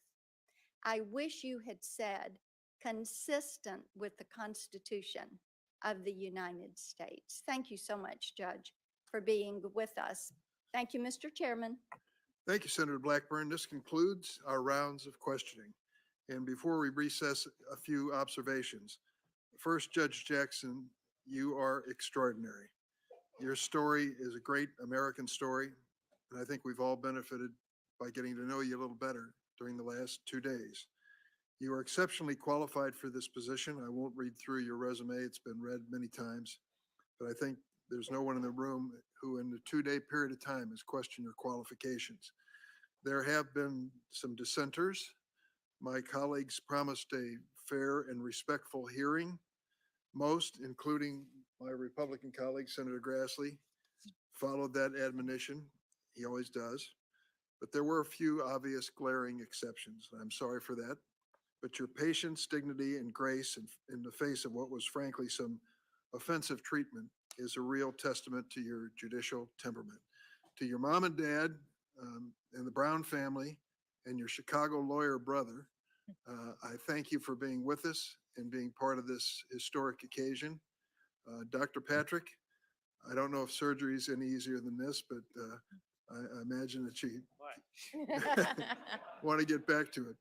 I wish you had said consistent with the Constitution of the United States. Thank you so much, Judge, for being with us. Thank you, Mr. Chairman. Thank you, Senator Blackburn. This concludes our rounds of questioning. And before we recess, a few observations. First, Judge Jackson, you are extraordinary. Your story is a great American story, and I think we've all benefited by getting to know you a little better during the last 2 days. You are exceptionally qualified for this position. I won't read through your resume. It's been read many times, but I think there's no one in the room who in the 2-day period of time has questioned your qualifications. There have been some dissenters. My colleagues promised a fair and respectful hearing. Most, including my Republican colleague, Senator Grassley, followed that admonition. He always does. But there were a few obvious glaring exceptions. I'm sorry for that. But your patience, dignity, and grace in the face of what was frankly some offensive treatment is a real testament to your judicial temperament. To your mom and dad and the Brown family and your Chicago lawyer brother, I thank you for being with us and being part of this historic occasion. Dr. Patrick, I don't know if surgery is any easier than this, but I imagine that you want to get back to it.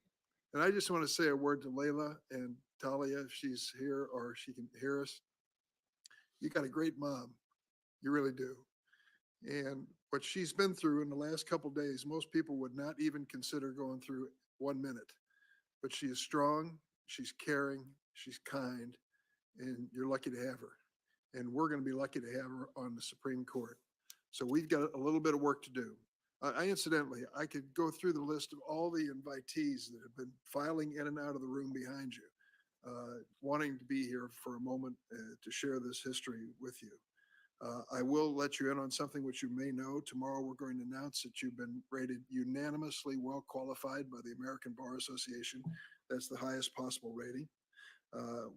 And I just want to say a word to Layla and Talia, if she's here or she can hear us. You got a great mom. You really do. And what she's been through in the last couple of days, most people would not even consider going through 1 minute. But she is strong, she's caring, she's kind, and you're lucky to have her. And we're going to be lucky to have her on the Supreme Court. So we've got a little bit of work to do. Incidentally, I could go through the list of all the invitees that have been filing in and out of the room behind you, wanting to be here for a moment to share this history with you. I will let you in on something which you may know. Tomorrow, we're going to announce that you've been rated unanimously well qualified by the American Bar Association. That's the highest possible rating.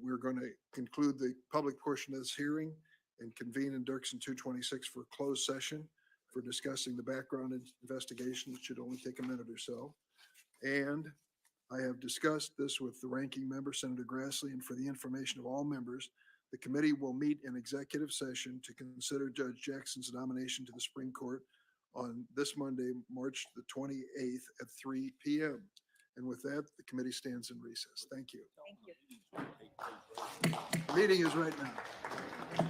We're going to conclude the public portion of this hearing and convene in Dirksen 226 for a closed session for discussing the background investigation. It should only take a minute or so. And I have discussed this with the ranking member, Senator Grassley, and for the information of all members, the committee will meet in executive session to consider Judge Jackson's nomination to the Supreme Court on this Monday, March the 28th at 3 p.m. And with that, the committee stands in recess. Thank you. Thank you. Meeting is right now.